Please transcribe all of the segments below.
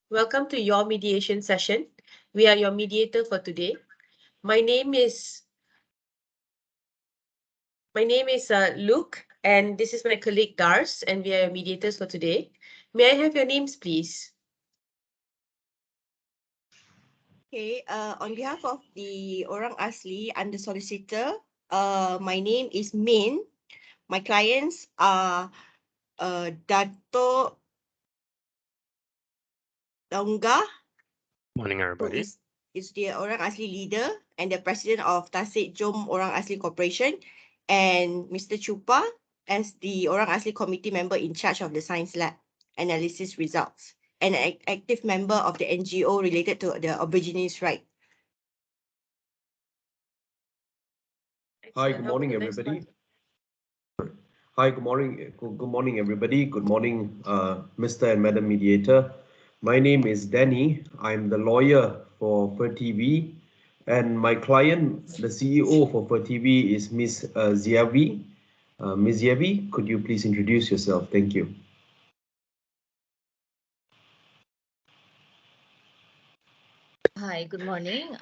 Welcome to your mediation session. We are your mediator for today. My name is Luke, and this is my colleague Dars, and we are your mediators for today. May I have your names, please? Okay, on behalf of the Orang Asli under solicitor, my name is Min. My clients are Dato Dongga, Morning, who everybody. is the Orang Asli leader and the president of Tasik Jom Orang Asli Corporation, and Mr. Chupa as the Orang Asli committee member in charge of the science lab analysis results and an active member of the NGO related to the Aborigines' right. Hi, good morning, everybody. Hi, good morning. Good morning, everybody. Good morning, Mr. and Madam Mediator. My name is Danny. I'm the lawyer for FirTV, and my client, the CEO for FirTV, is Miss Ziavi. Ms. Ziavi, could you please introduce yourself? Thank you. Hi, good morning.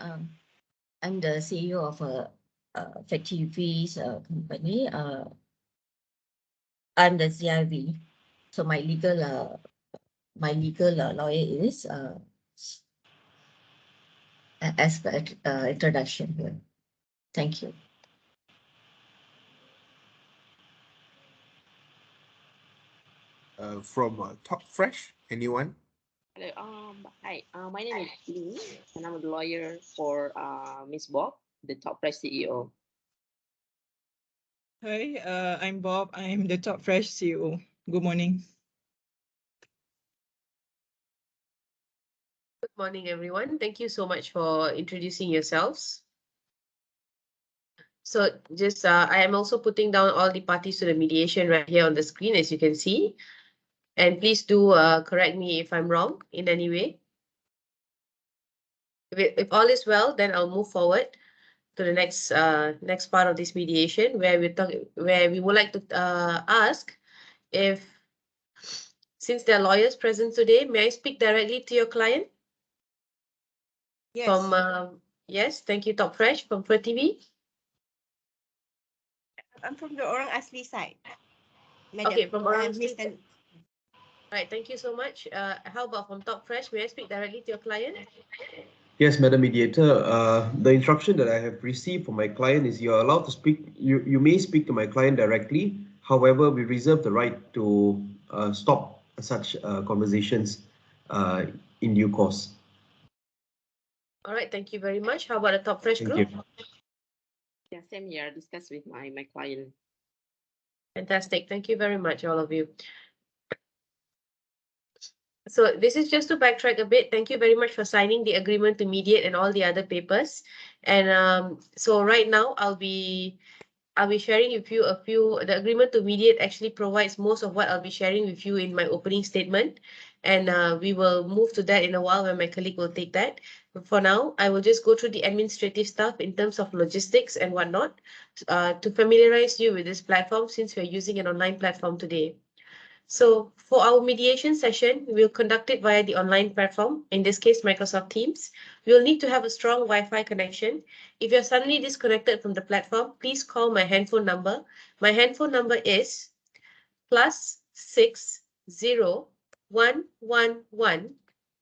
I'm the CEO of FirTV's company. I'm the CIV. So my legal lawyer is as per introduction here. Thank you. From Top Fresh, anyone? Hello. Hi. My name is Lee, and I'm a lawyer for Miss Bob, the Top Fresh CEO. Hi, I'm Bob. I'm the Top Fresh CEO. Good morning. Good morning, everyone. Thank you so much for introducing yourselves. So just I am also putting down all the parties to the mediation right here on the screen, as you can see. And please do correct me if I'm wrong in any way. If all is well, then I'll move forward to the next part of this mediation, where we would like to ask if, since there are lawyers present today, may I speak directly to your client? Yes. From yes, thank you, Top Fresh from FirTV. I'm from the Orang Asli side. Madam. Okay, from Orang Asli. Mr. Right, thank you so much. How about from Top Fresh? May I speak directly to your client? Yes, Madam Mediator. The instruction that I have received from my client is you're allowed to speak. You may speak to my client directly. However, we reserve the right to stop such conversations in due course. All right, thank you very much. How about the Top Fresh group? Thank you. Yeah, same here. Discuss with my client. Fantastic. Thank you very much, all of you. So this is just to backtrack a bit. Thank you very much for signing the agreement to mediate and all the other papers. And so right now I'll be sharing with you the agreement to mediate actually provides most of what I'll be sharing with you in my opening statement. And we will move to that in a while when my colleague will take that. But for now, I will just go through the administrative stuff in terms of logistics and whatnot to familiarize you with this platform, since we're using an online platform today. So for our mediation session, we'll conduct it via the online platform, in this case, Microsoft Teams. We'll need to have a strong Wi-Fi connection. If you're suddenly disconnected from the platform, please call my handphone number. My handphone number is +60 111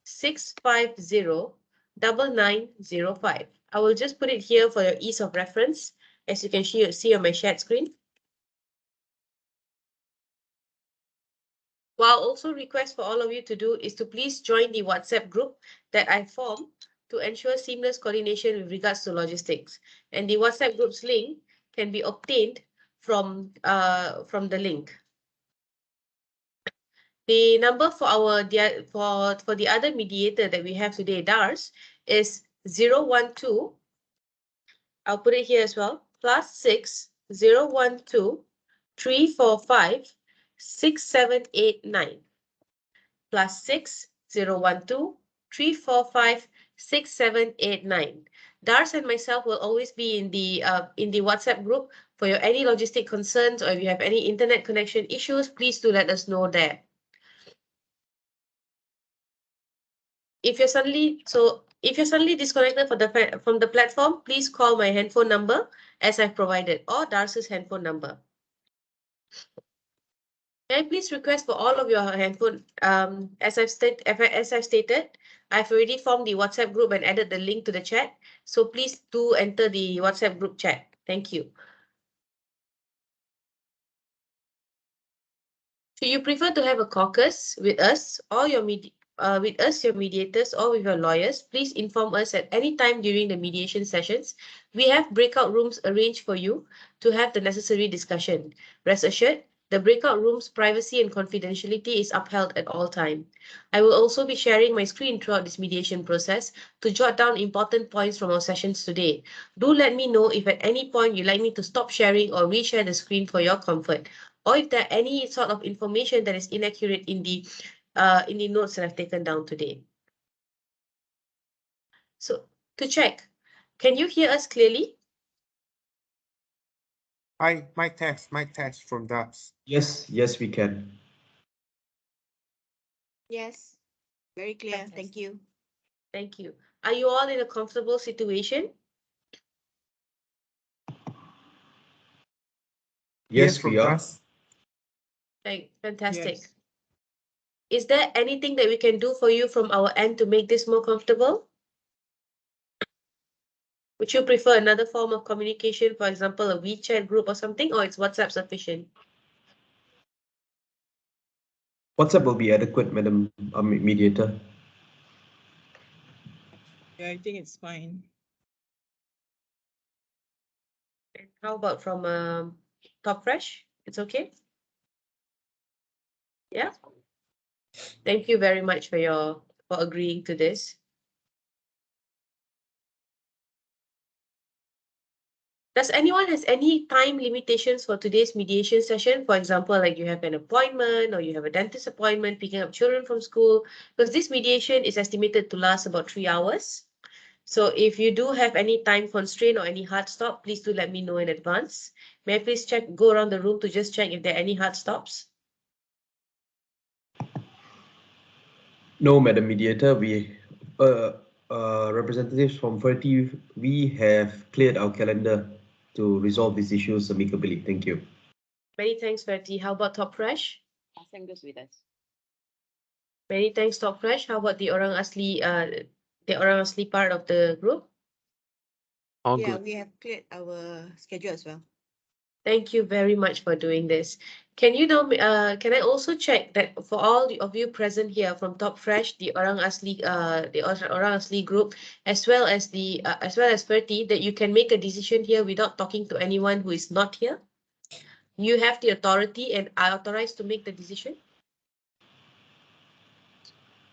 650 9905. I will just put it here for your ease of reference, as you can see on my shared screen. What I'll also request for all of you to do is to please join the WhatsApp group that I formed to ensure seamless coordination with regards to logistics. And the WhatsApp group's link can be obtained from the link. The number for for the other mediator that we have today, Dars, is 012. I'll put it here as well. +6 012 345 6789. +6 012 345 6789. Dars and myself will always be in the WhatsApp group for your any logistic concerns, or if you have any internet connection issues, please do let us know there. if you're suddenly disconnected from the platform, please call my handphone number as I've provided, or Darcy's handphone number. Can I please request for all of your handphone, as I've stated, I've already formed the WhatsApp group and added the link to the chat. So please do enter the WhatsApp group chat. Thank you. Do you prefer to have a caucus with us or your mediators, or with your lawyers? Please inform us at any time during the mediation sessions. We have breakout rooms arranged for you to have the necessary discussion. Rest assured, the breakout room's privacy and confidentiality is upheld at all times. I will also be sharing my screen throughout this mediation process to jot down important points from our sessions today. Do let me know if at any point you'd like me to stop sharing or reshare the screen for your comfort, or if there are any sort of information that is inaccurate in the notes that I've taken down today. So to check, can you hear us clearly? Hi, Mai Teck from DAS. Yes, yes, we can. Yes, very clear. Fantastic. Thank you. Thank you. Are you all in a comfortable situation? Yes, from we are. DAS. Fantastic. Yes. Is there anything that we can do for you from our end to make this more comfortable? Would you prefer another form of communication, for example, a WeChat group or something, or is WhatsApp sufficient? WhatsApp will be adequate, Madam Mediator. Yeah, I think it's fine. And how about from Top Fresh? It's okay? Yeah. Thank you very much for agreeing to this. Does anyone has any time limitations for today's mediation session? For example, like you have an appointment or you have a dentist appointment, picking up children from school, because this mediation is estimated to last about 3 hours. So if you do have any time constraint or any hard stop, please do let me know in advance. May I please go around the room to just check if there are any hard stops? No, Madam Mediator, we representatives from FERTI, we have cleared our calendar to resolve these issues amicably. Thank you. Many thanks, Betty. How about Top Fresh? Same goes with us. Many thanks, Top Fresh. How about the Orang Asli part of the group? All Yeah, good. we have cleared our schedule as well. Thank you very much for doing this. Can you know? Can I also check that for all of you present here from Top Fresh, the Orang Asli group, as well as FERTI, that you can make a decision here without talking to anyone who is not here? You have the authority and are authorized to make the decision?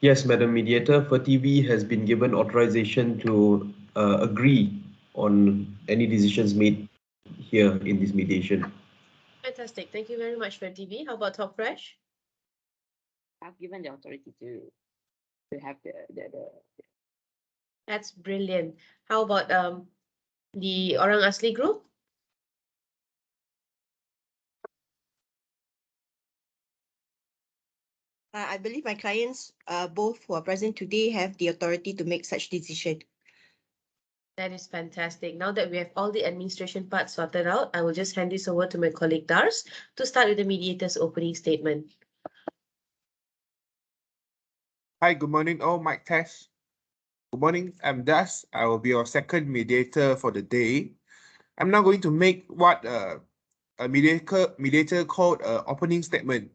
Yes, Madam Mediator, FERTI has been given authorization to agree on any decisions made here in this mediation. Fantastic. Thank you very much, FERTI. How about Top Fresh? I've given the authority to have the That's brilliant. How about the Orang Asli group? I believe my clients, both who are present today, have the authority to make such decision. That is fantastic. Now that we have all the administration parts sorted out, I will just hand this over to my colleague Dars to start with the mediator's opening statement. Hi, good morning, all. Mai Teck. Good morning, I'm Das. I will be your second mediator for the day. I'm now going to make what a mediator called an opening statement.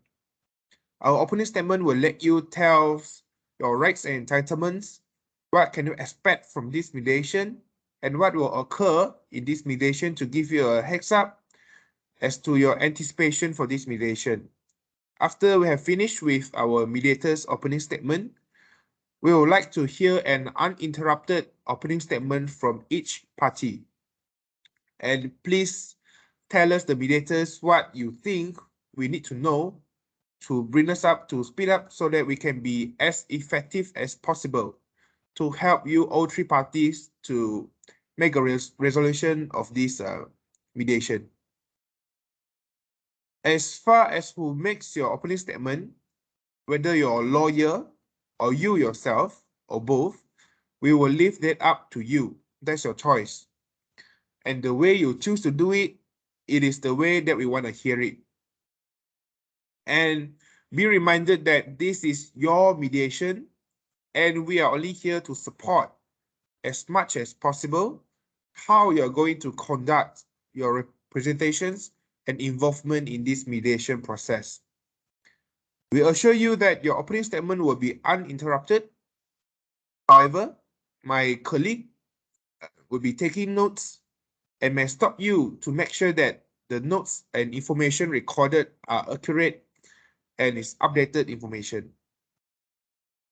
Our opening statement will let you tell your rights and entitlements, what can you expect from this mediation, and what will occur in this mediation to give you a heads up as to your anticipation for this mediation. After we have finished with our mediator's opening statement, we would like to hear an uninterrupted opening statement from each party. And please tell us, the mediators, what you think we need to know to bring us up to speed up so that we can be as effective as possible to help you all three parties to make a resolution of this mediation. As far as who makes your opening statement, whether you're a lawyer or you yourself, or both, we will leave that up to you. That's your choice. And the way you choose to do it, it is the way that we want to hear it. And be reminded that this is your mediation, and we are only here to support as much as possible how you're going to conduct your representations and involvement in this mediation process. We assure you that your opening statement will be uninterrupted. However, my colleague will be taking notes and may stop you to make sure that the notes and information recorded are accurate and is updated information.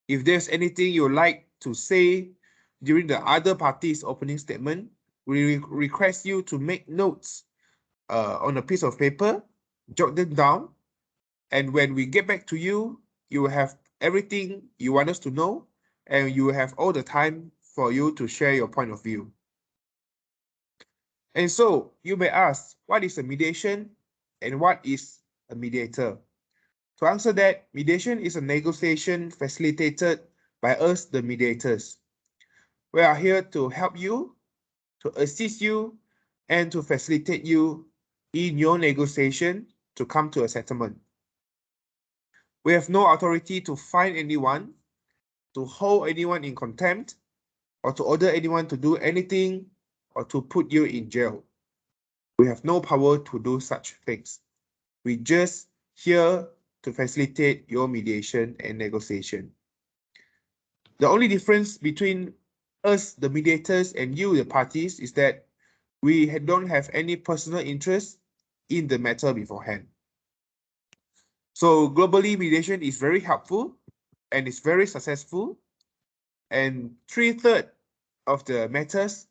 If there's anything you'd like to say during the other party's opening statement, we request you to make notes on a piece of paper, jot them down, and when we get back to you, you will have everything you want us to know, and you will have all the time for you to share your point of view. And so you may ask, what is a mediation and what is a mediator? To answer that, mediation is a negotiation facilitated by us, the mediators. We are here to help you, to assist you, and to facilitate you in your negotiation to come to a settlement. We have no authority to fine anyone, to hold anyone in contempt, or to order anyone to do anything, or to put you in jail. We have no power to do such things. We just here to facilitate your mediation and negotiation. The only difference between us, the mediators, and you, the parties, is that we don't have any personal interest in the matter beforehand. So globally, mediation is very helpful and it's very successful. And 3/3 of the matters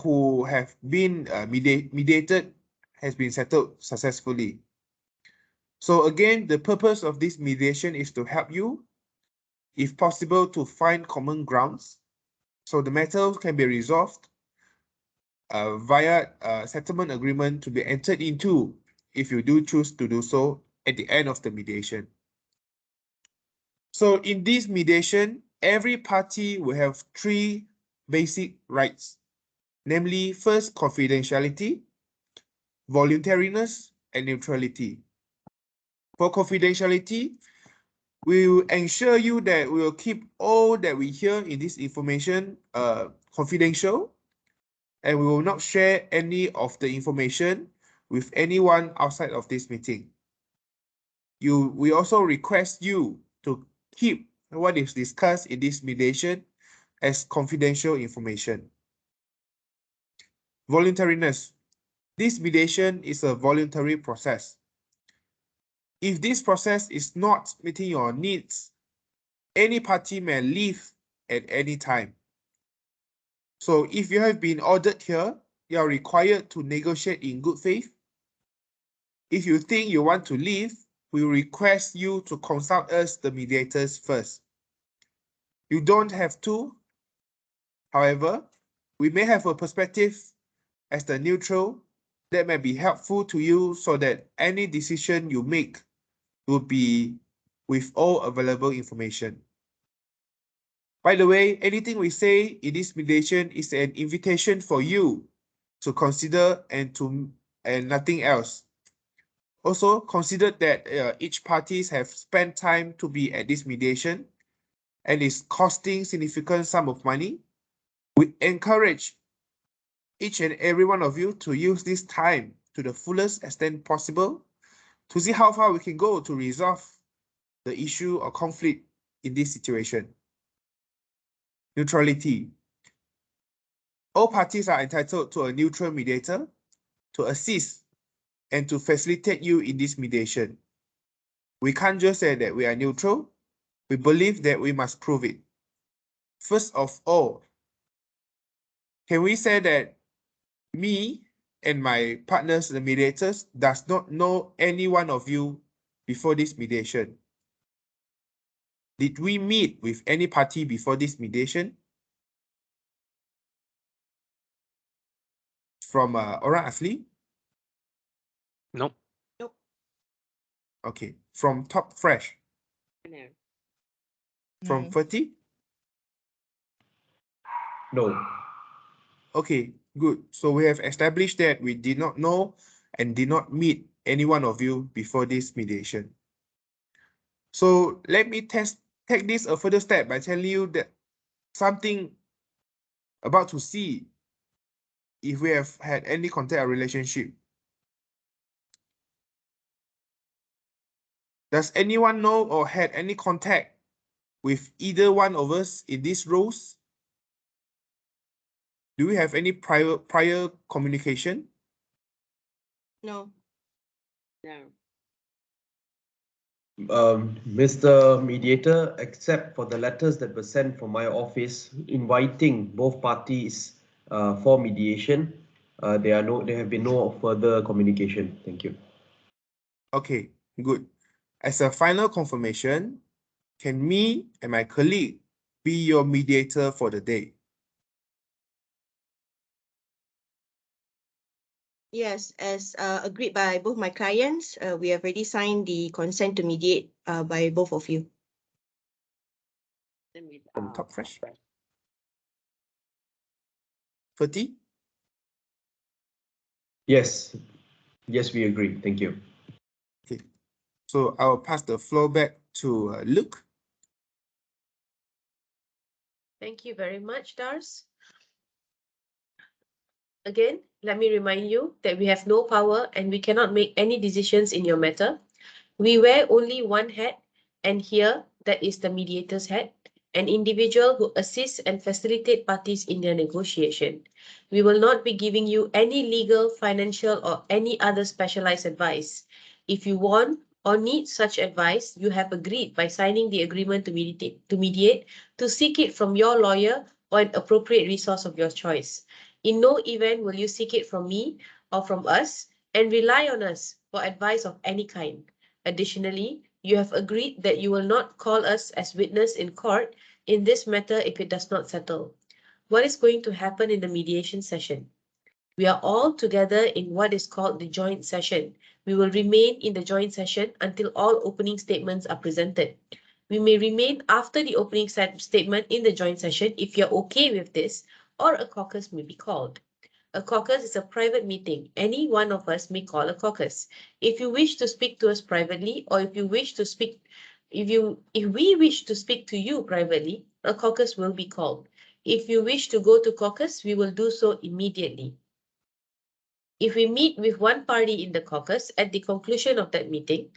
who have been mediated has been settled successfully. So again, the purpose of this mediation is to help you, if possible, to find common grounds so the matter can be resolved via a settlement agreement to be entered into if you do choose to do so at the end of the mediation. So in this mediation, every party will have 3 basic rights, namely first, confidentiality, voluntariness, and neutrality. For confidentiality, we will ensure you that we will keep all that we hear in this information confidential, and we will not share any of the information with anyone outside of this meeting. We also request you to keep what is discussed in this mediation as confidential information. Voluntariness. This mediation is a voluntary process. If this process is not meeting your needs, any party may leave at any time. So if you have been ordered here, you are required to negotiate in good faith. If you think you want to leave, we request you to consult us, the mediators, first. You don't have to. However, we may have a perspective as the neutral that may be helpful to you so that any decision you make will be with all available information. By the way, anything we say in this mediation is an invitation for you to consider and nothing else. Also, consider that each parties have spent time to be at this mediation and is costing significant sum of money. We encourage each and every one of you to use this time to the fullest extent possible to see how far we can go to resolve the issue or conflict in this situation. Neutrality. All parties are entitled to a neutral mediator to assist and to facilitate you in this mediation. We can't just say that we are neutral. We believe that we must prove it. First of all, can we say that me and my partners, the mediators, does not know any one of you before this mediation? Did we meet with any party before this mediation? From Orang Asli? Nope. Nope. Okay. From Top Fresh? No. from No. Ferti? No. Okay, good. So we have established that we did not know and did not meet any one of you before this mediation. So let me take this a further step by telling you that something about to see if we have had any contact or relationship. Does anyone know or had any contact with either one of us in these roles? Do we have any prior communication? No. No. Mr. Mediator, except for the letters that were sent from my office inviting both parties for mediation, there have been no further communication. Thank you. Okay, good. As a final confirmation, can me and my colleague be your mediator for the day? Yes, as agreed by both my clients, we have already signed the consent to mediate by both of you. Then with From Top Fresh? Ferti? Yes, we agree. Thank you. Okay, so I'll pass the floor back to Luke. Thank you very much, Dars. Again, let me remind you that we have no power and we cannot make any decisions in your matter. We wear only one hat, and here that is the mediator's hat, an individual who assists and facilitates parties in their negotiation. We will not be giving you any legal, financial, or any other specialized advice. If you want or need such advice, you have agreed by signing the agreement to mediate to seek it from your lawyer or an appropriate resource of your choice. In no event will you seek it from me or from us and rely on us for advice of any kind. Additionally, you have agreed that you will not call us as witness in court in this matter if it does not settle. What is going to happen in the mediation session? We are all together in what is called the joint session. We will remain in the joint session until all opening statements are presented. We may remain after the opening statement in the joint session if you're okay with this, or a caucus may be called. A caucus is a private meeting. Any one of us may call a caucus. If you wish to speak to us privately, or if we wish to speak to you privately, a caucus will be called. If you wish to go to caucus, we will do so immediately. If we meet with one party in the caucus, at the conclusion of that meeting,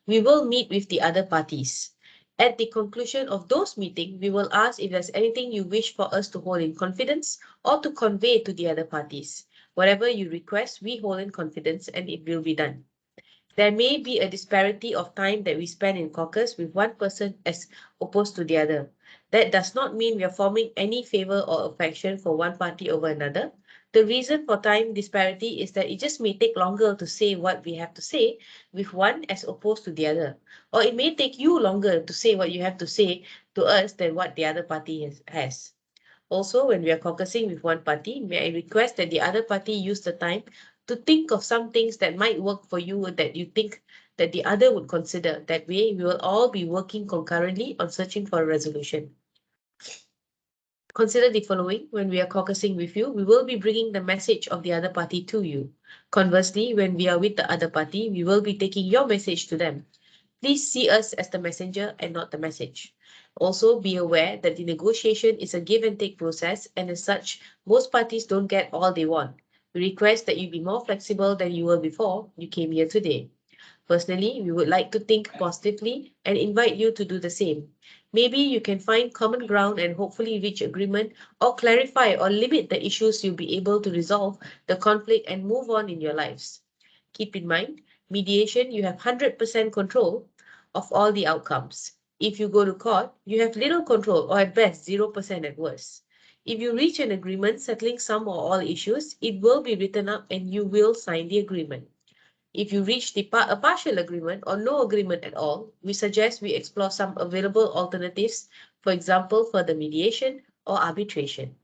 we will meet with the other parties. At the conclusion of those meetings, we will ask if there's anything you wish for us to hold in confidence or to convey to the other parties. Whatever you request, we hold in confidence and it will be done. There may be a disparity of time that we spend in caucus with one person as opposed to the other. That does not mean we are forming any favor or affection for one party over another. The reason for time disparity is that it just may take longer to say what we have to say with one as opposed to the other. Or it may take you longer to say what you have to say to us than what the other party has. Also, when we are caucusing with one party, may I request that the other party use the time to think of some things that might work for you or that you think that the other would consider. That way, we will all be working concurrently on searching for a resolution. Consider the following. When we are caucusing with you, we will be bringing the message of the other party to you. Conversely, when we are with the other party, we will be taking your message to them. Please see us as the messenger and not the message. Also, be aware that the negotiation is a give and take process, and as such, most parties don't get all they want. We request that you be more flexible than you were before you came here today. Personally, we would like to think positively and invite you to do the same. Maybe you can find common ground and hopefully reach agreement or clarify or limit the issues you'll be able to resolve the conflict and move on in your lives. Keep in mind, mediation, you have 100% control of all the outcomes. If you go to court, you have little control or at best 0% at worst. If you reach an agreement settling some or all issues, it will be written up and you will sign the agreement. If you reach a partial agreement or no agreement at all, we suggest we explore some available alternatives, for example, further mediation or arbitration.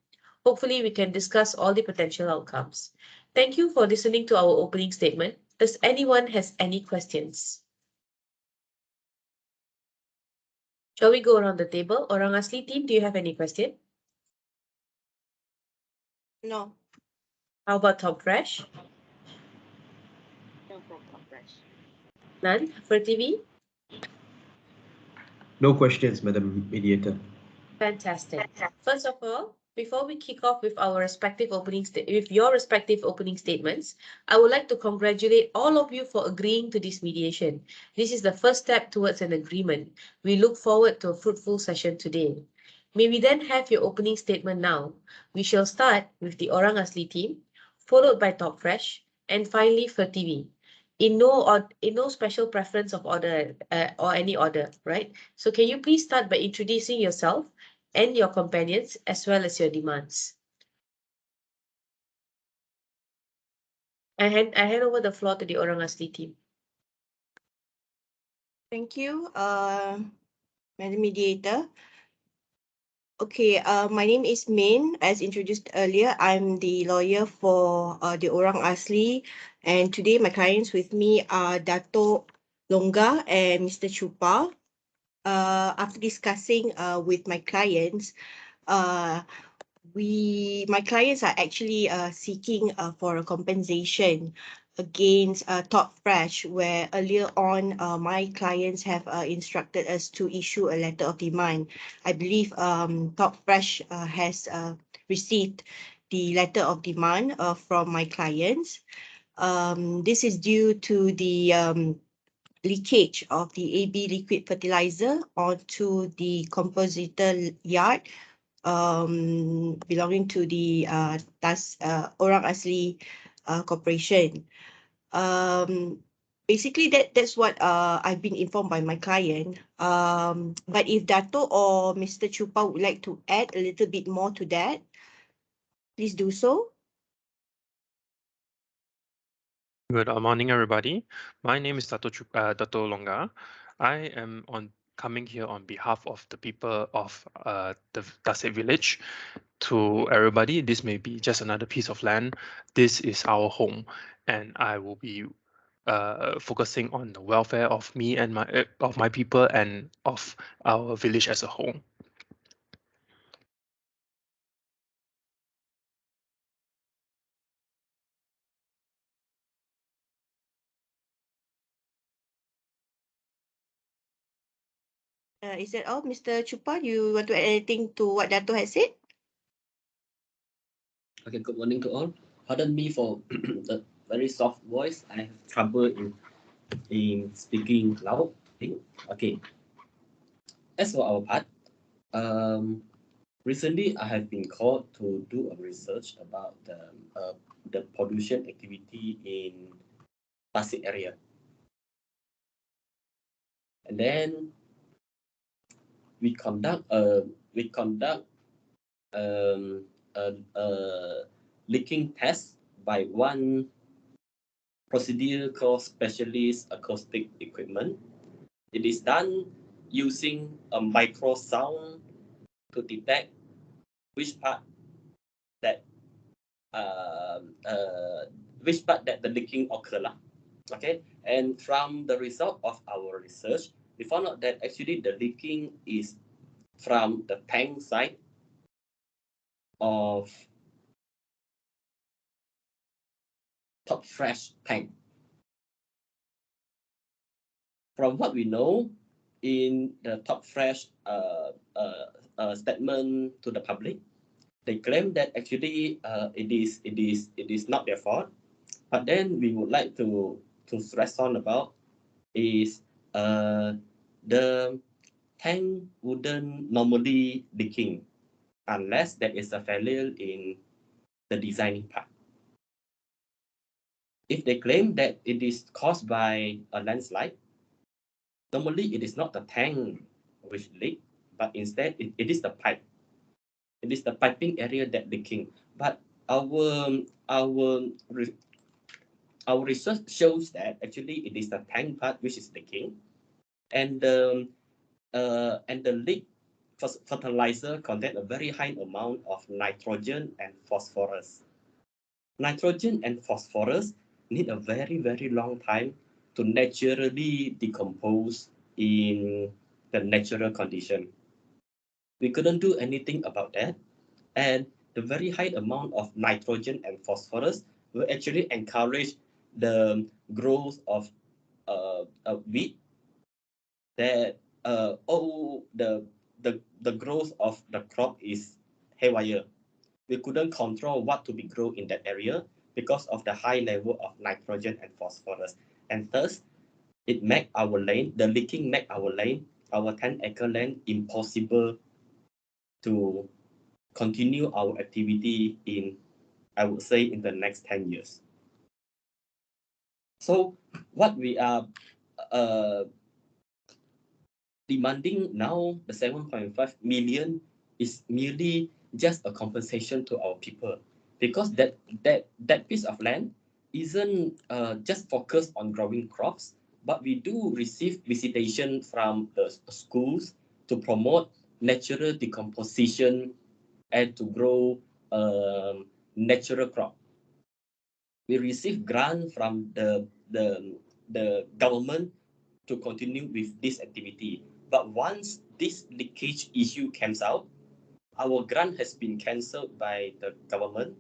Hopefully, we can discuss all the potential outcomes. Thank you for listening to our opening statement. Does anyone has any questions? Shall we go around the table? Orang Asli team, do you have any question? No. How about Top Fresh? No from Top Fresh. None? For TV? No questions, Madam Mediator. Fantastic. First of all, before we kick off with our respective with your respective opening statements, I would like to congratulate all of you for agreeing to this mediation. This is the first step towards an agreement. We look forward to a fruitful session today. May we then have your opening statement now. We shall start with the Orang Asli team, followed by Top Fresh, and finally for TV. In no special preference of order or any order, right? So can you please start by introducing yourself and your companions as well as your demands? I hand over the floor to the Orang Asli team. Thank you, Madam Mediator. Okay, my name is Min. As introduced earlier, I'm the lawyer for the Orang Asli, and today my clients with me are Dato' Longga and Mr. Chupa. After discussing with my clients, my clients are actually seeking for a compensation against Top Fresh, where earlier on my clients have instructed us to issue a letter of demand. I believe Top Fresh has received the letter of demand from my clients. This is due to the leakage of the AB liquid fertilizer onto the compositor yard belonging to the Orang Asli Corporation. Basically, that's what I've been informed by my client. But if Dato or Mr. Chupa would like to add a little bit more to that, please do so. Good morning, everybody. My name is Dato' Longga. I am coming here on behalf of the people of the Tasik village. To everybody, this may be just another piece of land. This is our home, and I will be focusing on the welfare of me and my people and of our village as a whole. Is that all, Mr. Chupa? You want to add anything to what Dato has said? Okay, good morning to all. Pardon me for the very soft voice. I have trouble in speaking loud. Okay. As for our part, recently I have been called to do a research about the pollution activity in Tasik area. And then we conduct a leaking test by one procedure called specialist acoustic equipment. It is done using a microsound to detect which part that the leaking occur. Okay, and from the result of our research, we found out that actually the leaking is from the tank side of Top Fresh tank. From what we know in the Top Fresh statement to the public, they claim that actually it is not their fault. But then we would like to stress on about is the tank wouldn't normally leaking unless there is a failure in the designing part. If they claim that it is caused by a landslide, normally it is not the tank which leak, but instead it is the pipe. It is the piping area that leaking. But our research shows that actually it is the tank part which is leaking, and the leak fertilizer contain a very high amount of nitrogen and phosphorus. Nitrogen and phosphorus need a very long time to naturally decompose in the natural condition. We couldn't do anything about that. And the very high amount of nitrogen and phosphorus will actually encourage the growth of wheat, that the growth of the crop is haywire. We couldn't control what to be grown in that area because of the high level of nitrogen and phosphorus. And thus, it make our land, the leaking make our land, our 10-acre land, impossible to continue our activity in, I would say, in the next 10 years. So what we are demanding now, the 7.5 million, is merely just a compensation to our people, because that piece of land isn't just focused on growing crops, but we do receive visitation from the schools to promote natural decomposition and to grow natural crop. We receive grant from the government to continue with this activity. But once this leakage issue comes out, our grant has been cancelled by the government,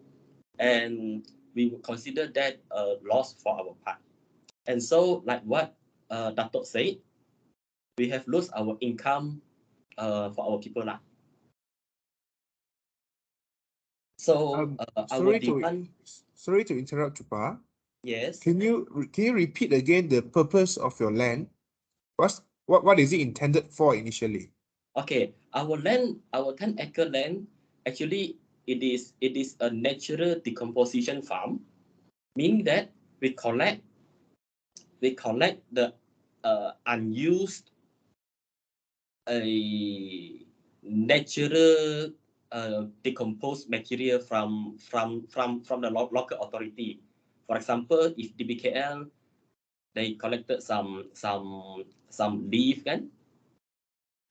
and we would consider that a loss for our part. And so, like what Dato said, we have lost our income for our people now. So our demand. Sorry to interrupt, Chupa. Yes. Can you repeat again the purpose of your land? What is it intended for initially? Okay, our land, our 10-acre land, actually it is a natural decomposition farm, meaning that we collect the unused natural decomposed material from the local authority. For example, if DBKL, they collected some leaf, kan?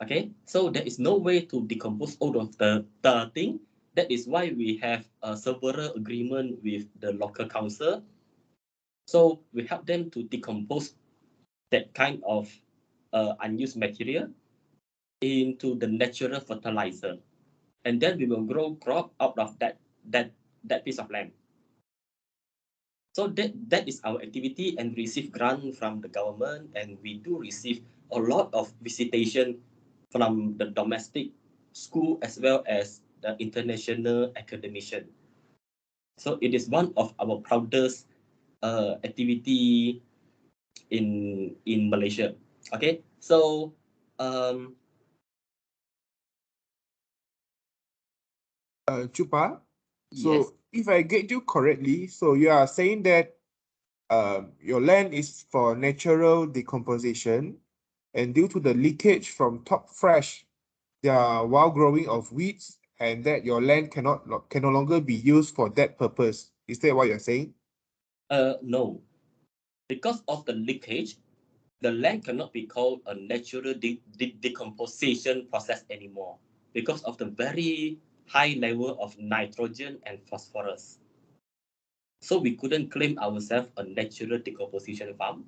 Okay, so there is no way to decompose all of the thing. That is why we have a several agreement with the local council. So we help them to decompose that kind of unused material into the natural fertilizer, and then we will grow crop out of that piece of land. So that is our activity, and we receive grant from the government, and we do receive a lot of visitation from the domestic school as well as the international academician. So it is one of our proudest activity in Malaysia. Okay, so Chupa, so yes. if I get you correctly, so you are saying that your land is for natural decomposition, and due to the leakage from top fresh, the wild growing of weeds, and that your land can no longer be used for that purpose. Is that what you're saying? No, because of the leakage, the land cannot be called a natural decomposition process anymore because of the very high level of nitrogen and phosphorus. So we couldn't claim ourselves a natural decomposition farm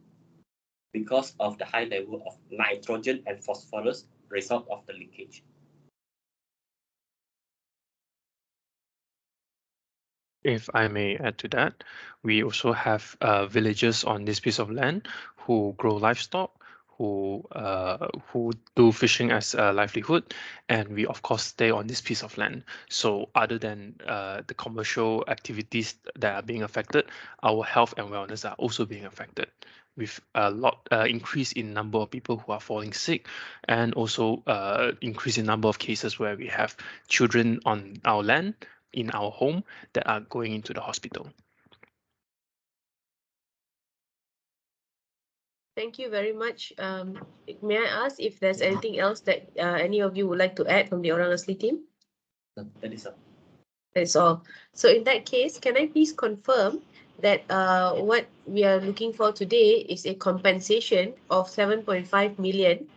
because of the high level of nitrogen and phosphorus result of the leakage. If I may add to that, we also have villagers on this piece of land who grow livestock, who do fishing as a livelihood, and we of course stay on this piece of land. So other than the commercial activities that are being affected, our health and wellness are also being affected, with a lot increase in number of people who are falling sick, and also increase in number of cases where we have children on our land, in our home, that are going into the hospital. Thank you very much. May I ask if there's anything else that any of you would like to add from the Orang Asli team? That is all. That's all. So in that case, can I please confirm that what we are looking for today is a compensation of 7.5 million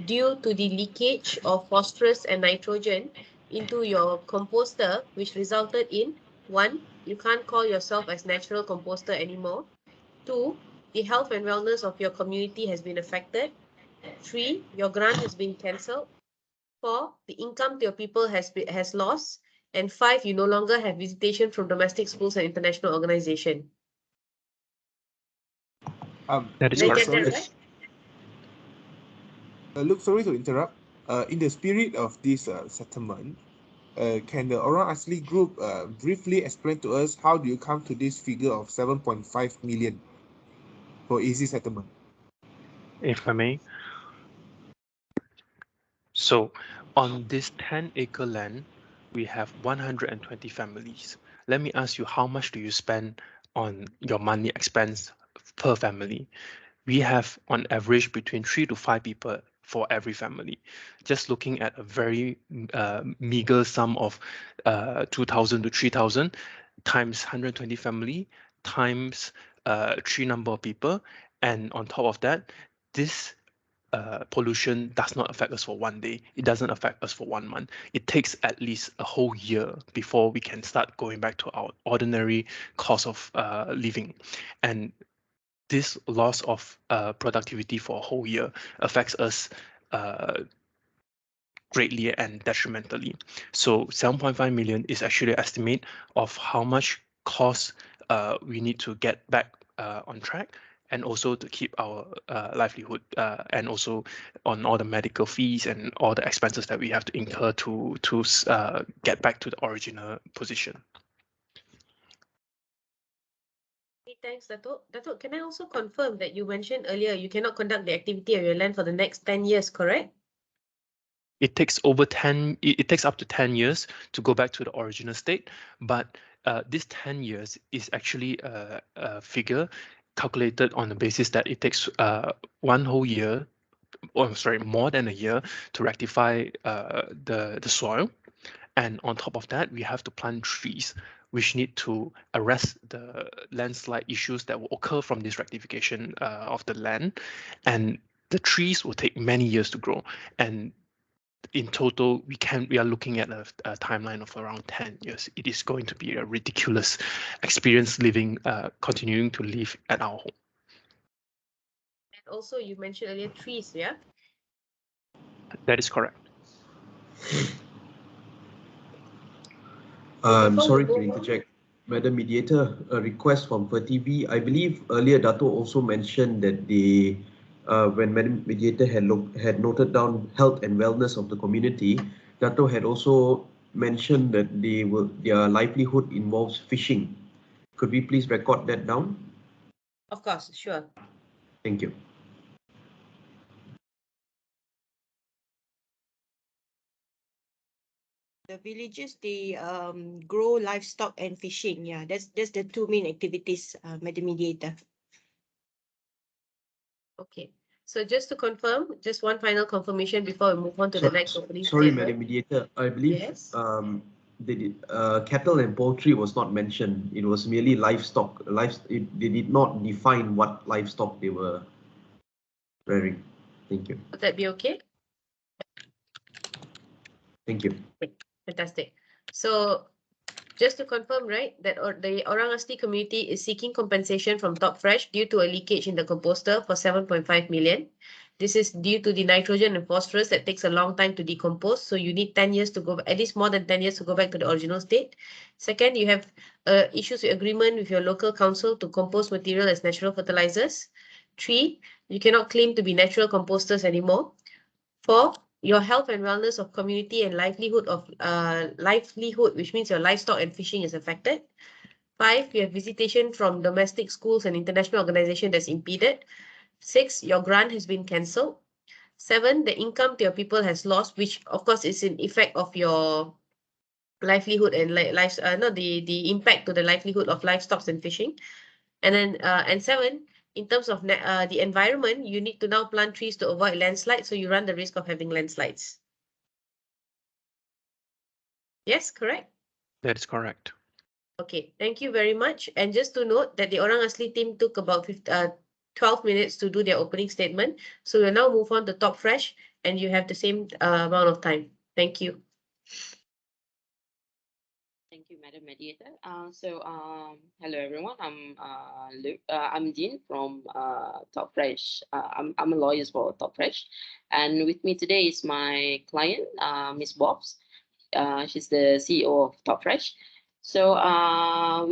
due to the leakage of phosphorus and nitrogen into your composter, which resulted in 1, you can't call yourself as natural composter anymore. 2, the health and wellness of your community has been affected. 3, your grant has been cancelled. 4, the income to your people has lost. And 5, you no longer have visitation from domestic schools and international organization. That is Did I correct. get that sorry. right? Look, sorry to interrupt. In the spirit of this settlement, can the Orang Asli group briefly explain to us how do you come to this figure of 7.5 million for easy settlement? If I may. So on this 10-acre land, we have 120 families. Let me ask you, how much do you spend on your monthly expense per family? We have on average between 3 to 5 people for every family. Just looking at a very meager sum of 2,000 to 3,000 times 120 family times 3 number of people, and on top of that, this pollution does not affect us for one day. It doesn't affect us for 1 month. It takes at least a whole year before we can start going back to our ordinary cost of living. And this loss of productivity for a whole year affects us greatly and detrimentally. So 7.5 million is actually an estimate of how much cost we need to get back on track, and also to keep our livelihood, and also on all the medical fees and all the expenses that we have to incur to get back to the original position. Thanks, Dato'. Dato', can I also confirm that you mentioned earlier you cannot conduct the activity of your land for the next 10 years, correct? It takes it takes up to 10 years to go back to the original state, but this 10 years is actually a figure calculated on the basis that it takes 1 whole year, or sorry, more than a year to rectify the soil. And on top of that, we have to plant trees, which need to arrest the landslide issues that will occur from this rectification of the land. And the trees will take many years to grow. And in total, we are looking at a timeline of around 10 years. It is going to be a ridiculous experience living, continuing to live at our home. And also, you mentioned earlier trees, yeah? That is correct. Sorry to interject. Madam Mediator, a request from TV. I believe earlier Dato also mentioned that when Madam Mediator had noted down health and wellness of the community, Dato had also mentioned that their livelihood involves fishing. Could we please record that down? Of course, sure. Thank you. The villagers, they grow livestock and fishing. Yeah, that's the two main activities, Madam Mediator. Okay. So just to confirm, just one final confirmation before we move on to the next opening Sorry, statement. Madam Mediator. I believe Yes. cattle and poultry was not mentioned. It was merely livestock. They did not define what livestock they were rearing. Thank you. Would that be okay? Thank you. Fantastic. So just to confirm, right, that the Orang Asli community is seeking compensation from Top Fresh due to a leakage in the composter for 7.5 million. This is due to the nitrogen and phosphorus that takes a long time to decompose. So you need 10 years to go, at least more than 10 years to go back to the original state. Second, you have issues with agreement with your local council to compose material as natural fertilizers. 3, you cannot claim to be natural composters anymore. 4, your health and wellness of community and livelihood, which means your livestock and fishing is affected. 5, you have visitation from domestic schools and international organization that's impeded. 6, your grant has been cancelled. 7, the income to your people has lost, which of course is in effect of your livelihood and the impact to the livelihood of livestock and fishing. And then and 7, in terms of the environment, you need to now plant trees to avoid landslides, so you run the risk of having landslides. Yes, correct? That is correct. Okay, thank you very much. And just to note that the Orang Asli team took about 12 minutes to do their opening statement. So we'll now move on to Top Fresh, and you have the same amount of time. Thank you. Thank you, Madam Madam Mediator. Hello everyone. I'm Jean from Top Fresh. I'm a lawyer for Top Fresh, and with me today is my client, Miss Bobs. She's the CEO of Top Fresh. So I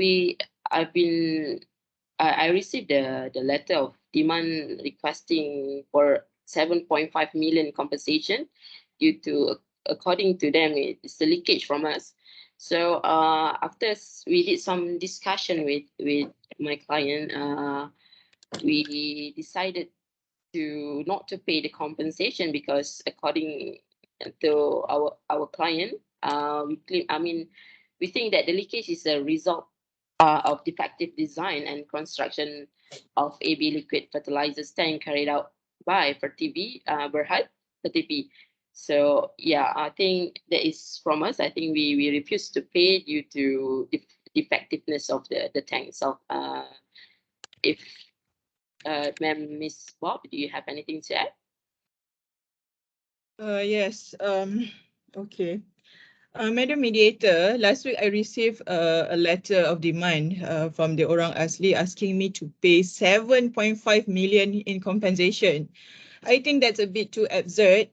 received the letter of demand requesting for 7.5 million compensation due to, according to them, it's the leakage from us. So after we did some discussion with my client, we decided to not to pay the compensation because according to our client, we think that the leakage is a result of defective design and construction of AB liquid fertilizers tank carried out by FerTV Berhad FerTV. So yeah, I think that is from us. I think we refuse to pay due to defectiveness of the tank itself. If Ma'am, Miss Bob, do you have anything to add? Yes. Okay. Madam Mediator, last week I received a letter of demand from the Orang Asli asking me to pay 7.5 million in compensation. I think that's a bit too absurd.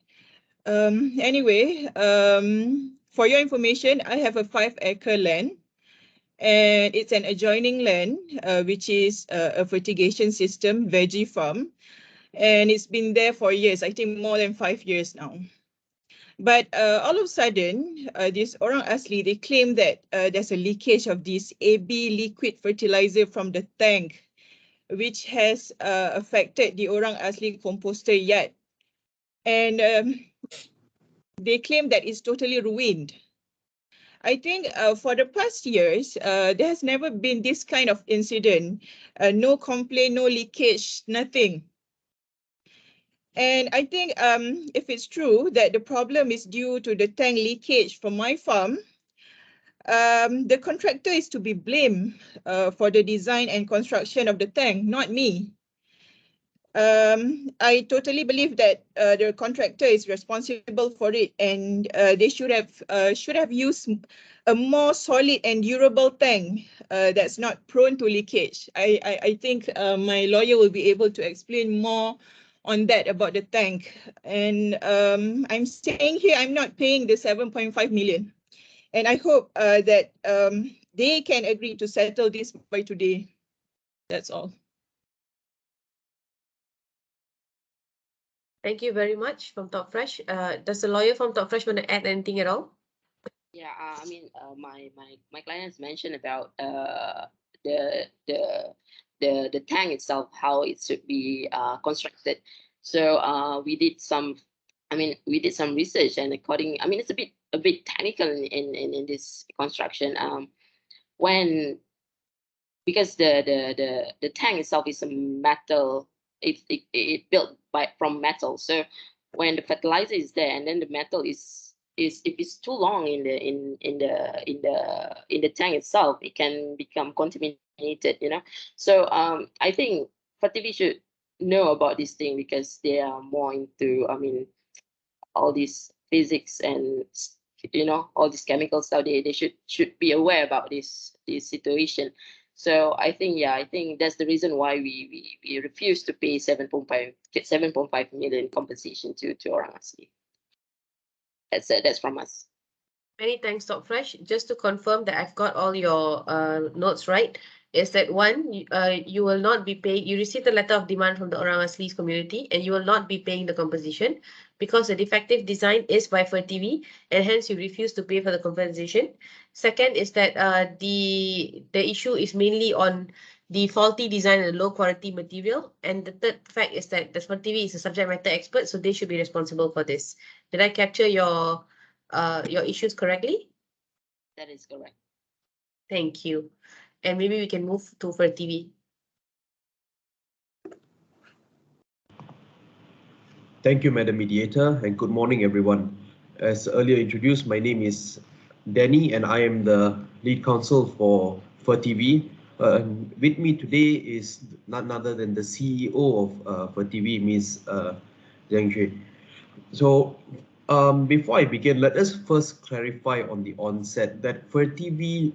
Anyway, for your information, I have a 5-acre land, and it's an adjoining land, which is a fertigation system, veggie farm, and it's been there for years, I think more than 5 years now. But all of a sudden, this Orang Asli, they claim that there's a leakage of this AB liquid fertilizer from the tank, which has affected the Orang Asli composter yard. And they claim that it's totally ruined. I think for the past years, there has never been this kind of incident. No complaint, no leakage, nothing. And I think if it's true that the problem is due to the tank leakage from my farm, the contractor is to be blamed for the design and construction of the tank, not me. I totally believe that the contractor is responsible for it, and they should have used a more solid and durable tank that's not prone to leakage. I think my lawyer will be able to explain more on that about the tank. And I'm saying here I'm not paying the 7.5 million. And I hope that they can agree to settle this by today. That's all. Thank you very much from Top Fresh. Does the lawyer from Top Fresh want to add anything at all? Yeah, my client has mentioned about the tank itself, how it should be constructed. So we did some research, and it's a bit technical in this construction. Because the tank itself is a metal, it built from metal. So when the fertilizer is there, and then the metal is if it's too long in the tank itself, it can become contaminated, So I think FerTV should know about this thing because they are more into all these physics and all these chemical stuff. They should be aware about this situation. So I think that's the reason why we refuse to pay 7.5 million compensation to Orang Asli. That's from us. Many thanks, Top Fresh. Just to confirm that I've got all your notes right, is that one, you will not be paying, you received a letter of demand from the Orang Asli's community, and you will not be paying the compensation because the defective design is by FerTV, and hence you refuse to pay for the compensation. Second is that the issue is mainly on the faulty design and low quality material. And the third fact is that the FerTV is a subject matter expert, so they should be responsible for this. Did I capture your issues correctly? That is correct. Thank you. And maybe we can move to FerTV. Thank you, Madam Mediator, and good morning, everyone. As earlier introduced, my name is Danny, and I am the lead counsel for FerTV. With me today is none other than the CEO of FerTV, Ms. Zhang Xue. So before I begin, let us first clarify on the onset that FerTV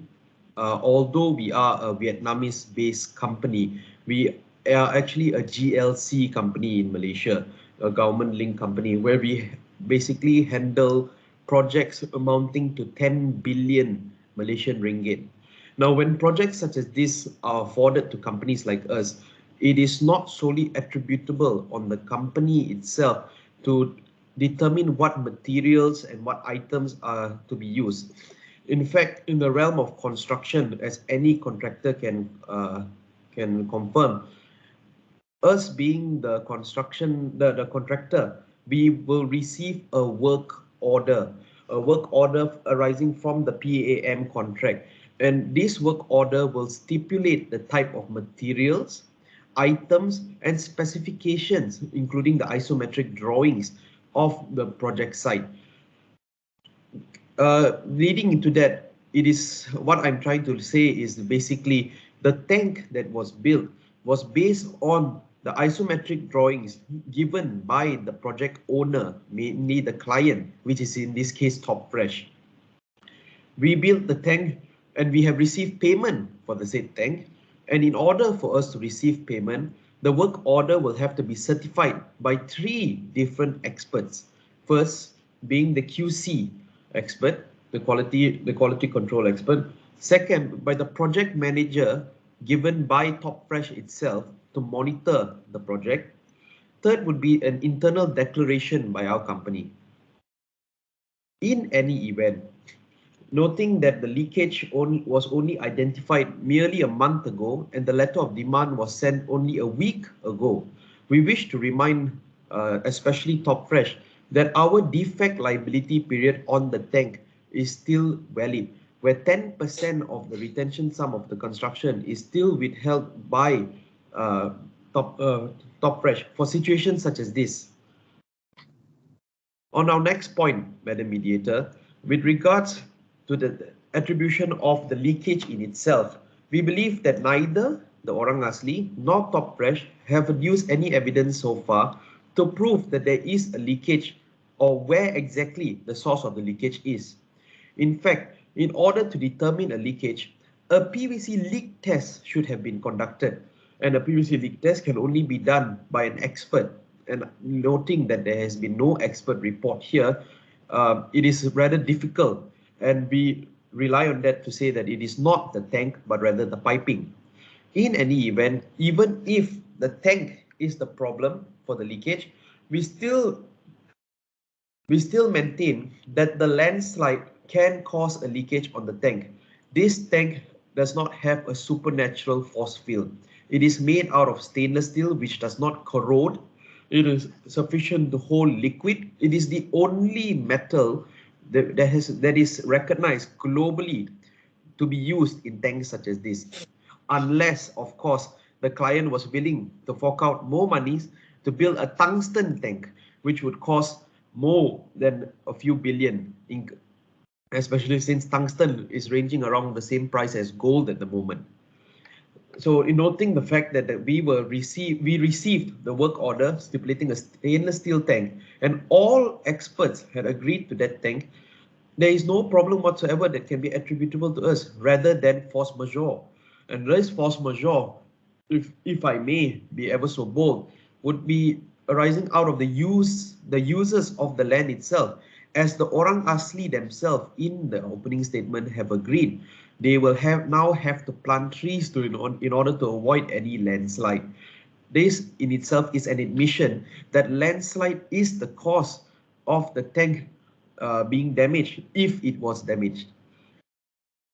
although we are a Vietnamese-based company, we are actually a GLC company in Malaysia, a government-linked company, where we basically handle projects amounting to 10 billion Malaysian ringgit. Now, when projects such as this are forwarded to companies like us, it is not solely attributable on the company itself to determine what materials and what items are to be used. In fact, in the realm of construction, as any contractor can confirm, us being the contractor, we will receive a work order arising from the PAM contract. And this work order will stipulate the type of materials, items, and specifications, including the isometric drawings of the project site. Leading into that, it is what I'm trying to say is basically the tank that was built was based on the isometric drawings given by the project owner, mainly the client, which is in this case Top Fresh. We built the tank and we have received payment for the said tank. And in order for us to receive payment, the work order will have to be certified by 3 different experts. First, being the QC expert, the quality control expert. Second, by the project manager given by Top Fresh itself to monitor the project. Third would be an internal declaration by our company. In any event, noting that the leakage was only identified merely a month ago and the letter of demand was sent only a week ago, we wish to remind especially Top Fresh that our defect liability period on the tank is still valid, where 10% of the retention sum of the construction is still withheld by Top Fresh for situations such as this. On our next point, Madam Mediator, with regards to the attribution of the leakage in itself, we believe that neither the Orang Asli nor Top Fresh have adduced any evidence so far to prove that there is a leakage or where exactly the source of the leakage is. In fact, in order to determine a leakage, a PVC leak test should have been conducted, and a PVC leak test can only be done by an expert. And noting that there has been no expert report here, it is rather difficult, and we rely on that to say that it is not the tank but rather the piping. In any event, even if the tank is the problem for the leakage, we still maintain that the landslide can cause a leakage on the tank. This tank does not have a supernatural force field. It is made out of stainless steel which does not corrode. It is sufficient to hold liquid. It is the only metal that is recognized globally to be used in tanks such as this, unless, of course, the client was willing to fork out more monies to build a tungsten tank, which would cost more than a few billion, especially since tungsten is ranging around the same price as gold at the moment. So in noting the fact that we received the work order stipulating a stainless steel tank, and all experts had agreed to that tank, there is no problem whatsoever that can be attributable to us rather than force majeure. And this force majeure, if I may be ever so bold, would be arising out of the users of the land itself, as the Orang Asli themselves in the opening statement have agreed. They will now have to plant trees in order to avoid any landslide. This in itself is an admission that landslide is the cause of the tank being damaged, if it was damaged.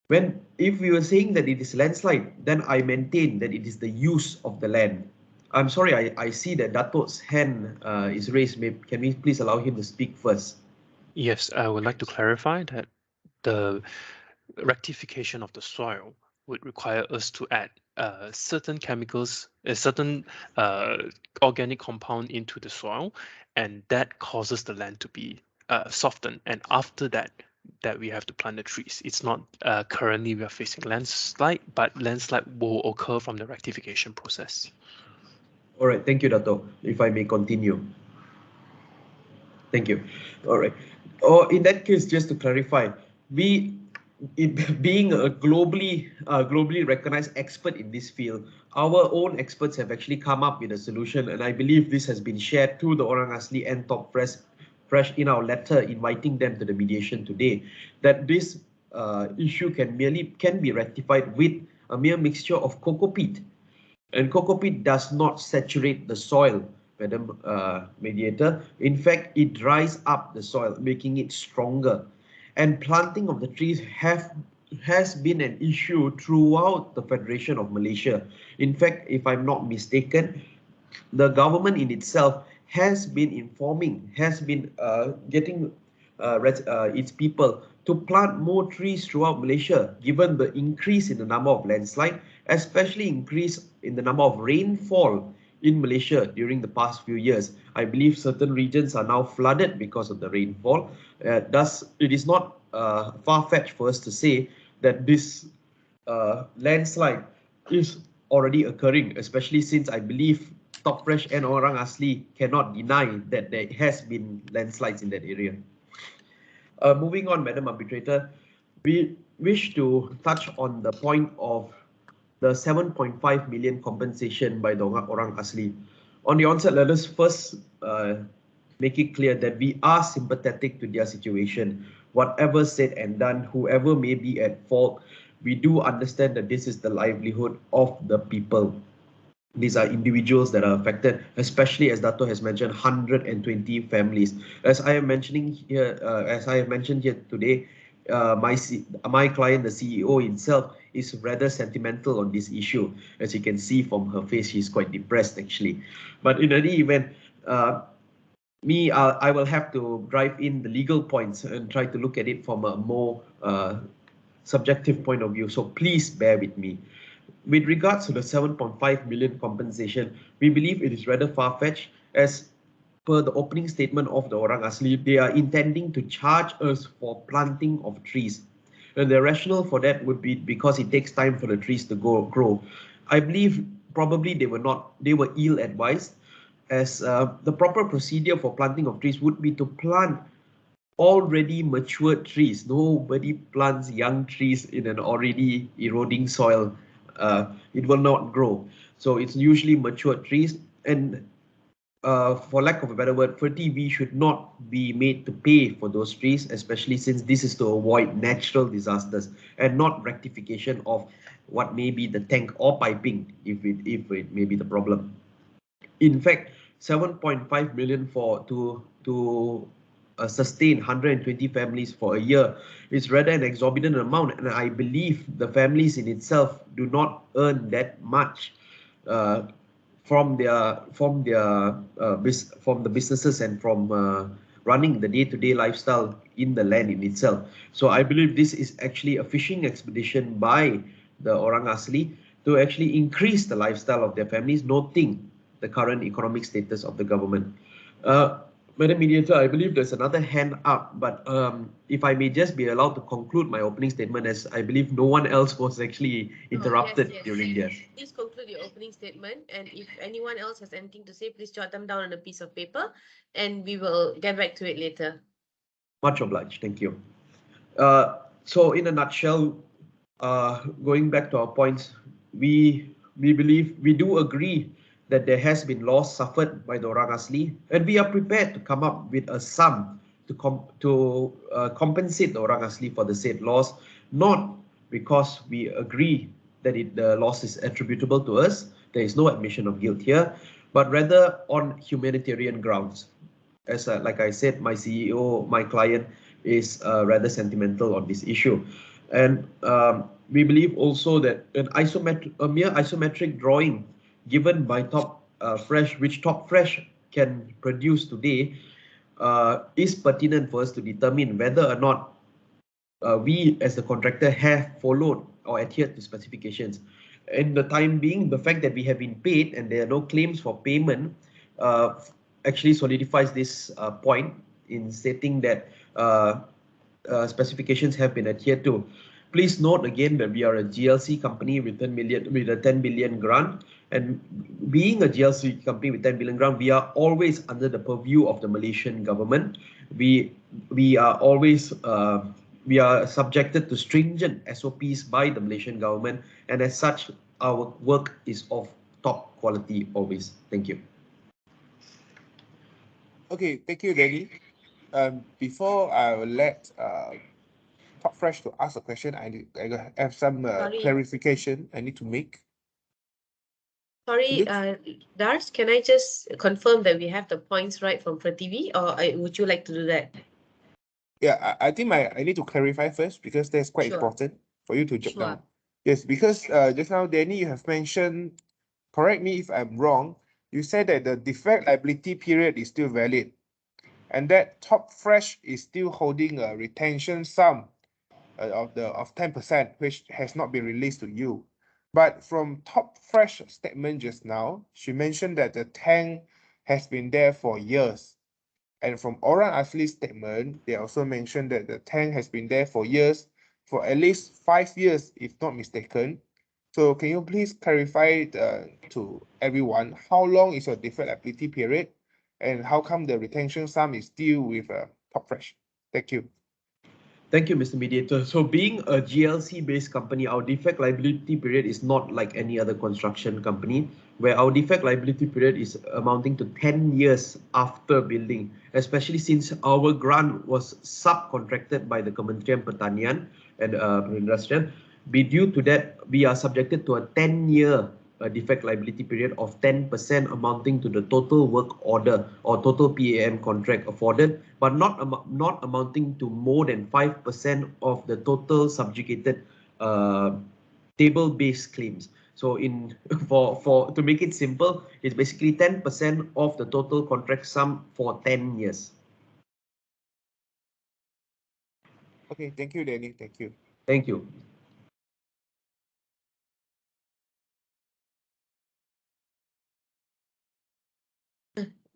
If we were saying that it is landslide, then I maintain that it is the use of the land. I'm sorry, I see that Datuk's hand is raised. Can we please allow him to speak first? Yes, I would like to clarify that the rectification of the soil would require us to add certain chemicals, a certain organic compound into the soil, and that causes the land to be softened. And after that we have to plant the trees. It's not currently we are facing landslide, but landslide will occur from the rectification process. All right, thank you, Dato'. If I may continue. Thank you. All right. In that case, just to clarify, we being a globally recognized expert in this field, our own experts have actually come up with a solution, and I believe this has been shared to the Orang Asli and Top Fresh in our letter inviting them to the mediation today, that this issue can be rectified with a mere mixture of cocoa peat. And cocoa peat does not saturate the soil, Madam Mediator. In fact, it dries up the soil, making it stronger. And planting of the trees has been an issue throughout the Federation of Malaysia. In fact, if I'm not mistaken, the government in itself has been getting its people to plant more trees throughout Malaysia, given the increase in the number of landslide, especially increase in the number of rainfall in Malaysia during the past few years. I believe certain regions are now flooded because of the rainfall. Thus, it is not far-fetched for us to say that this landslide is already occurring, especially since I believe Top Fresh and Orang Asli cannot deny that there has been landslides in that area. Moving on, Madam Arbitrator, we wish to touch on the point of the 7.5 million compensation by the Orang Asli. On the onset, let us first make it clear that we are sympathetic to their situation. Whatever said and done, whoever may be at fault, we do understand that this is the livelihood of the people. These are individuals that are affected, especially as Dato has mentioned, 120 families. As I am mentioning here, today, my client, the CEO himself, is rather sentimental on this issue. As you can see from her face, she's quite depressed actually. But in any event, I will have to drive in the legal points and try to look at it from a more subjective point of view. So please bear with me. With regards to the 7.5 million compensation, we believe it is rather far-fetched. As per the opening statement of the Orang Asli, they are intending to charge us for planting of trees. And the rationale for that would be because it takes time for the trees to grow. I believe probably they were ill-advised, as the proper procedure for planting of trees would be to plant already matured trees. Nobody plants young trees in an already eroding soil. It will not grow. So it's usually matured trees, and for lack of a better word, we should not be made to pay for those trees, especially since this is to avoid natural disasters and not rectification of what may be the tank or piping, if it may be the problem. In fact, 7.5 million to sustain 120 families for a year is rather an exorbitant amount, and I believe the families in itself do not earn that much from the businesses and from running the day-to-day lifestyle in the land in itself. So I believe this is actually a fishing expedition by the Orang Asli to actually increase the lifestyle of their families, noting the current economic status of the government. Madam Mediator, I believe there's another hand up, but if I may just be allowed to conclude my opening statement, as I believe no one else was actually interrupted during this. Please conclude your opening statement, and if anyone else has anything to say, please jot them down on a piece of paper, and we will get back to it later. Much obliged, thank you. So in a nutshell, going back to our points, we do agree that there has been loss suffered by the Orang Asli, and we are prepared to come up with a sum to compensate the Orang Asli for the said loss, not because we agree that the loss is attributable to us. There is no admission of guilt here, but rather on humanitarian grounds. As like I said, my CEO, my client, is rather sentimental on this issue, and we believe also that a mere isometric drawing given by Top Fresh, which Top Fresh can produce today, is pertinent for us to determine whether or not we as the contractor have followed or adhered to specifications. In the time being, the fact that we have been paid and there are no claims for payment actually solidifies this point in stating that specifications have been adhered to. Please note again that we are a GLC company with a 10 billion grant, and being a GLC company with 10 billion grant, we are always under the purview of the Malaysian government. We are always we are subjected to stringent SOPs by the Malaysian government, and as such, our work is of top quality always. Thank you. Okay, thank you, Danny. Before I will let Top Fresh to ask a question, I have some Sorry. clarification I need to make. Sorry, Dars, can I just confirm that we have the points right from PerTV, or would you like to do that? Yeah, I think I need to clarify first because that's quite Sure. important for you to jot Sure. down. Yes, because just now, Danny, you have mentioned, correct me if I'm wrong, you said that the defect liability period is still valid and that Top Fresh is still holding a retention sum of 10%, which has not been released to you. But from Top Fresh statement just now, she mentioned that the tank has been there for years. And from Orang Asli's statement, they also mentioned that the tank has been there for years, for at least 5 years, if not mistaken. So can you please clarify to everyone, how long is your deferred liability period? And how come the retention sum is due with Top Fresh? Thank you. Thank you, Mr. Mediator. So being a GLC-based company, our defect liability period is not like any other construction company, where our defect liability period is amounting to 10 years after building, especially since our grant was subcontracted by the Kementerian Pertanian and Perindustrian. Due to that, we are subjected to a 10-year defect liability period of 10% amounting to the total work order or total PAM contract afforded, but not amounting to more than 5% of the total subjugated table-based claims. So for to make it simple, it's basically 10% of the total contract sum for 10 years. Okay, thank you, Danny. Thank you. Thank you.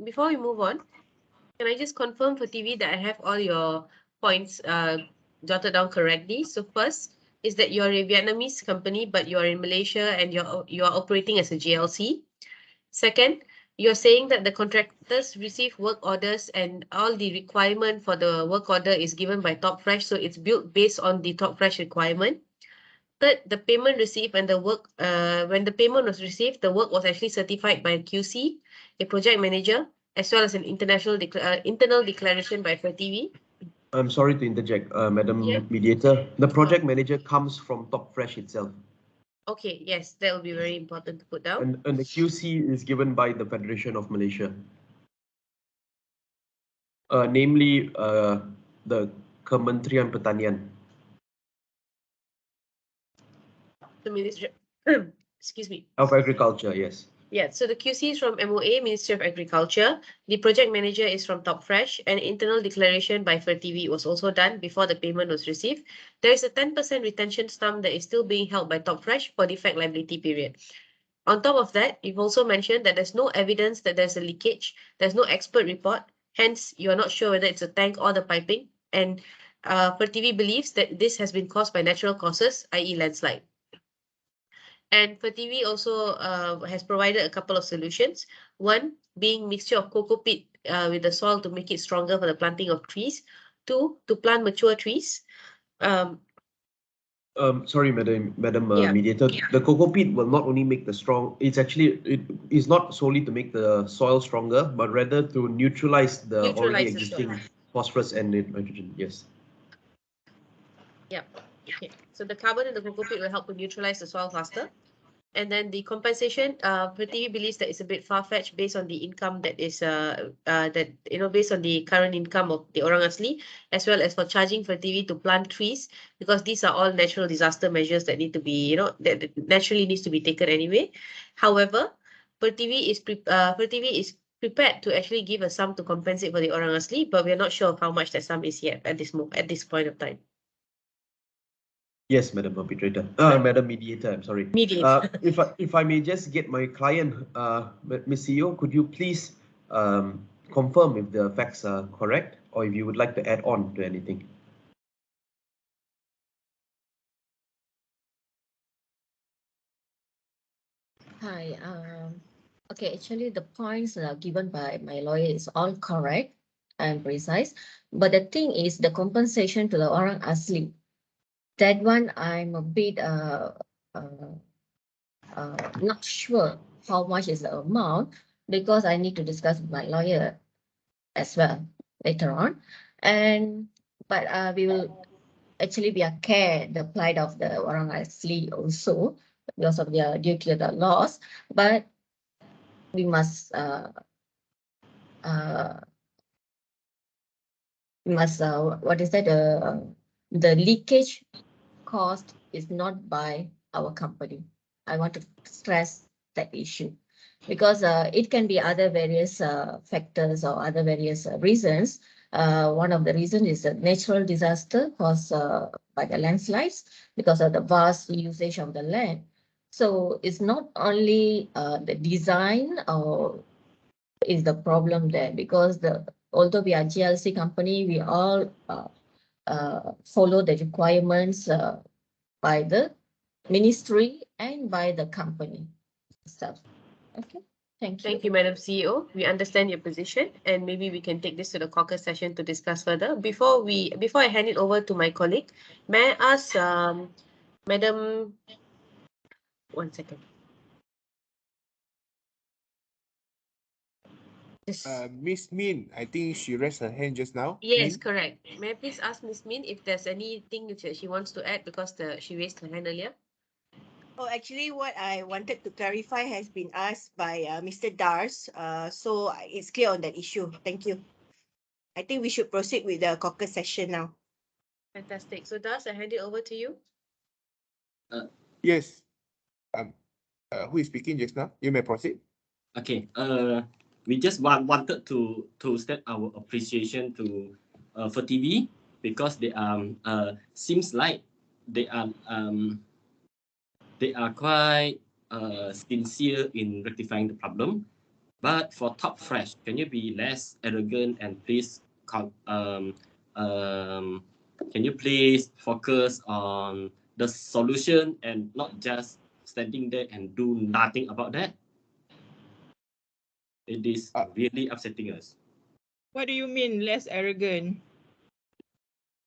Before we move on, can I just confirm for TV that I have all your points jotted down correctly? So first is that you're a Vietnamese company, but you're in Malaysia and you're operating as a GLC. Second, you're saying that the contractors receive work orders and all the requirement for the work order is given by Top Fresh, so it's built based on the Top Fresh requirement. Third, the payment received and the work, when the payment was received, the work was actually certified by a QC, a project manager, as well as an internal declaration by PerTV. I'm sorry to interject, Madam Yeah. Mediator. The project manager comes from Top Fresh itself. Okay, yes, that will be very important to put down. And the QC is given by the Federation of Malaysia. Namely, the Kementerian Pertanian. The Ministry, excuse me. Of Agriculture, yes. Yeah, so the QC is from MOA, Ministry of Agriculture. The project manager is from Top Fresh. An internal declaration by PerTV was also done before the payment was received. There is a 10% retention sum that is still being held by Top Fresh for defect liability period. On top of that, you've also mentioned that there's no evidence that there's a leakage. There's no expert report. Hence, you're not sure whether it's a tank or the piping. And PerTV believes that this has been caused by natural causes, i.e. landslide. And PerTV also has provided a couple of solutions. One being mixture of cocoa peat with the soil to make it stronger for the planting of trees. Two, to plant mature trees. Sorry, Madam Yeah. Mediator. The cocoa peat will not only make the strong. It is not solely to make the soil stronger, but rather to neutralize the already existing phosphorus and nitrogen. Yes. Yeah. Okay. So the carbon in the cocoa peat will help to neutralize the soil faster. And then the compensation, PerTV believes that it's a bit far-fetched based on the income that is based on the current income of the Orang Asli, as well as for charging PerTV to plant trees, because these are all natural disaster measures that need to be, that naturally needs to be taken anyway. However, PerTV is prepared to actually give a sum to compensate for the Orang Asli, but we're not sure of how much that sum is yet at this point of time. Yes, Madam Arbitrator. Madam Mediator, I'm sorry. Mediator. If I may just get my client, Ms. CEO, could you please confirm if the facts are correct, or if you would like to add on to anything? Hi. Okay, actually the points given by my lawyer is all correct. and precise. But the thing is the compensation to the orang asli. That one I'm a bit not sure how much is the amount because I need to discuss with my lawyer as well later on. But we will actually be a care the plight of the orang asli also because of their due to the laws. But we must what is that the leakage cost is not by our company. I want to stress that issue because it can be other various factors or other various reasons. One of the reasons is a natural disaster caused by the landslides because of the vast usage of the land. So it's not only the design or is the problem there because although we are GLC company, we all follow the requirements by the ministry and by the company itself. Okay, thank you. Thank you, Madam CEO. We understand your position, and maybe we can take this to the caucus session to discuss further. Before I hand it over to my colleague, may I ask Madam, one second. Miss Min, I think she raised her hand just now. Yes, Min? correct. May I please ask Miss Min if there's anything which she wants to add because she raised her hand earlier? Oh, actually, what I wanted to clarify has been asked by Mr. Dars. So it's clear on that issue. Thank you. I think we should proceed with the caucus session now. Fantastic. So, Das, I hand it over to you. Yes. Who is speaking just now? You may proceed. Okay. We just wanted to state our appreciation to for TV because they seems like they are quite sincere in rectifying the problem. But for Top Fresh, can you be less arrogant and please can you please focus on the solution and not just standing there and do nothing about that? It is really upsetting us. What do you mean less arrogant?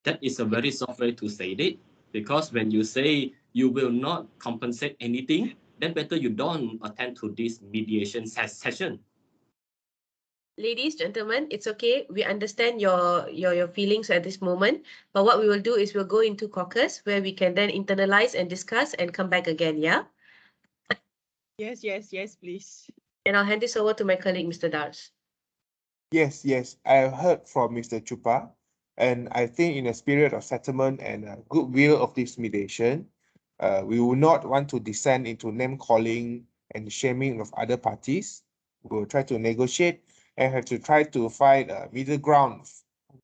That is a very soft way to say it, because when you say you will not compensate anything, then better you don't attend to this mediation session. Ladies, gentlemen, it's okay. We understand your feelings at this moment. But what we will do is we'll go into caucus where we can then internalize and discuss and come back again, yeah? Yes, please. And I'll hand this over to my colleague, Mr. Dars. Yes. I heard from Mr. Chupa, and I think in a spirit of settlement and goodwill of this mediation, we will not want to descend into name calling and shaming of other parties. We will try to negotiate and have to try to find a middle ground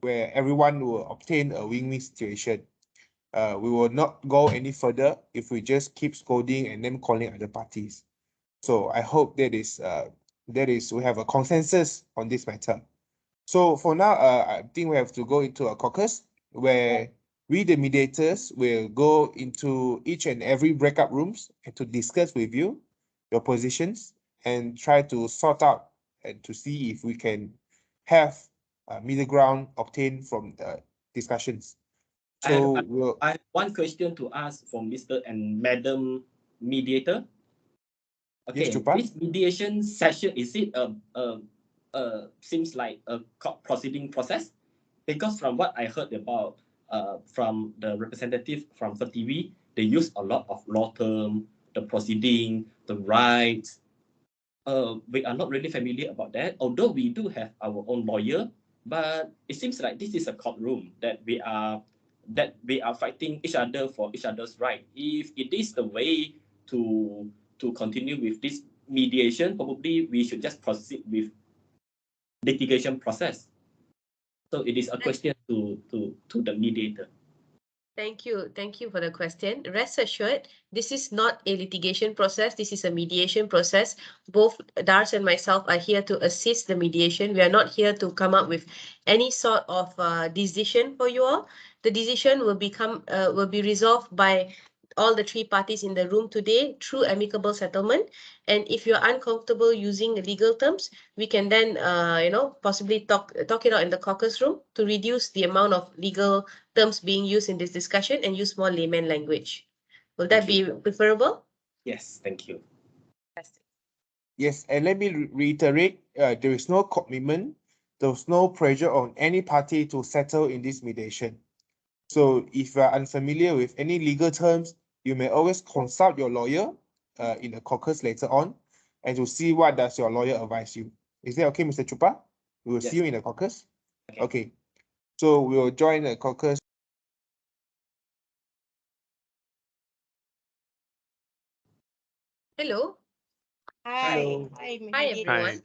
where everyone will obtain a win-win situation. We will not go any further if we just keep scolding and name calling other parties. So I hope that is we have a consensus on this matter. So for now, I think we have to go into a caucus where we, the mediators, will go into each and every breakout rooms and to discuss with you your positions and try to sort out and to see if we can have a middle ground obtained from the discussions. So I have one question to ask from Mr. and Madam Mediator. Okay, yes, this mediation session, is it seems like a court proceeding process? Because from what I heard about from the representative from FTV, they use a lot of law term, the proceeding, the rights. We are not really familiar about that, although we do have our own lawyer, but it seems like this is a courtroom that we are fighting each other for each other's right. If it is the way to continue with this mediation, probably we should just proceed with litigation process. So it is a question to the mediator. Thank you for the question. Rest assured, this is not a litigation process. This is a mediation process. Both Dars and myself are here to assist the mediation. We are not here to come up with any sort of decision for you all. The decision will be resolved by all the three parties in the room today through amicable settlement. And if you're uncomfortable using the legal terms, we can then, possibly talk it out in the caucus room to reduce the amount of legal terms being used in this discussion and use more layman language. Will that be preferable? Yes, thank you. Yes, and let me reiterate, there is no commitment, there's no pressure on any party to settle in this mediation. So if you are unfamiliar with any legal terms, you may always consult your lawyer in the caucus later on and to see what does your lawyer advise you. Is that okay, Mr. Chupa? We will see you in the caucus. Okay. So we will join the caucus. Hello. Hi. Hello. Hi, Hi, mediator. everyone.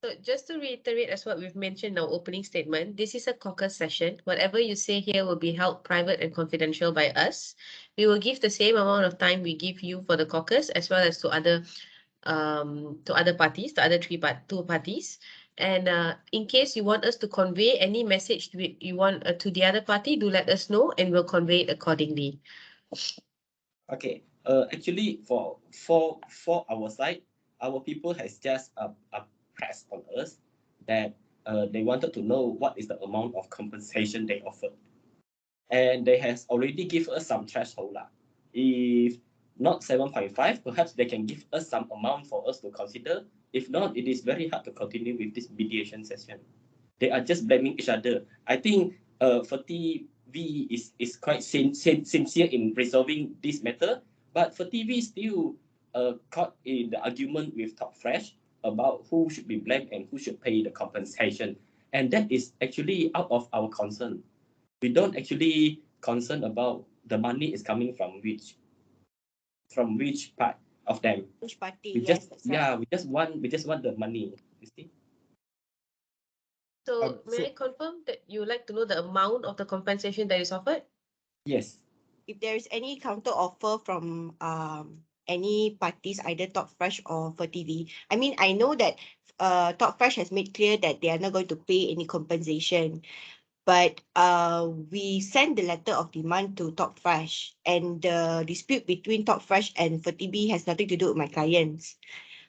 So just to reiterate as what we've mentioned in our opening statement, this is a caucus session. Whatever you say here will be held private and confidential by us. We will give the same amount of time we give you for the caucus as well as to other parties, the other two parties. And in case you want us to convey any message you want to the other party, do let us know and we'll convey it accordingly. Okay. Actually, for our side, our people has just pressed on us that they wanted to know what is the amount of compensation they offered, and they has already give us some threshold lah. If not 7.5, perhaps they can give us some amount for us to consider. If not, it is very hard to continue with this mediation session. They are just blaming each other. I think Fatih V is quite sincere in resolving this matter, but Fatih V still caught in the argument with Top Fresh about who should be blamed and who should pay the compensation. And that is actually out of our concern. We don't actually concern about the money is coming from which part of them. Which party? We Yes, just that's right. we just want the money. You see? So may I confirm that you would like to know the amount of the compensation that is offered? Yes. If there is any counter offer from any parties, either Top Fresh or for TV. I mean, I know that Top Fresh has made clear that they are not going to pay any compensation. But we sent the letter of demand to Top Fresh, and the dispute between Top Fresh and Fertibi has nothing to do with my clients.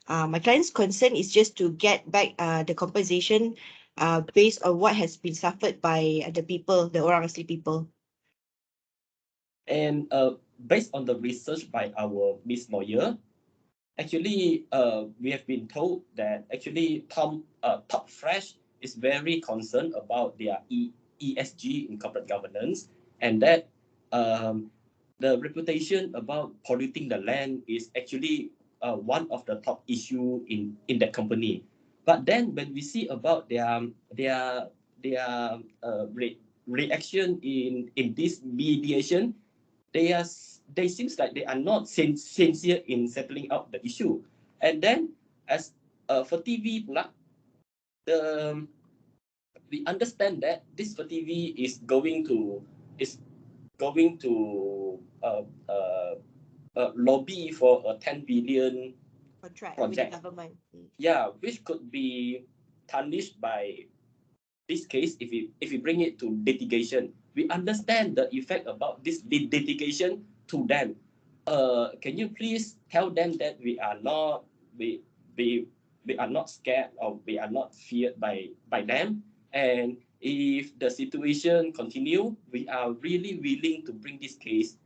My client's concern is just to get back the compensation based on what has been suffered by the people, the Orang Asli people. And based on the research by our Miss Lawyer, actually, we have been told that actually Top Fresh is very concerned about their ESG in corporate governance, and that the reputation about polluting the land is actually one of the top issue in that company. But then when we see about their reaction in this mediation, they seems like they are not sincere in settling out the issue. And then as for TV pula, we understand that this for TV is going to lobby for a 10 billion Contract project. with the government. Yeah, which could be tarnished by this case if we bring it to litigation. We understand the effect about this litigation to them. Can you please tell them that we are not scared or we are not feared by them, and if the situation continue, we are really willing to bring this case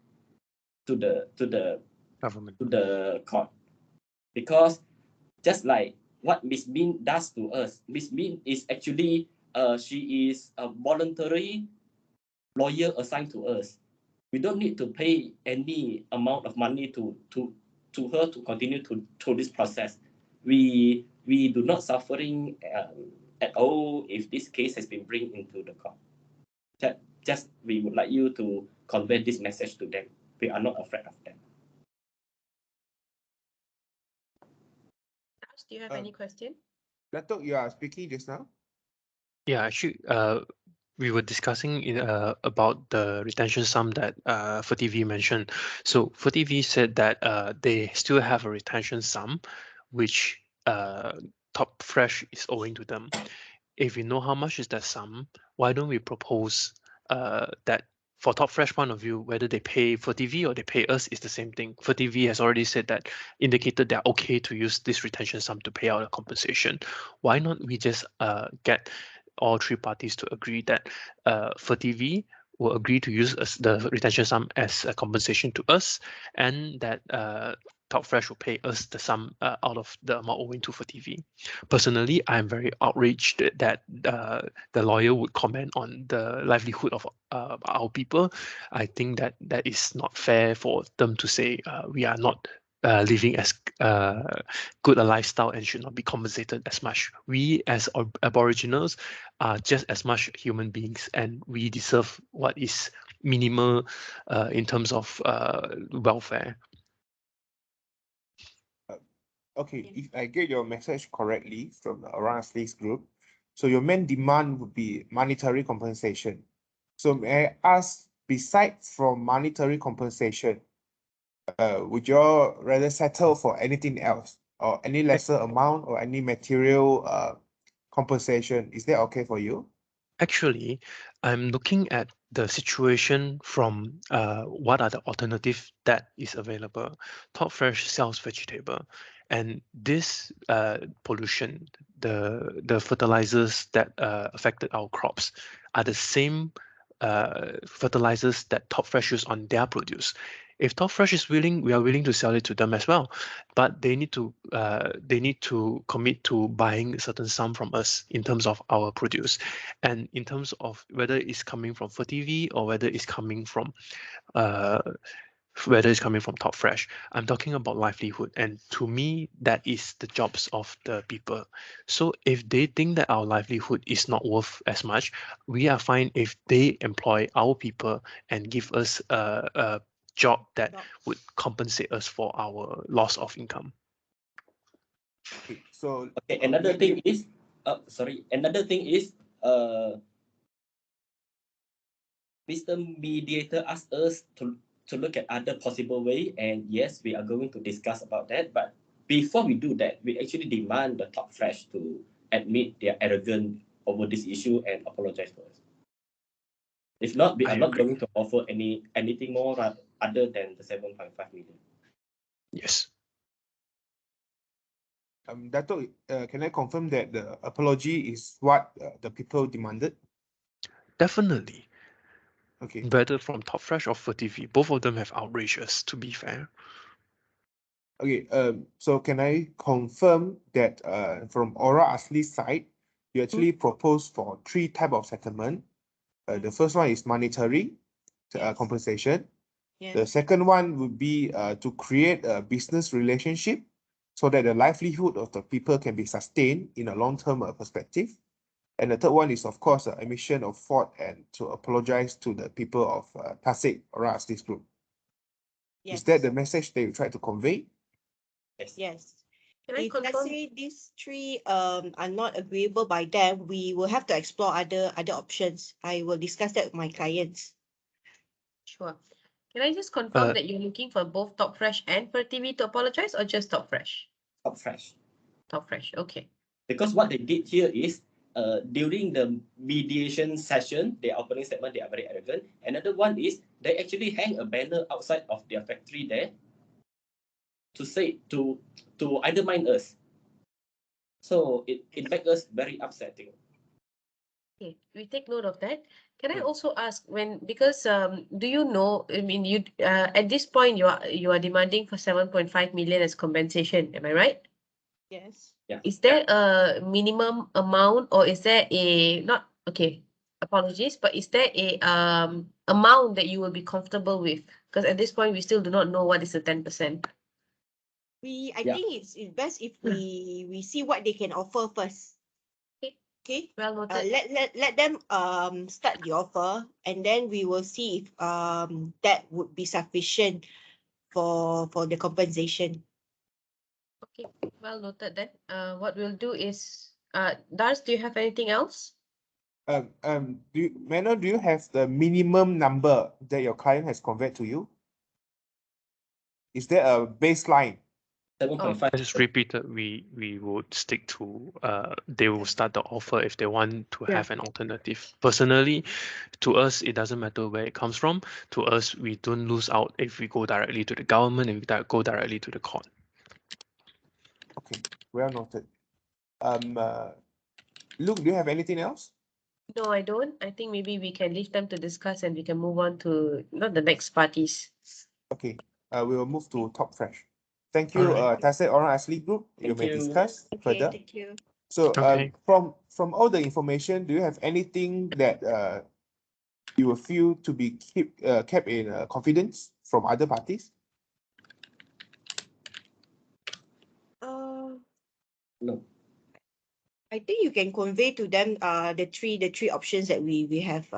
to the Government. to the court, because just like what Miss Min does to us, Miss Min is actually she is a voluntary lawyer assigned to us. We don't need to pay any amount of money to her to continue to this process. We do not suffering at all if this case has been bring into the court. Just we would like you to convey this message to them. We are not afraid of them. Do you have any question? Datuk, you are speaking just now? Yeah, actually, we were discussing about the retention sum that for TV mentioned. So for TV said that they still have a retention sum, which Top Fresh is owing to them. If we know how much is that sum, why don't we propose that for Top Fresh point of view, whether they pay for TV or they pay us is the same thing. For TV has already said that, indicated they're okay to use this retention sum to pay out a compensation. Why not we just get all three parties to agree that for TV will agree to use the retention sum as a compensation to us, and that Top Fresh will pay us the sum out of the amount owing to for TV. Personally, I'm very outraged that the lawyer would comment on the livelihood of our people. I think that that is not fair for them to say we are not living as good a lifestyle and should not be compensated as much. We as Aboriginals are just as much human beings, and we deserve what is minimal in terms of welfare. Okay, if I get your message correctly from the Orang Asli's group, so your main demand would be monetary compensation. So may I ask, besides from monetary compensation, would you all rather settle for anything else, or any lesser amount, or any material compensation? Is that okay for you? Actually, I'm looking at the situation from what are the alternatives that is available. Top Fresh sells vegetable, and this pollution, the fertilizers that affected our crops, are the same fertilizers that Top Fresh use on their produce. If Top Fresh is willing, we are willing to sell it to them as well, but they need to commit to buying a certain sum from us in terms of our produce, and in terms of whether it's coming from for TV or whether it's coming from Top Fresh. I'm talking about livelihood, and to me, that is the jobs of the people. So if they think that our livelihood is not worth as much, we are fine if they employ our people and give us a job that would compensate us for our loss of income. Okay, so Okay, another thing is, Mr. Mediator asked us to look at other possible way, and yes, we are going to discuss about that. But before we do that, we actually demand the Top Fresh to admit their arrogance over this issue and apologize to us. If not, we are not going to offer anything more other than the 7.5 million. Yes. Dato, can I confirm that the apology is what the people demanded? Definitely. Okay. Whether from Top Fresh or for TV, both of them have outrageous, to be fair. Okay, so can I confirm that from Aura Asli's side, you actually proposed for 3 types of settlement. The first one is monetary compensation. Yes. The second one would be to create a business relationship so that the livelihood of the people can be sustained in a long-term perspective. And the third one is, of course, admission of fault and to apologize to the people of Tasik Aura Asli's group. Yes. Is that the message that you tried to convey? Yes. Can I If let's confirm? say these 3 are not agreeable by them, we will have to explore other options. I will discuss that with my clients. Sure. Can I just confirm that you're looking for both Top Fresh and for TV to apologize, or just Top Fresh? Top Fresh. Top Fresh, okay. Because what they did here is, during the mediation session, their opening statement, they are very arrogant. Another one is they actually hang a banner outside of their factory there to say to undermine us. So it makes us very upsetting. Okay, we take note of that. Can I also ask because do you know, I mean, you at this point you are demanding for 7.5 million as compensation, am I right? Yes. Yeah. Is there a minimum amount, or is there a apologies, but is there a amount that you will be comfortable with? Because at this point we still do not know what is the 10%. I think it's best if we see what they can offer first. Okay. Well noted. Let them start the offer, and then we will see if that would be sufficient for the compensation. Okay, well noted then. What we'll do is Dars, do you have anything else? Mano, do you have the minimum number that your client has conveyed to you? Is there a baseline 7.5. As repeated, we would stick to they will start the offer if they want to Yeah. have an alternative. Personally, to us, it doesn't matter where it comes from. To us, we don't lose out if we go directly to the government and we go directly to the court. Okay, well noted. Luke, do you have anything else? No, I don't. I think maybe we can leave them to discuss and we can move on to not the next parties. Okay, we will move to Top Fresh. Thank you, Alright. Tasset Orang Asli Group. You Thank may you. discuss Okay, further. thank you. So, Okay. from all the information, do you have anything that you will feel to be kept in confidence from other parties? No. I think you can convey to them the three options that we have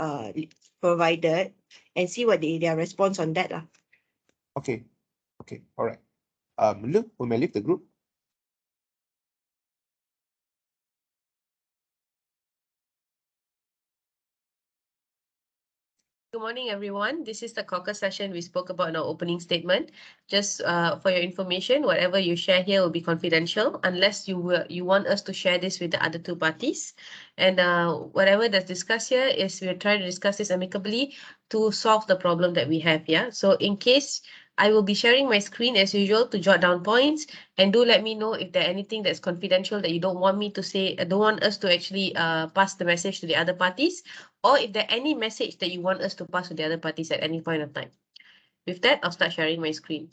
provided and see what their response on that lah. Okay, okay, all right. Luke, we may leave the group. Good morning, everyone. This is the caucus session we spoke about in our opening statement. Just for your information, whatever you share here will be confidential unless you want us to share this with the other two parties. And whatever that's discussed here is we're trying to discuss this amicably to solve the problem that we have. Yeah. So in case I will be sharing my screen as usual to jot down points, and do let me know if there anything that's confidential that you don't want me to say, don't want us to actually pass the message to the other parties, or if there any message that you want us to pass to the other parties at any point of time. With that, I'll start sharing my screen.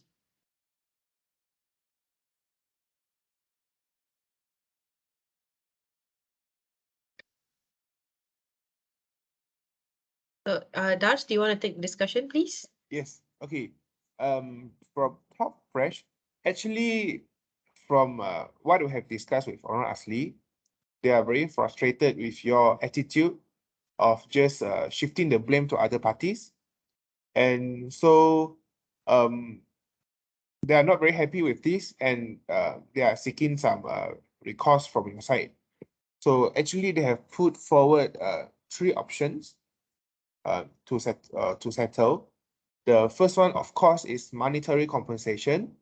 So, Darsh, do you want to take discussion, please? Yes, okay. From Top Fresh, actually, from what we have discussed with Orang Asli, they are very frustrated with your attitude of just shifting the blame to other parties. And so they are not very happy with this, and they are seeking some recourse from your side. So actually, they have put forward three options to settle. The first one, of course, is monetary compensation.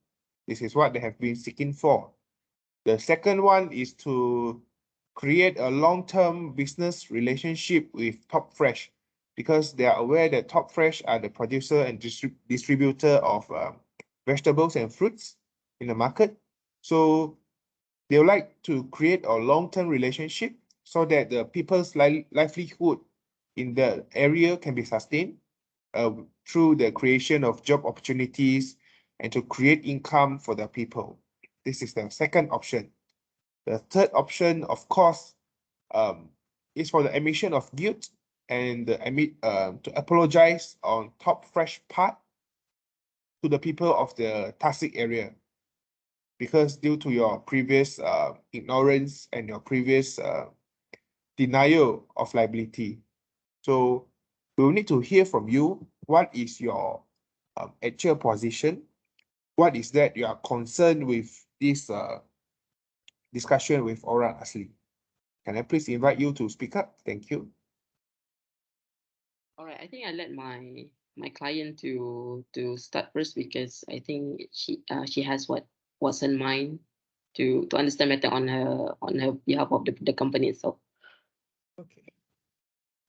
This is what they have been seeking for. The second one is to create a long-term business relationship with Top Fresh, because they are aware that Top Fresh are the producer and distributor of vegetables and fruits in the market. So they would like to create a long-term relationship so that the people's livelihood in the area can be sustained through the creation of job opportunities and to create income for the people. This is the second option. The third option, of course, is for the admission of guilt and to apologize on Top Fresh part to the people of the Tasik area, because due to your previous ignorance and your previous denial of liability. So we will need to hear from you. What is your actual position? What is that you are concerned with this discussion with Orang Asli? Can I please invite you to speak up? Thank you. All right, I think I let my client to start first, because I think she has what's in mind to understand better on her behalf of the company itself. Okay.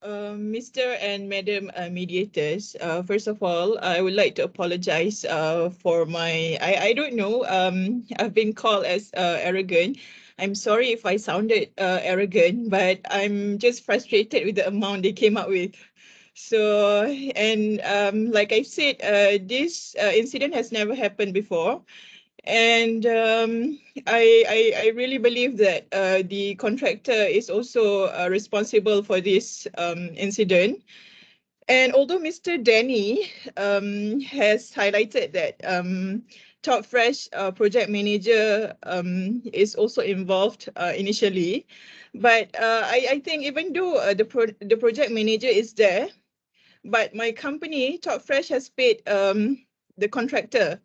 Mr. and Madam mediators, first of all, I would like to apologize for I don't know, I've been called as arrogant. I'm sorry if I sounded arrogant, but I'm just frustrated with the amount they came up with. So, and like I said, this incident has never happened before. And I really believe that the contractor is also responsible for this incident. And although Mr. Danny has highlighted that Top Fresh project manager is also involved initially, but I think even though the project manager is there, but my company, Top Fresh, has paid the contractor,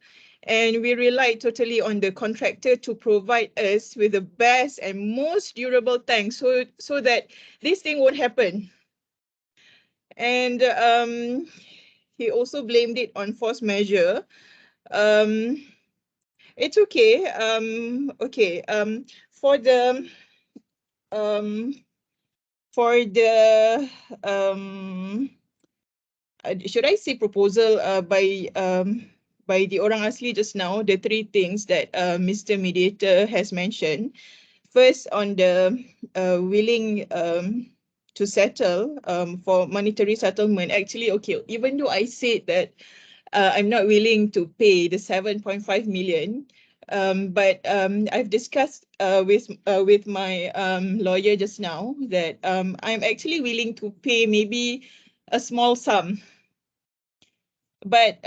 and we rely totally on the contractor to provide us with the best and most durable tank, so that this thing won't happen. And he also blamed it on force measure. It's okay. Okay. For the um should I say proposal by the orang asli just now, the three things that Mr. Mediator has mentioned. First, on the willing to settle for monetary settlement. Actually, okay, even though I said that I'm not willing to pay the 7.5 million, but I've discussed with my lawyer just now that I'm actually willing to pay maybe a small sum, but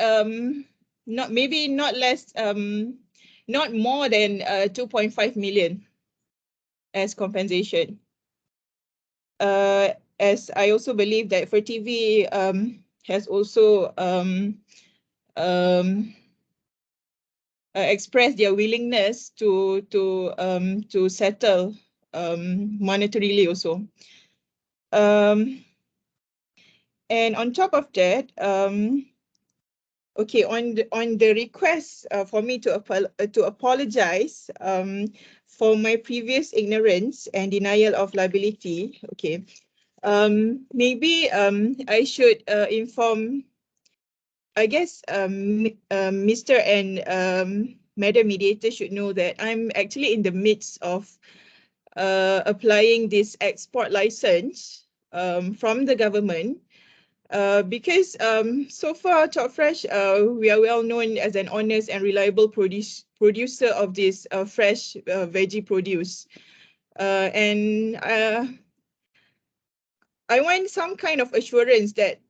not less, not more than 2.5 million as compensation. As I also believe that FirTV has also expressed their willingness to settle monetarily also. And on top of that, okay, on the request for me to apologize for my previous ignorance and denial of liability. Okay, maybe I should inform, I guess Mr. and Madam Mediator should know that I'm actually in the midst of applying this export license from the government. Because so far, Top Fresh, we are well known as an honest and reliable producer of this fresh veggie produce. And I want some kind of assurance that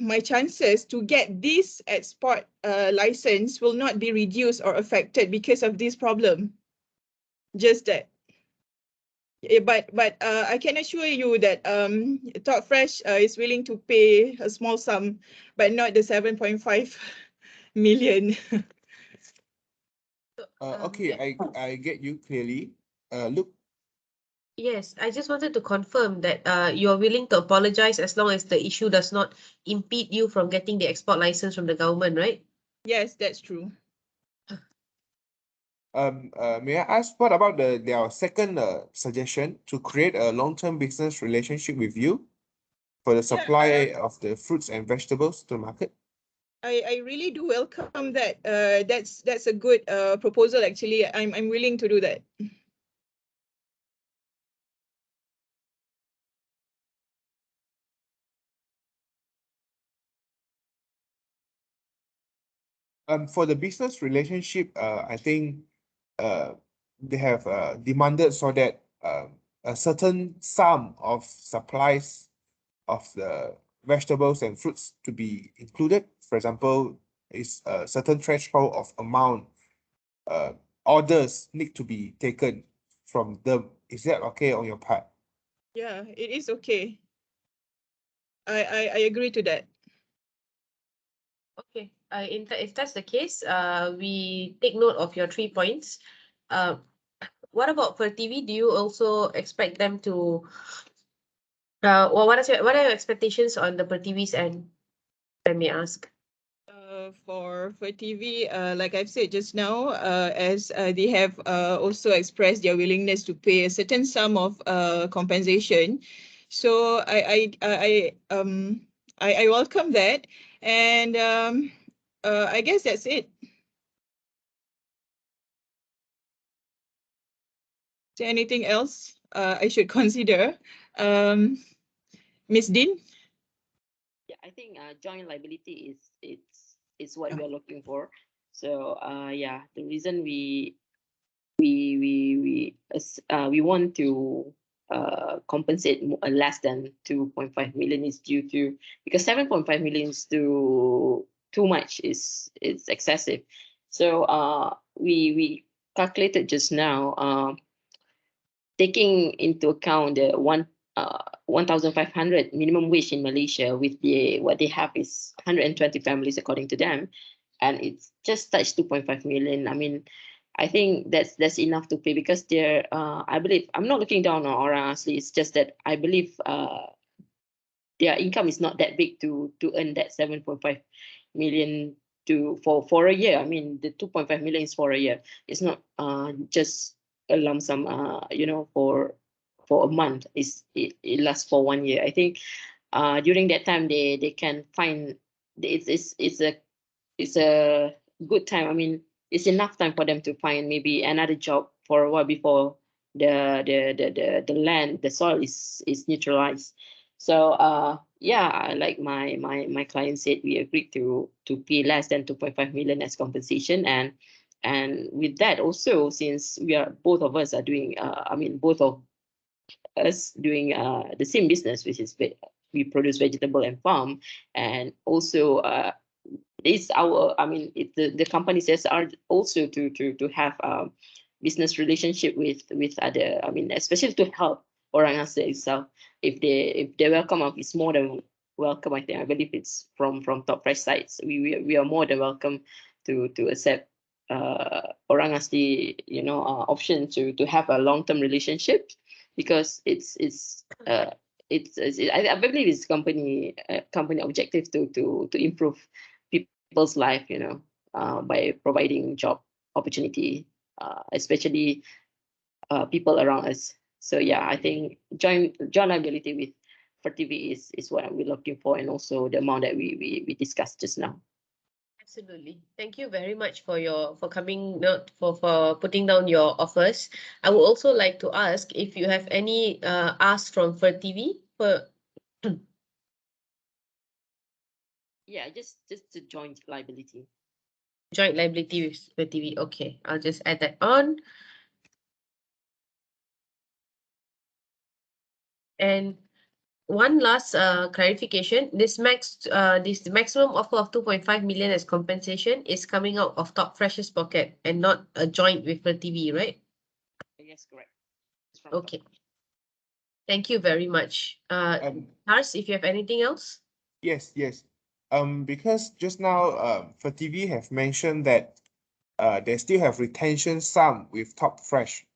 my chances to get this export license will not be reduced or affected because of this problem. Just that. But I can assure you that Top Fresh is willing to pay a small sum, but not the 7.5 million. Okay, I get you clearly. Look, Yes, I just wanted to confirm that you're willing to apologize as long as the issue does not impede you from getting the export license from the government, right? Yes, that's true. may I ask what about their second suggestion to create a long-term business relationship with you for the supply of the fruits and vegetables to the market? I really do welcome that. That's a good proposal. Actually, I'm willing to do that. For the business relationship, I think they have demanded so that a certain sum of supplies of the vegetables and fruits to be included. For example, is a certain threshold of amount orders need to be taken from them. Is that okay on your part? Yeah, it is okay. I agree to that. Okay. If that's the case, we take note of your 3 points. What about for TV? Do you also expect them to? Well, what are your expectations on the per TV's end? Let me ask. For TV, like I've said just now, as they have also expressed their willingness to pay a certain sum of compensation, so I welcome that, and I guess that's it. Is there anything else I should consider, Miss Dean? Yeah, I think joint liability is what we are looking for. So yeah, the reason we want to compensate less than 2.5 million is due to, because 7.5 million is too much, is excessive. So we calculated just now, taking into account the 1,500 minimum wage in Malaysia, with what they have is 120 families according to them, and it's just touched 2.5 million. I mean, I think that's enough to pay, because they're I believe, I'm not looking down on orang asli, it's just that I believe their income is not that big to earn that 7.5 million for a year. I mean, the 2.5 million is for a year. It's not just a lump sum, for a month. It lasts for 1 year. I think during that time they can find it's a good time. I mean, it's enough time for them to find maybe another job for a while before the land, the soil is neutralized. So yeah, like my client said, we agreed to pay less than 2.5 million as compensation, and with that also, since both of us are doing both of us doing the same business, which is we produce vegetable and farm, and also it's our, the company says are also to have business relationship with other, especially to help orang asli itself. If they welcome us, it's more than welcome. I believe it's from Top Fresh sites. We are more than welcome to accept orang asli, option to have a long-term relationship, because I believe it's company objective to improve people's life, by providing job opportunity, especially people around us. So yeah, I think joint liability with for TV is what we're looking for, and also the amount that we discussed just now. Absolutely. Thank you very much for coming out for putting down your offers. I would also like to ask if you have any asks from for TV for Yeah, just the joint liability. joint liability with for TV. Okay, I'll just add that on. And one last clarification: this maximum offer of 2.5 million as compensation is coming out of Top Fresh's pocket and not a joint with the TV, right? Yes, correct. Okay. Thank you very much. Lars, if you have anything else? Yes. Because just now, for TV have mentioned that they still have retention sum with Top Fresh.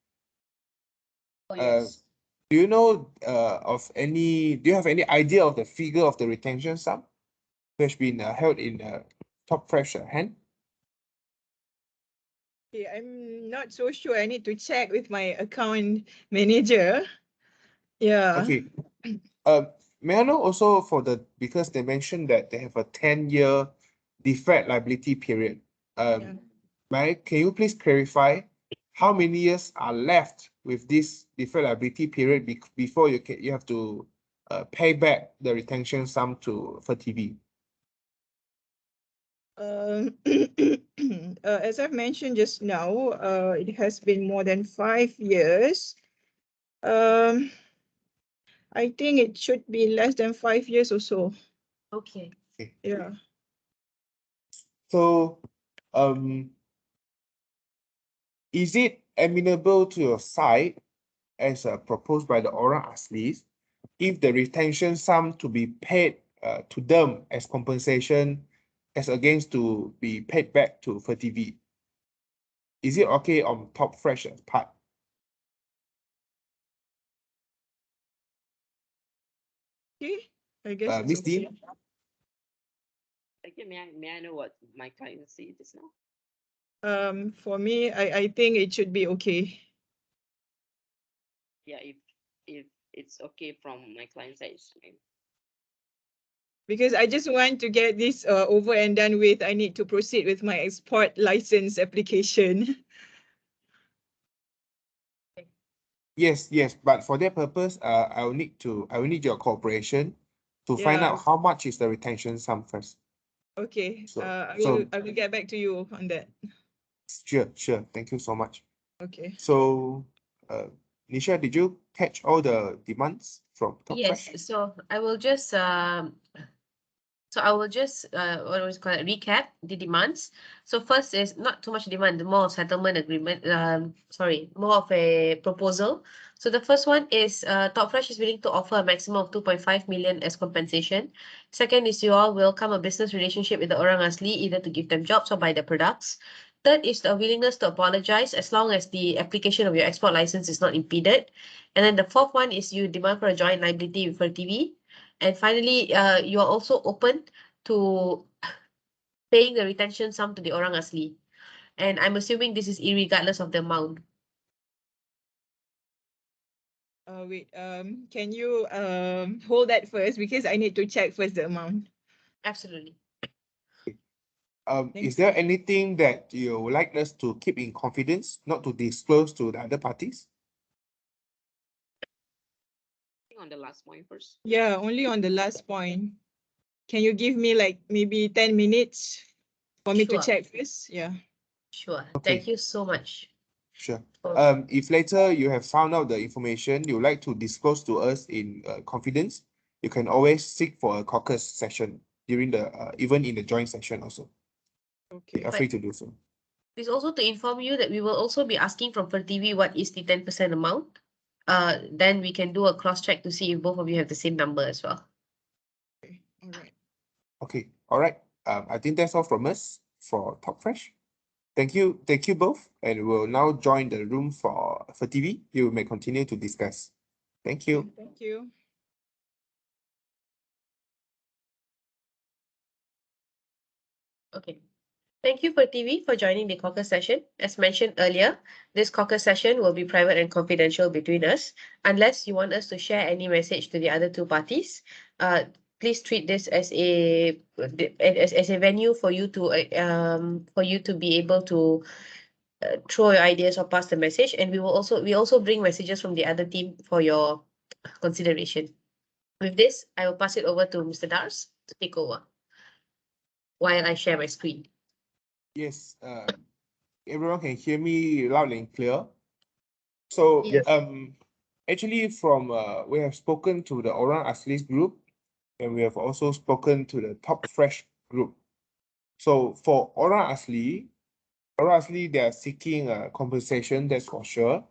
Oh, yes. Do you know do you have any idea of the figure of the retention sum which has been held in Top Fresh hand? Okay, I'm not so sure. I need to check with my account manager. Yeah. Okay. May I know also because they mentioned that they have a 10-year deferred liability period. Yeah. Can you please clarify how many years are left with this deferred liability period before you have to pay back the retention sum for TV? As I've mentioned just now, it has been more than 5 years. I think it should be less than 5 years or so. Okay. Yeah. So, is it amenable to your side as proposed by the Orang Aslis if the retention sum to be paid to them as compensation as against to be paid back to FirTV? Is it okay on Top Fresh part? Okay, I guess it's Miss okay. Dean? Okay, may I know what my client said just now? For me, I think it should be okay. Yeah, if it's okay from my client side, it's fine. Because I just want to get this over and done with. I need to proceed with my export license application. Yes, but for that purpose, I will need your cooperation to find out how much is the retention sum first. Okay. So, I will get back to you on that. Sure. Thank you so much. Okay. So, Nesha, did you catch all the demands from Top Yes. Fresh? So I will just recap the demands. So first is not too much demand, more settlement agreement. More of a proposal. So the first one is Top Fresh is willing to offer a maximum of 2.5 million as compensation. Second is you all will come a business relationship with the Orang Asli, either to give them jobs or buy their products. Third is the willingness to apologize as long as the application of your export license is not impeded. And then the fourth one is you demand for a joint liability with TV. And finally, you are also open to paying the retention sum to the orang asli. And I'm assuming this is irregardless of the amount. Wait, can you hold that first because I need to check first the amount. Absolutely. Thank Is there you. anything that you would like us to keep in confidence, not to disclose to the other parties? On the last point first. Yeah, only on the last point. Can you give me like maybe 10 minutes for me to Sure. check first? Yeah. Sure. Okay. Thank you so much. Sure. for- If later you have found out the information you would like to disclose to us in confidence, you can always seek for a caucus session during the even in the joint session also. Okay. You are free to do so. Please also to inform you that we will also be asking from TV what is the 10% amount. Then we can do a cross check to see if both of you have the same number as well. Okay. All right. Okay. All right. I think that's all from us for Talk Fresh. Thank you both, and we'll now join the room for TV. You may continue to discuss. Thank you. Thank you. Okay. Thank you for TV for joining the caucus session. As mentioned earlier, this caucus session will be private and confidential between us. Unless you want us to share any message to the other two parties, please treat this as a venue for you to be able to throw your ideas or pass the message. And we also bring messages from the other team for your consideration. With this, I will pass it over to Mr. Dars to take over while I share my screen. Yes. Everyone can hear me loud and clear. So Yes. actually from we have spoken to the Orang Aslis group, and we have also spoken to the Top Fresh group. So for Orang Asli, they are seeking a compensation, that's for sure,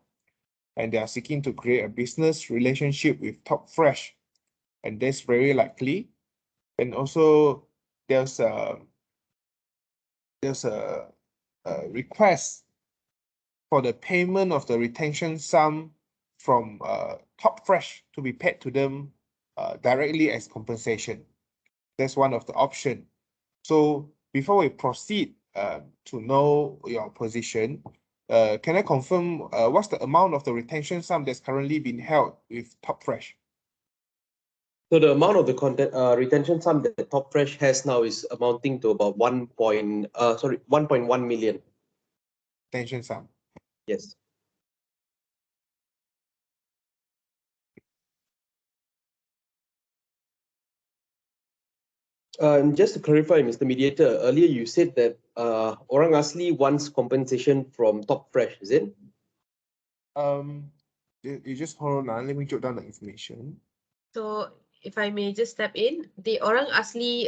and they are seeking to create a business relationship with Top Fresh, and that's very likely. And also there's a request for the payment of the retention sum from Top Fresh to be paid to them directly as compensation. That's one of the options. So before we proceed to know your position, can I confirm what's the amount of the retention sum that's currently being held with Top Fresh? So the amount of the retention sum that Top Fresh has now is amounting to about 1.1 million. Retention sum. Yes. Just to clarify, Mr. Mediator, earlier you said that Orang Asli wants compensation from Top Fresh, is it? You just hold on, let me jot down the information. So if I may just step in, the Orang Asli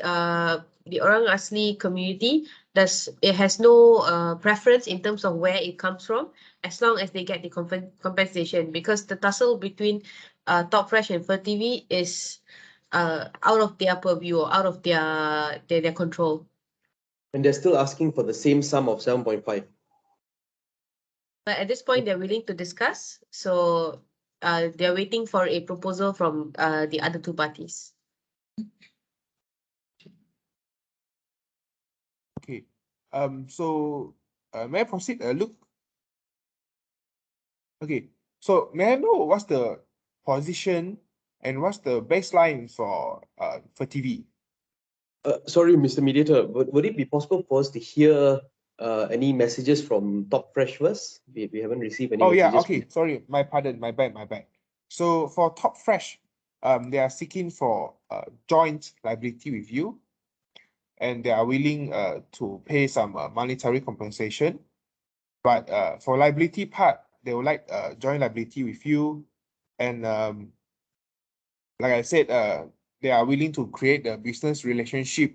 community has no preference in terms of where it comes from, as long as they get the compensation, because the tussle between Top Fresh and TV is out of their purview or out of their control. And they're still asking for the same sum of 7.5. But at this point, they're willing to discuss. So they're waiting for a proposal from the other two parties. Okay. So may I proceed, Luke? Okay. So may I know what's the position and what's the baseline for TV? Sorry, Mr. Mediator, would it be possible for us to hear any messages from Top Fresh first? We haven't received any Oh messages. yeah, okay. Sorry, my pardon, my bad. So for Top Fresh, they are seeking for joint liability review, and they are willing to pay some monetary compensation. But for liability part, they would like joint liability review, and like I said, they are willing to create a business relationship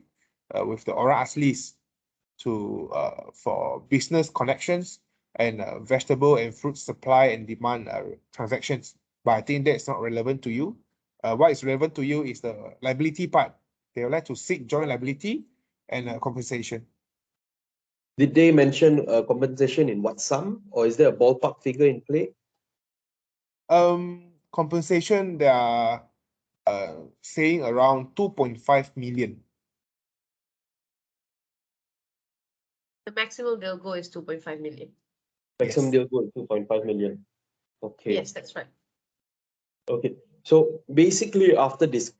with the Orang Aslis to for business connections and vegetable and fruit supply and demand transactions. But I think that's not relevant to you. What is relevant to you is the liability part. They would like to seek joint liability and compensation. Did they mention compensation in what sum, or is there a ballpark figure in play? Compensation, they are saying around 2.5 million. The maximum they'll go is 2.5 million. Maximum Yes. they'll go is 2.5 million. Okay. Yes, that's right. Okay. So basically, after this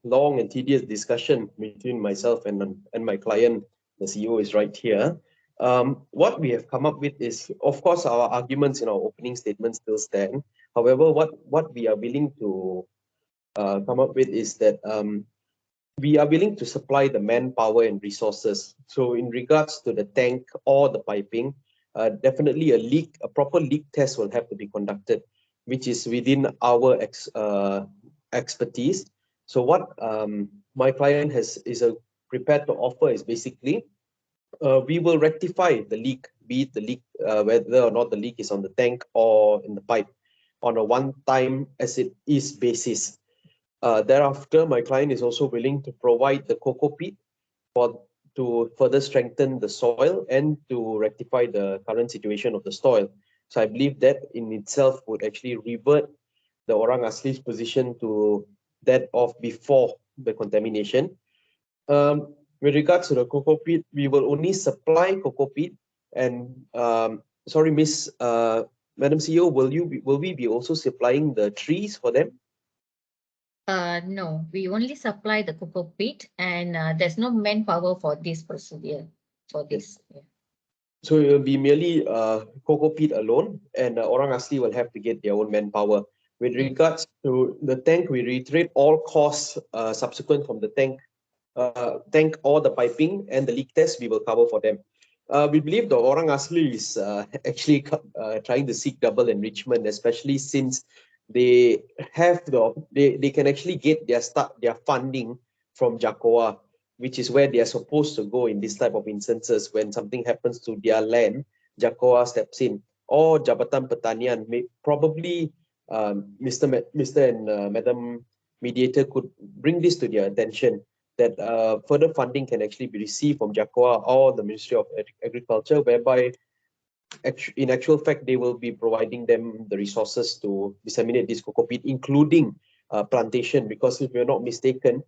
long and tedious discussion between myself and my client, the CEO is right here. What we have come up with is, of course, our arguments in our opening statement still stand. However, what we are willing to come up with is that we are willing to supply the manpower and resources. So in regards to the tank or the piping, definitely a proper leak test will have to be conducted, which is within our expertise. So what my client is prepared to offer is basically, we will rectify the leak, be it the leak, whether or not the leak is on the tank or in the pipe, on a one-time as it is basis. Thereafter, my client is also willing to provide the cocoa peat to further strengthen the soil and to rectify the current situation of the soil. So I believe that in itself would actually revert the Orang Asli's position to that of before the contamination. With regards to the cocoa peat, we will only supply cocoa peat. And sorry, Miss Madam CEO, will we be also supplying the trees for them? No, we only supply the cocoa peat, and there's no manpower for this procedure. For this, yeah. So it will be merely cocoa peat alone, and Orang Asli will have to get their own manpower. With regards to the tank, we reiterate all costs subsequent from the tank or the piping and the leak test, we will cover for them. We believe the Orang Asli is actually trying to seek double enrichment, especially since they have they can actually get their funding from JAKOA, which is where they are supposed to go in this type of instances. When something happens to their land, JAKOA steps in, or Jabatan Pertanian. Probably Mr. and Madam Mediator could bring this to their attention, that further funding can actually be received from JAKOA or the Ministry of Agriculture, whereby in actual fact they will be providing them the resources to disseminate this cocoa peat, including plantation. Because if we're not mistaken,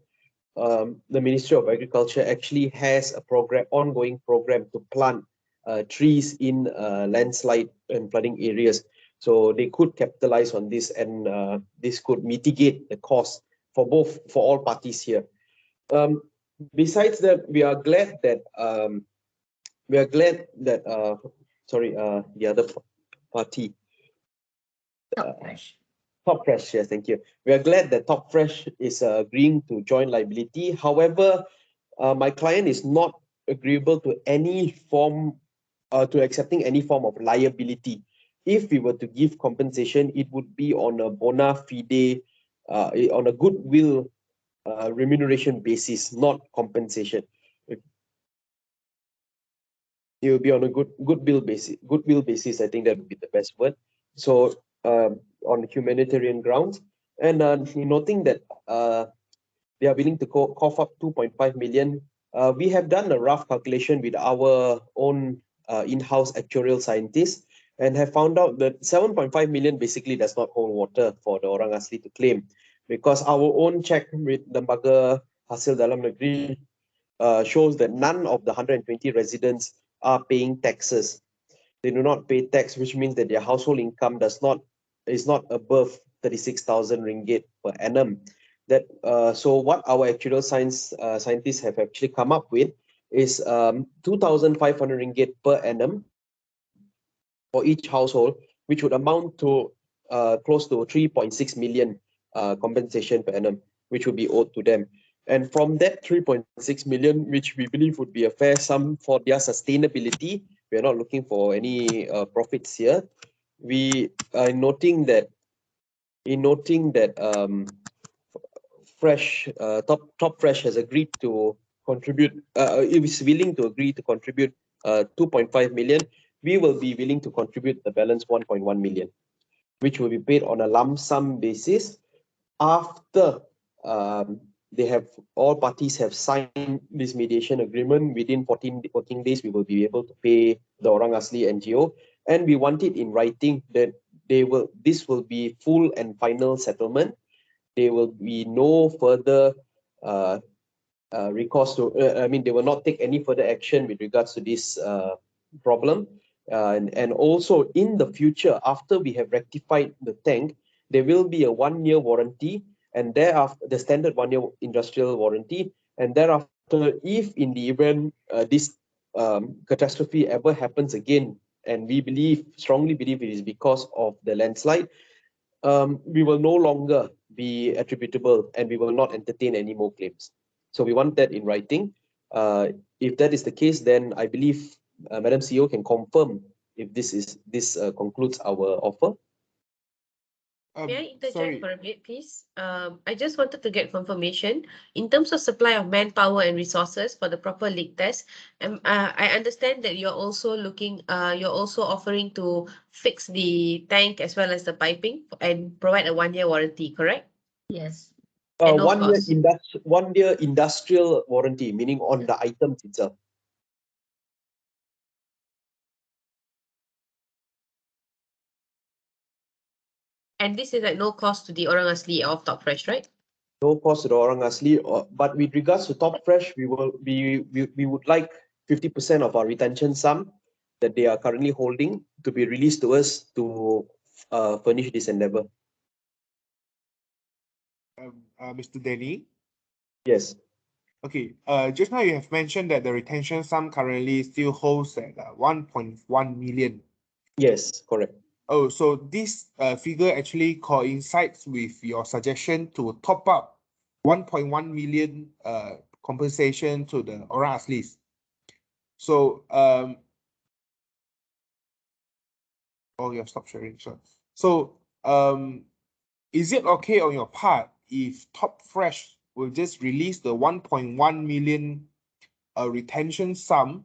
the Ministry of Agriculture actually has a ongoing program to plant trees in landslide and flooding areas. So they could capitalize on this, and this could mitigate the cost for all parties here. Besides that, we are glad that the other party, Top Fresh, yes, thank you. We are glad that Top Fresh is agreeing to joint liability. However, my client is not agreeable to any form, to accepting any form of liability. If we were to give compensation, it would be on a bona fide, on a goodwill remuneration basis, not compensation. It will be on a goodwill basis. I think that would be the best word. So on humanitarian grounds, and noting that they are willing to cough up 2.5 million. We have done a rough calculation with our own in-house actuarial scientists, and have found out that 7.5 million basically does not hold water for the Orang Asli to claim, because our own check with Lembaga Hasil Dalam Negeri shows that none of the 120 residents are paying taxes. They do not pay tax, which means that their household income is not above 36,000 ringgit per annum. So what our actuarial scientists have actually come up with is 2,500 ringgit per annum for each household, which would amount to close to 3.6 million compensation per annum, which would be owed to them. And from that 3.6 million, which we believe would be a fair sum for their sustainability, we are not looking for any profits here. We are noting that Top Fresh has agreed to contribute. It is willing to agree to contribute 2.5 million. We will be willing to contribute the balance 1.1 million, which will be paid on a lump sum basis after all parties have signed this mediation agreement. Within 14 working days, we will be able to pay the Orang Asli NGO, and we want it in writing that this will be full and final settlement. There will be no further recourse to, they will not take any further action with regards to this problem. And also in the future, after we have rectified the tank, there will be a 1-year warranty, and thereafter the standard 1-year industrial warranty. And thereafter, if in the event this catastrophe ever happens again, and we strongly believe it is because of the landslide, we will no longer be attributable and we will not entertain any more claims. So we want that in writing. If that is the case, then I believe Madam CEO can confirm if this concludes our offer. May I interject Sorry. for a bit, please? I just wanted to get confirmation in terms of supply of manpower and resources for the proper leak test. I understand that you're also you're also offering to fix the tank as well as the piping and provide a 1-year warranty, correct? Yes. At no 1-year cost. 1-year industrial warranty, meaning on the items itself. And this is at no cost to the Orang Asli of Top Fresh, right? No cost to the Orang Asli, but with regards to Top Fresh, we would like 50% of our retention sum that they are currently holding to be released to us to furnish this endeavor. Mr. Denny. Yes. Okay. Just now you have mentioned that the retention sum currently still holds at 1.1 million. Yes, correct. Oh, so this figure actually coincides with your suggestion to top up 1.1 million compensation to the Orang Aslis. So oh, you have stopped sharing. Sure. So is it okay on your part if Top Fresh will just release the 1.1 million retention sum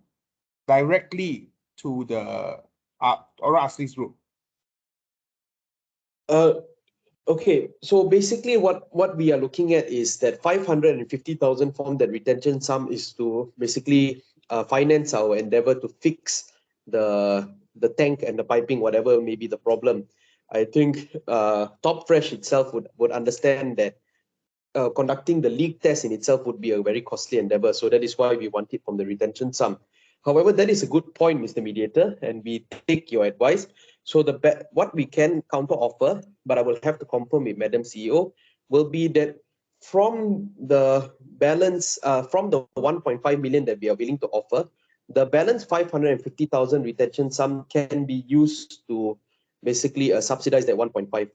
directly to the Orang Aslis group? Okay, so basically what we are looking at is that 550,000 from that retention sum is to basically finance our endeavor to fix the tank and the piping, whatever may be the problem. I think Top Fresh itself would understand that conducting the leak test in itself would be a very costly endeavor. So that is why we want it from the retention sum. However, that is a good point, Mr. Mediator, and we take your advice. So what we can counter offer, but I will have to confirm with Madam CEO, will be that from the balance, from the 1.5 million that we are willing to offer, the balance 550,000 retention sum can be used to basically subsidize that 1.5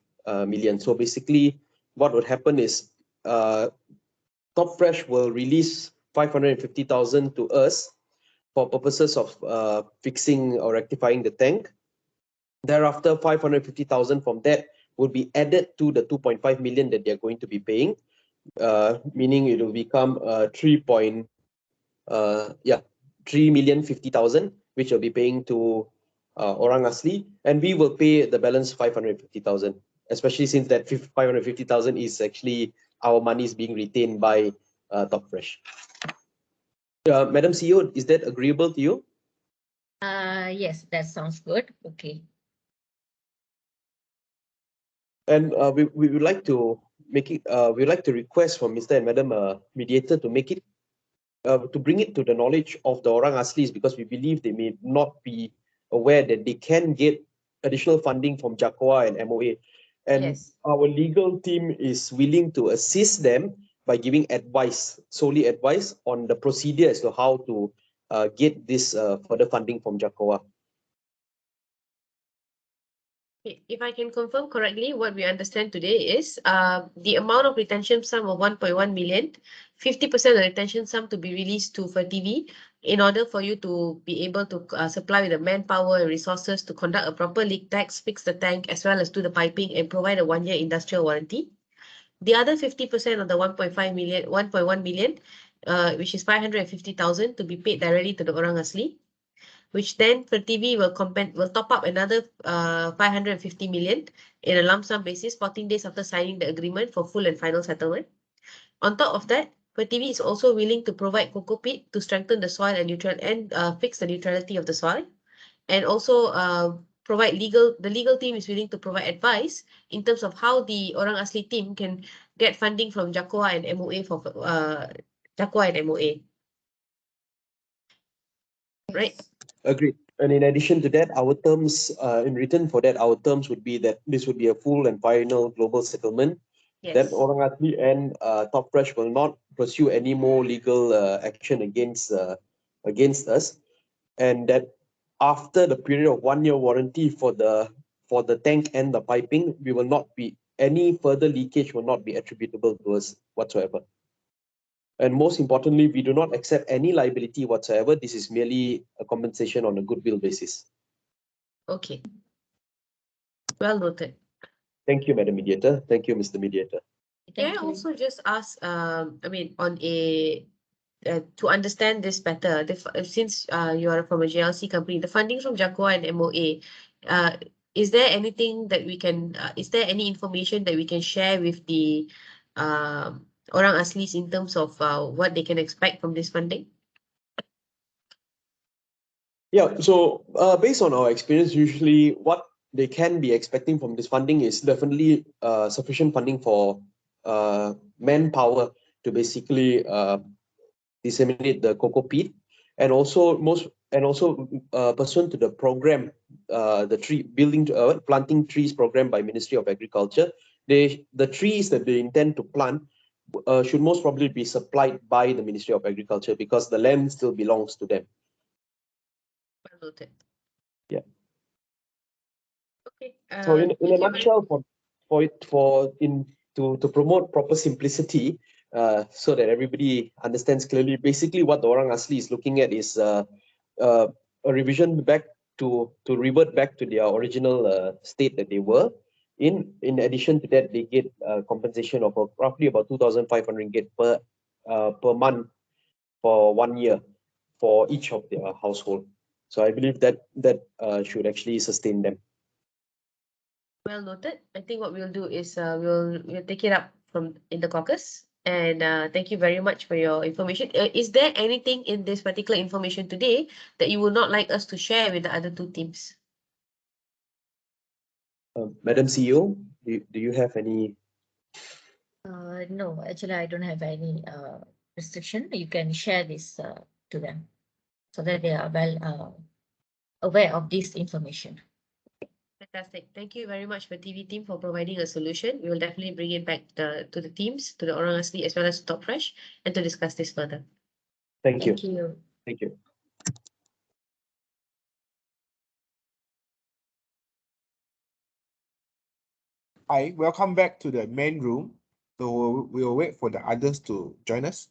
million. So basically, what would happen is Top Fresh will release 550,000 to us for purposes of fixing or rectifying the tank. Thereafter, 550,000 from that would be added to the 2.5 million that they're going to be paying, meaning it will become 3,050,000, which will be paying to Orang Asli, and we will pay the balance 550,000, especially since that 550,000 is actually our money is being retained by Top Fresh. Madam CEO, is that agreeable to you? Yes, that sounds good. Okay. And we would like to make it. We would like to request from Mr. and Madam Mediator to make it to bring it to the knowledge of the Orang Aslis, because we believe they may not be aware that they can get additional funding from JAKOA and MOA. And Yes. our legal team is willing to assist them by giving advice, solely advice on the procedure as to how to get this further funding from JAKOA. If I can confirm correctly, what we understand today is the amount of retention sum of 1.1 million, 50% of the retention sum to be released to FERTIVI in order for you to be able to supply with the manpower and resources to conduct a proper leak test, fix the tank, as well as do the piping and provide a 1-year industrial warranty. The other 50% of the 1.1 million, which is 550,000 to be paid directly to the Orang Asli, which then FERTIVI will top up another 550 million in a lump sum basis 14 days after signing the agreement for full and final settlement. On top of that, FERTIVI is also willing to provide cocoa peat to strengthen the soil and fix the neutrality of the soil, and also provide the legal team is willing to provide advice in terms of how the Orang Asli team can get funding from JAKOA and MOA JAKWA and MOA. Right? Agreed. And in addition to that, our terms, in return for that, our terms would be that this would be a full and final global settlement. That Yes. Orang Asli and Top Fresh will not pursue any more legal action against us, and that after the period of 1 year warranty for the tank and the piping, we will not be any further leakage will not be attributable to us whatsoever. And most importantly, we do not accept any liability whatsoever. This is merely a compensation on a goodwill basis. Okay. Well noted. Thank you, Madam Mediator. Thank you, Mr. Mediator. Can I also just ask, I mean, on a to understand this better, since you are from a GLC company, the funding from JAKWA and MOA, is there anything that we can, is there any information that we can share with the Orang Aslis in terms of what they can expect from this funding? Yeah, so based on our experience, usually what they can be expecting from this funding is definitely sufficient funding for manpower to basically disseminate the cocoa peat, and also pursuant to the program, the tree building planting trees program by Ministry of Agriculture, the trees that they intend to plant should most probably be supplied by the Ministry of Agriculture because the land still belongs to them. Well noted. Yeah. Okay. So in a thank you very- nutshell, to promote proper simplicity, so that everybody understands clearly, basically what the Orang Asli is looking at is a revision back to revert back to their original state that they were in. In addition to that, they get compensation of roughly about 2,500 ringgit per month for 1 year for each of their household. So I believe that should actually sustain them. Well noted. I think what we'll do is we'll take it up from in the caucus. And thank you very much for your information. Is there anything in this particular information today that you would not like us to share with the other two teams? Madam CEO, do you have any? No, actually, I don't have any restriction. You can share this to them so that they are well aware of this information. Fantastic. Thank you very much for TV team for providing a solution. We will definitely bring it back to the teams, to the Orang Asli as well as Top Fresh, and to discuss this further. Thank you. Thank you. Thank you. Hi, welcome back to the main room. So we'll wait for the others to join us.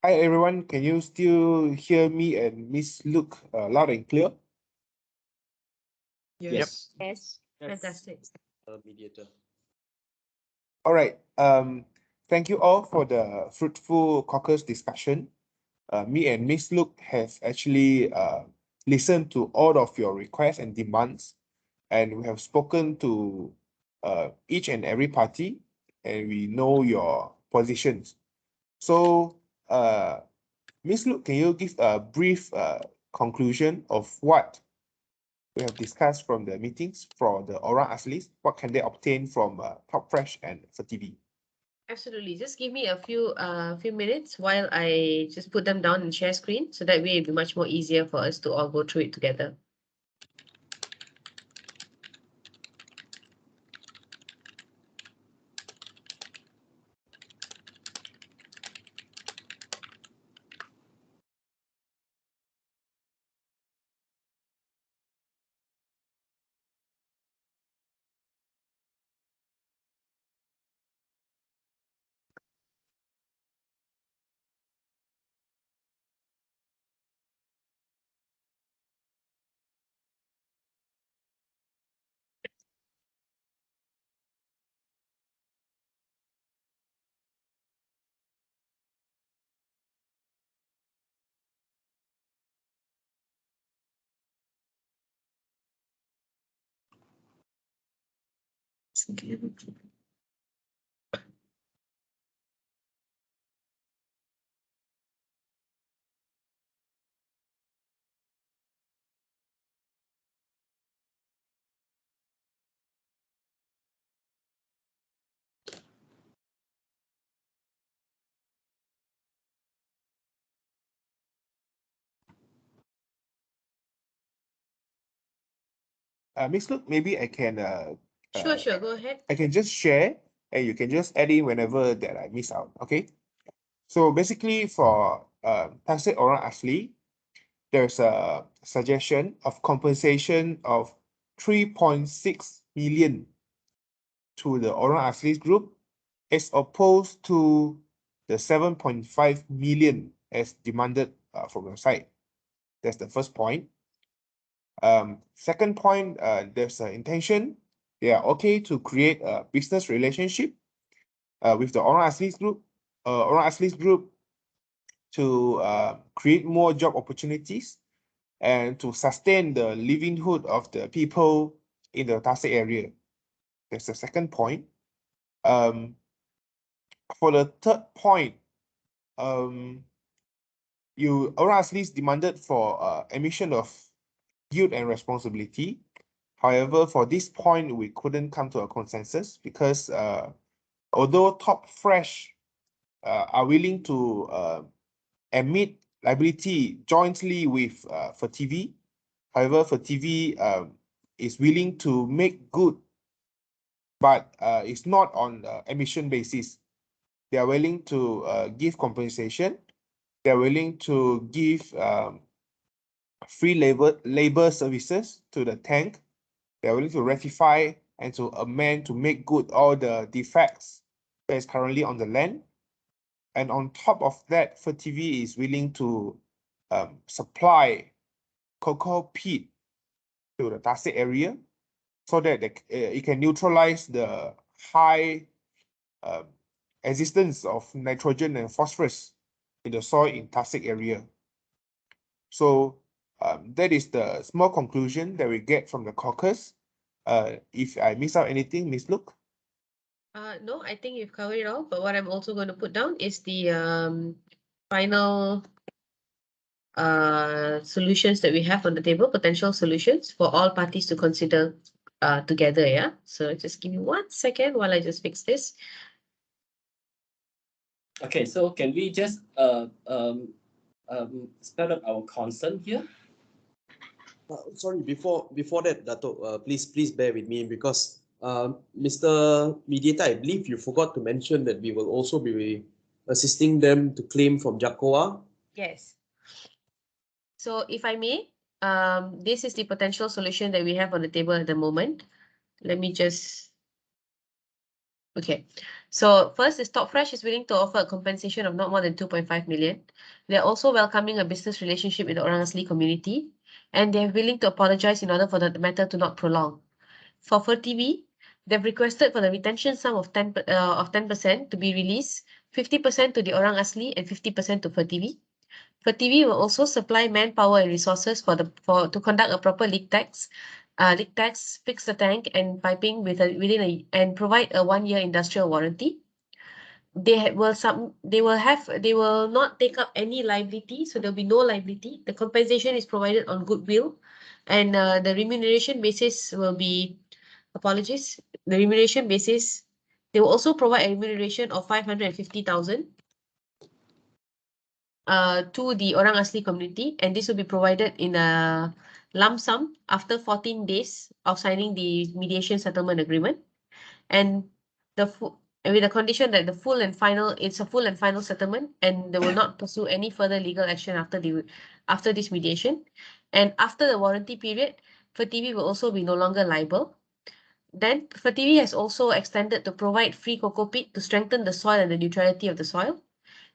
Hi everyone, can you still hear me and Miss Luke loud and clear? Yes. Yes. Fantastic. Mediator. All right. Thank you all for the fruitful caucus discussion. Me and Miss Luke have actually listened to all of your requests and demands, and we have spoken to each and every party, and we know your positions. So, Miss Luke, can you give a brief conclusion of what we have discussed from the meetings for the Orang Aslis? What can they obtain from Top Fresh and FTV? Absolutely. Just give me a few minutes while I just put them down and share screen, so that way it'll be much more easier for us to all go through it together. Miss Look, maybe I can Sure, go ahead. I can just share and you can just add in whenever that I miss out. Okay. So basically for Tasik Orang Asli, there's a suggestion of compensation of 3.6 million to the Orang Asli group as opposed to the 7.5 million as demanded from your side. That's the first point. Second point, there's an intention. They are okay to create a business relationship with the Orang Asli group. Orang Asli group to create more job opportunities and to sustain the livelihood of the people in the Tasik area. That's the second point. For the third point, Orang Asli demanded for emission of yield and responsibility. However, for this point, we couldn't come to a consensus because although Top Fresh are willing to admit liability jointly with for TV, however, for TV is willing to make good, but it's not on emission basis. They are willing to give compensation. They are willing to give free labor services to the tank. They are willing to rectify and to amend to make good all the defects that is currently on the land. And on top of that, FirTV is willing to supply cocoa peat to the Tasik area so that it can neutralize the high existence of nitrogen and phosphorus in the soil in Tasik area. So that is the small conclusion that we get from the caucus. If I miss out anything, Ms. Look? No, I think you've covered it all. But what I'm also going to put down is the final solutions that we have on the table, potential solutions for all parties to consider together. Yeah. So just give me 1 second while I just fix this. Okay, so can we just spell out our concern here? Sorry, before that, Dato, please bear with me because Mr. Mediator, I believe you forgot to mention that we will also be assisting them to claim from JACOA. Yes. So if I may, this is the potential solution that we have on the table at the moment. Let me just. Okay, so first is Top Fresh is willing to offer a compensation of not more than 2.5 million. They're also welcoming a business relationship with the Orang Asli community, and they're willing to apologize in order for the matter to not prolong. For FirTV, they've requested for the retention sum of 10% to be released, 50% to the Orang Asli and 50% to FirTV. FirTV will also supply manpower and resources to conduct a proper leak test, fix the tank and piping and provide a 1-year industrial warranty. They will not take up any liability, so there'll be no liability. The compensation is provided on goodwill, and the remuneration basis will be. Apologies. The remuneration basis. They will also provide a remuneration of 550,000. To the Orang Asli community, and this will be provided in a lump sum after 14 days of signing the mediation settlement agreement, and with the condition that it's a full and final settlement, and they will not pursue any further legal action after this mediation, and after the warranty period, FirTV will also be no longer liable. Then FirTV has also extended to provide free cocoa peat to strengthen the soil and the neutrality of the soil.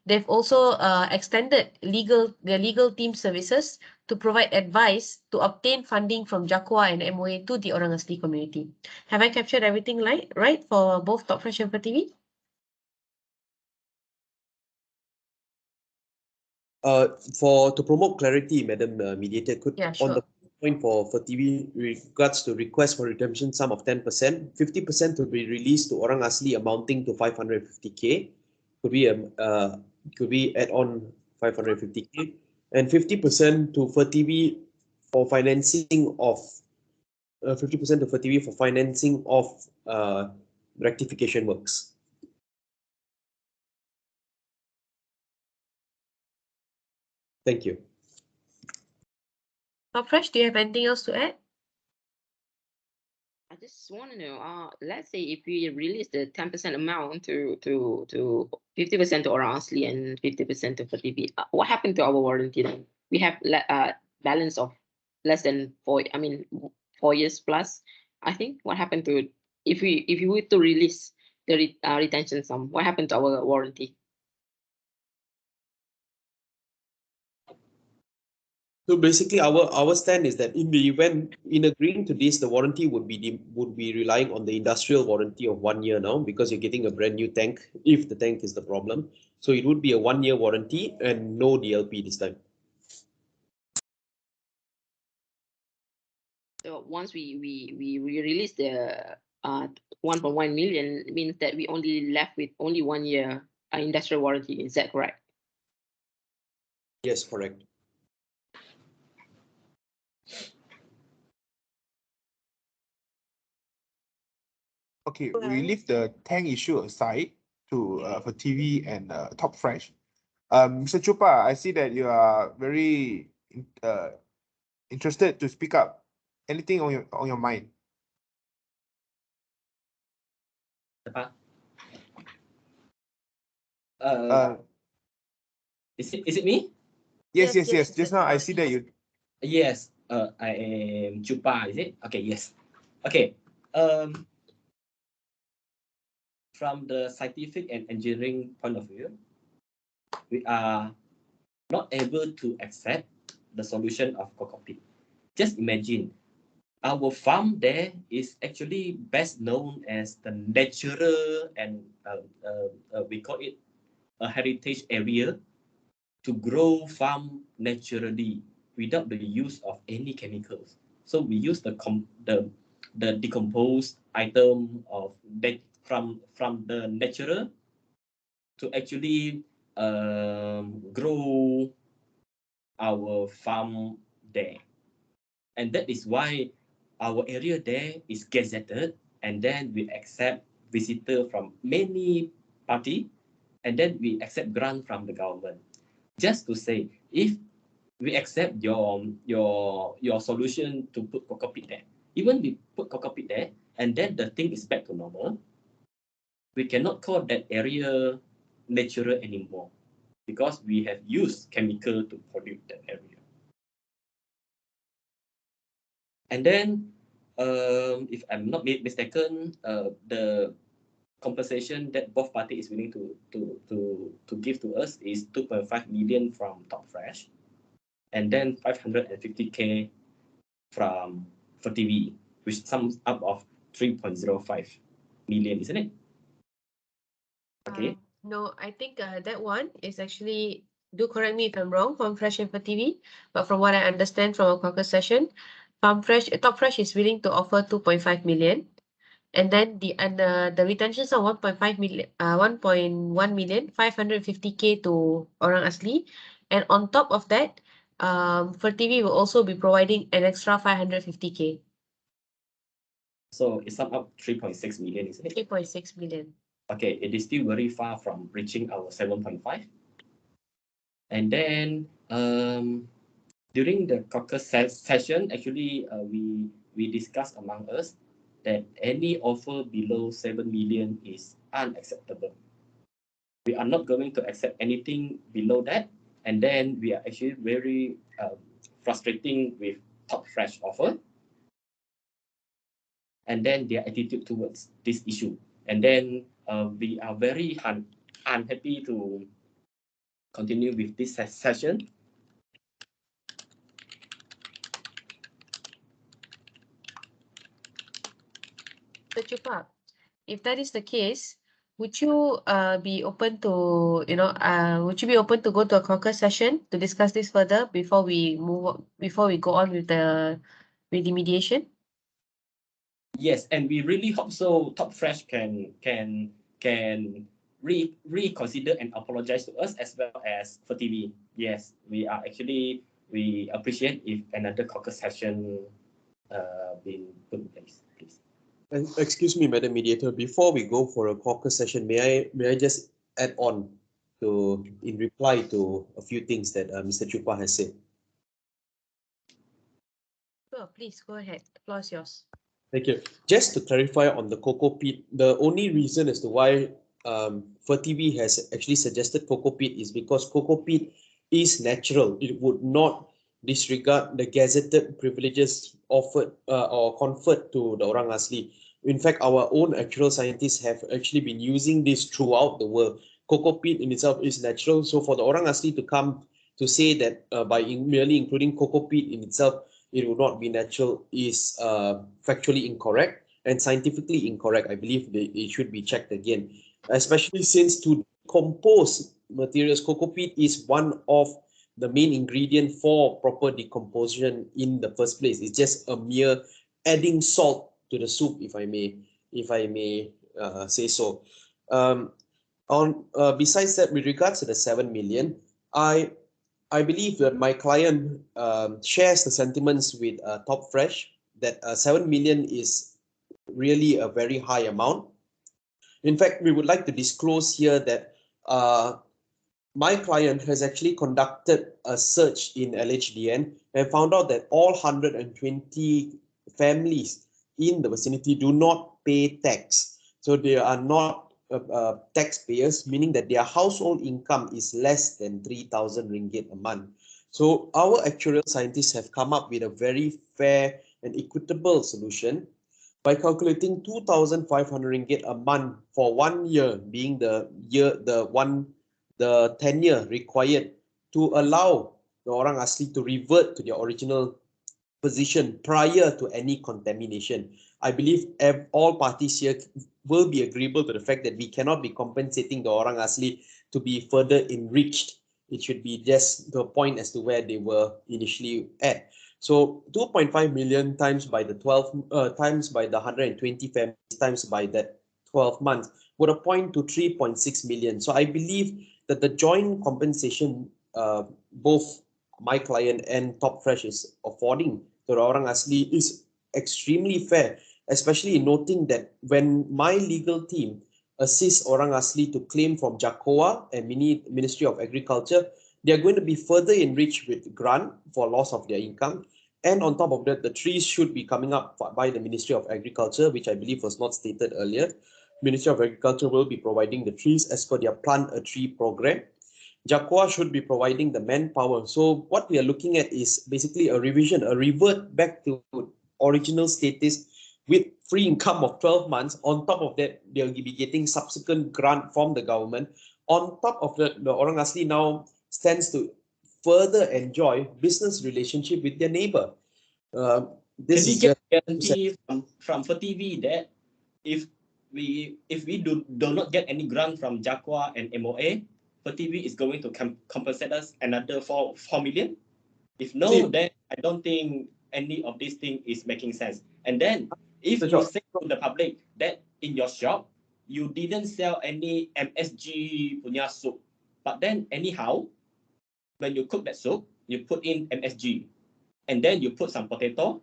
They've also extended their legal team services to provide advice to obtain funding from JACOA and MOA to the Orang Asli community. Have I captured everything right for both Top Fresh and FirTV? To promote clarity, Madam Mediator, Yeah, sure. on the point for TV regards to request for redemption sum of 10%, 50% to be released to Orang Asli amounting to 550k. Could we add on 550k, and 50% to FirTV for financing of 50% to FirTV for financing of rectification works. Thank you. Top Fresh, do you have anything else to add? I just want to know, let's say if we release the 10% amount to 50% to Orang Asli and 50% to FTV, what happened to our warranty then? We have balance of less than 4 years plus. I think what happened to if we were to release the retention sum, what happened to our warranty? So basically, our stand is that in the event, in agreeing to this, the warranty would be relying on the industrial warranty of 1 year now, because you're getting a brand new tank if the tank is the problem. So it would be a 1 year warranty and no DLP this time. So once we release the 1.1 million, it means that we only left with only 1 year industrial warranty. Is that correct? Yes, correct. Okay, we leave the tank issue aside to for TV and Top Fresh. Mr. Chupa, I see that you are very interested to speak up. Anything on your mind? Apa? Is it me? Yes. Just now I see that you. Yes. I am Chupa. Is it? Okay. Yes. Okay. From the scientific and engineering point of view, we are not able to accept the solution of cockpit. Just imagine, our farm there is actually best known as the natural and we call it a heritage area to grow farm naturally without the use of any chemicals. So we use the decomposed item of that from the natural to actually grow our farm there. And that is why our area there is gazetted, and then we accept visitor from many party, and then we accept grant from the government. Just to say, if we accept your solution to put cockpit there, even we put cockpit there, and then the thing is back to normal, we cannot call that area natural anymore because we have used chemical to pollute that area. And then, if I'm not mistaken, the compensation that both parties is willing to give to us is 2.5 million from Top Fresh, and then 550K from for TV, which sums up of 3.05 million, isn't it? Okay. No, I think that one is actually, do correct me if I'm wrong, from Fresh and for TV, but from what I understand from a caucus session, Top Fresh is willing to offer 2.5 million, and then the retentions are 1.5 million, 1.1 million, 550K to Orang Asli, and on top of that, for TV will also be providing an extra 550K. So it sums up 3.6 million, isn't it? 3.6 million. Okay, it is still very far from reaching our 7.5. And then during the caucus session, actually, we discussed among us that any offer below 7 million is unacceptable. We are not going to accept anything below that. And then we are actually very frustrating with Top Fresh offer. And then their attitude towards this issue. And then we are very unhappy to continue with this session. So Chupa, if that is the case, would you be open to, would you be open to go to a caucus session to discuss this further before we go on with the mediation? Yes, and we really hope so Top Fresh can reconsider and apologize to us as well as for TV. Yes, we appreciate if another caucus session been put in place, please. Excuse me, Madam Mediator, before we go for a caucus session, may I just add on in reply to a few things that Mr. Chupa has said? Sure, please go ahead. The floor is yours. Thank you. Just to clarify on the cocoa peat, the only reason as to why FirTV has actually suggested cocoa peat is because cocoa peat is natural. It would not disregard the gazetted privileges offered or conferred to the Orang Asli. In fact, our own actuarial scientists have actually been using this throughout the world. Cocoa peat in itself is natural. So for the Orang Asli to come to say that by merely including cocoa peat in itself, it would not be natural is factually incorrect and scientifically incorrect. I believe it should be checked again, especially since to decompose materials, cocoa peat is one of the main ingredient for proper decomposition in the first place. It's just a mere adding salt to the soup, if I may say so. Besides that, with regards to the 7 million, I believe that my client shares the sentiments with Top Fresh that 7 million is really a very high amount. In fact, we would like to disclose here that my client has actually conducted a search in LHDN and found out that all 120 families in the vicinity do not pay tax. So they are not taxpayers, meaning that their household income is less than 3,000 ringgit a month. So our actuarial scientists have come up with a very fair and equitable solution by calculating 2,500 ringgit a month for 1 year, being the tenure required to allow the Orang Asli to revert to their original position prior to any contamination. I believe all parties here will be agreeable to the fact that we cannot be compensating the Orang Asli to be further enriched. It should be just the point as to where they were initially at. So 2.5 million times by the times by the 120 families times by that 12 months would point to 3.6 million. So I believe that the joint compensation both my client and Top Fresh is affording to the Orang Asli is extremely fair, especially noting that when my legal team assists Orang Asli to claim from JAKOA and Ministry of Agriculture, they are going to be further enriched with grant for loss of their income. And on top of that, the trees should be coming up by the Ministry of Agriculture, which I believe was not stated earlier. Ministry of Agriculture will be providing the trees as per their Plant a Tree program. JAKOA should be providing the manpower. So what we are looking at is basically a revision, a revert back to original status with free income of 12 months. On top of that, they'll be getting subsequent grant from the government. On top of that, the Orang Asli now stands to further enjoy business relationship with their neighbor. This Can we is get just guarantee from FirTV that if we do not get any grant from JAKOA and MOA, FirTV is going to compensate us another 4 million? If no, then I don't think any of these things is making sense. And then if you say to the public that in your shop you didn't sell any MSG punya soup, but then anyhow when you cook that soup you put in MSG and then you put some potato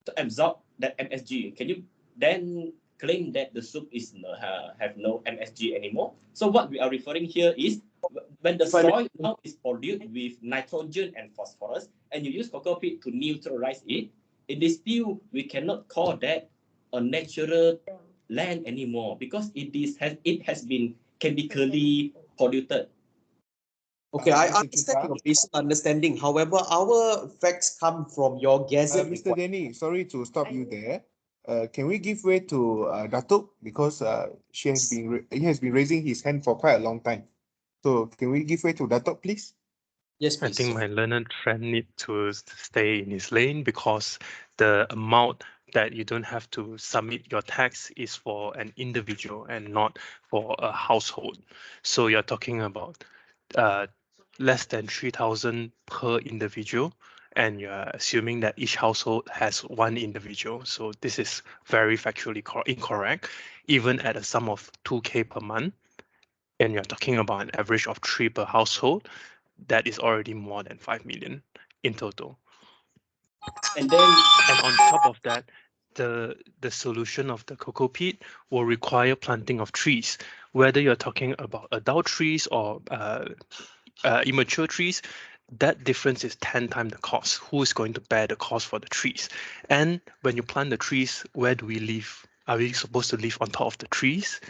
to absorb that MSG, can you then claim that the soup is have no MSG anymore? So what we are referring here is when the soil now is polluted with nitrogen and phosphorus and you use cocoa peat to neutralize it, it is still, we cannot call that a natural land anymore because it has been chemically polluted. Okay, I understand your basic understanding. However, our facts come from your gazette. Mr. Denny, sorry to stop you there. Can we give way to Datuk because he has been raising his hand for quite a long time. So can we give way to Datuk, please? Yes, I please. think my learned friend need to stay in his lane because the amount that you don't have to submit your tax is for an individual and not for a household. So you're talking about less than 3,000 per individual, and you're assuming that each household has one individual. So this is very factually incorrect. Even at a sum of 2K per month, and you're talking about an average of 3 per household, that is already more than 5 million in total. And on top of that, the solution of the cocoa peat will require planting of trees, whether you're talking about adult trees or immature trees. that difference is 10 times the cost. Who is going to bear the cost for the trees? And when you plant the trees, where do we live? Are we supposed to live on top of the trees?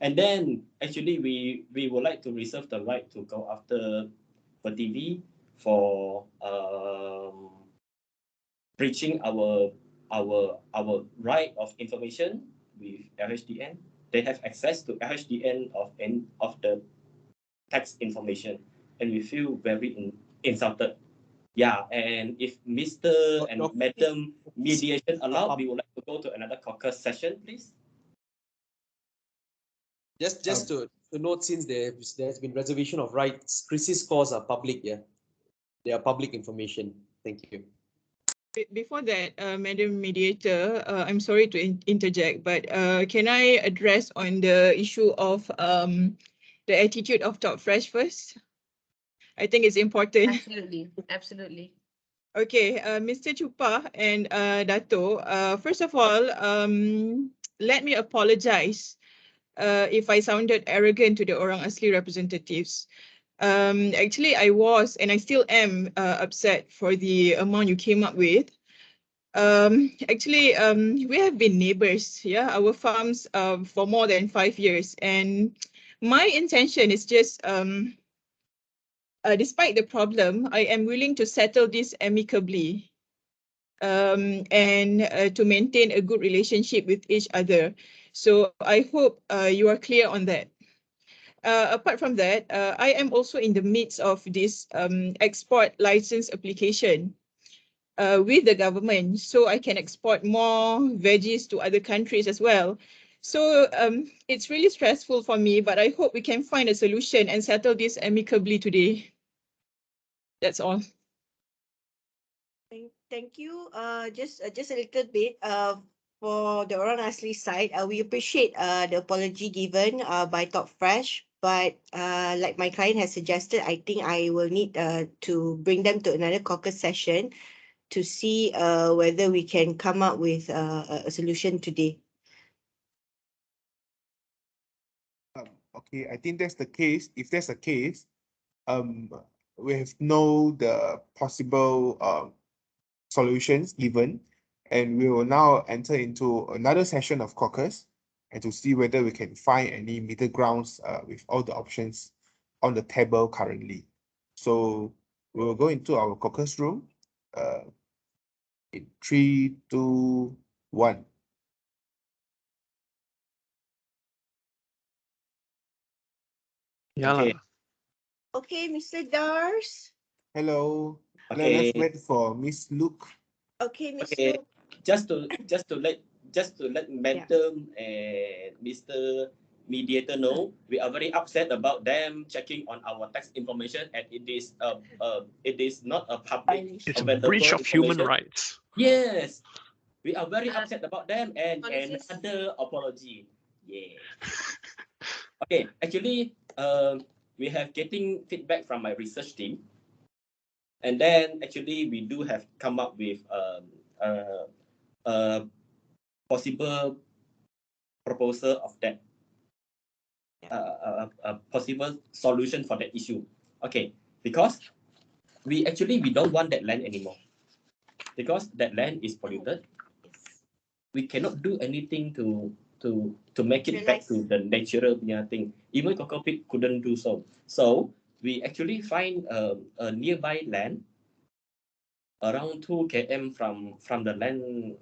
And then actually we would like to reserve the right to go after for TV for breaching our right of information with LHDN. They have access to LHDN of the tax information, and we feel very insulted. Yeah, and if Mr. and Madam mediation allowed, we would like to go to another caucus session, please. Just to note, since there has been reservation of rights, Chris's scores are public, yeah. They are public information. Thank you. Before that, Madam Mediator, I'm sorry to interject, but can I address on the issue of the attitude of Top Fresh first? I think it's important. Absolutely, absolutely. Okay, Mr. Chupa and Dato, first of all, let me apologize if I sounded arrogant to the Orang Asli representatives. Actually, I was and I still am upset for the amount you came up with. Actually, we have been neighbors, yeah, our farms for more than 5 years. And my intention is just, despite the problem, I am willing to settle this amicably and to maintain a good relationship with each other. So I hope you are clear on that. Apart from that, I am also in the midst of this export license application with the government, so I can export more veggies to other countries as well. So it's really stressful for me, but I hope we can find a solution and settle this amicably today. That's all. Thank you. Just a little bit. For the Orang Asli side, we appreciate the apology given by Top Fresh, but like my client has suggested, I think I will need to bring them to another caucus session to see whether we can come up with a solution today. Okay, I think that's the case. If that's the case, we have know the possible solutions given, and we will now enter into another session of caucus and to see whether we can find any middle grounds with all the options on the table currently. So we will go into our caucus room in 3, 2, 1. Yeah, Okay. lah. Okay, Mr. Dars. Hello. Okay. Let's wait for Miss Luke. Okay, Miss Okay. Luke. Just to let Madam and Mr. Mediator know, we are very upset about them checking on our tax information, and it is not a public It's a available breach of human information. rights. Yes, we are very upset about them, and Honestly, another apology. Yeah. Okay, actually, we have getting feedback from my research team, and then actually we do have come up with a possible proposal of that, a possible solution for that issue. Okay, because we don't want that land anymore, because that land is polluted. We cannot do anything to make it back to the natural thing. Even Coco Pig couldn't do so. So we actually find a nearby land around 2 km from the land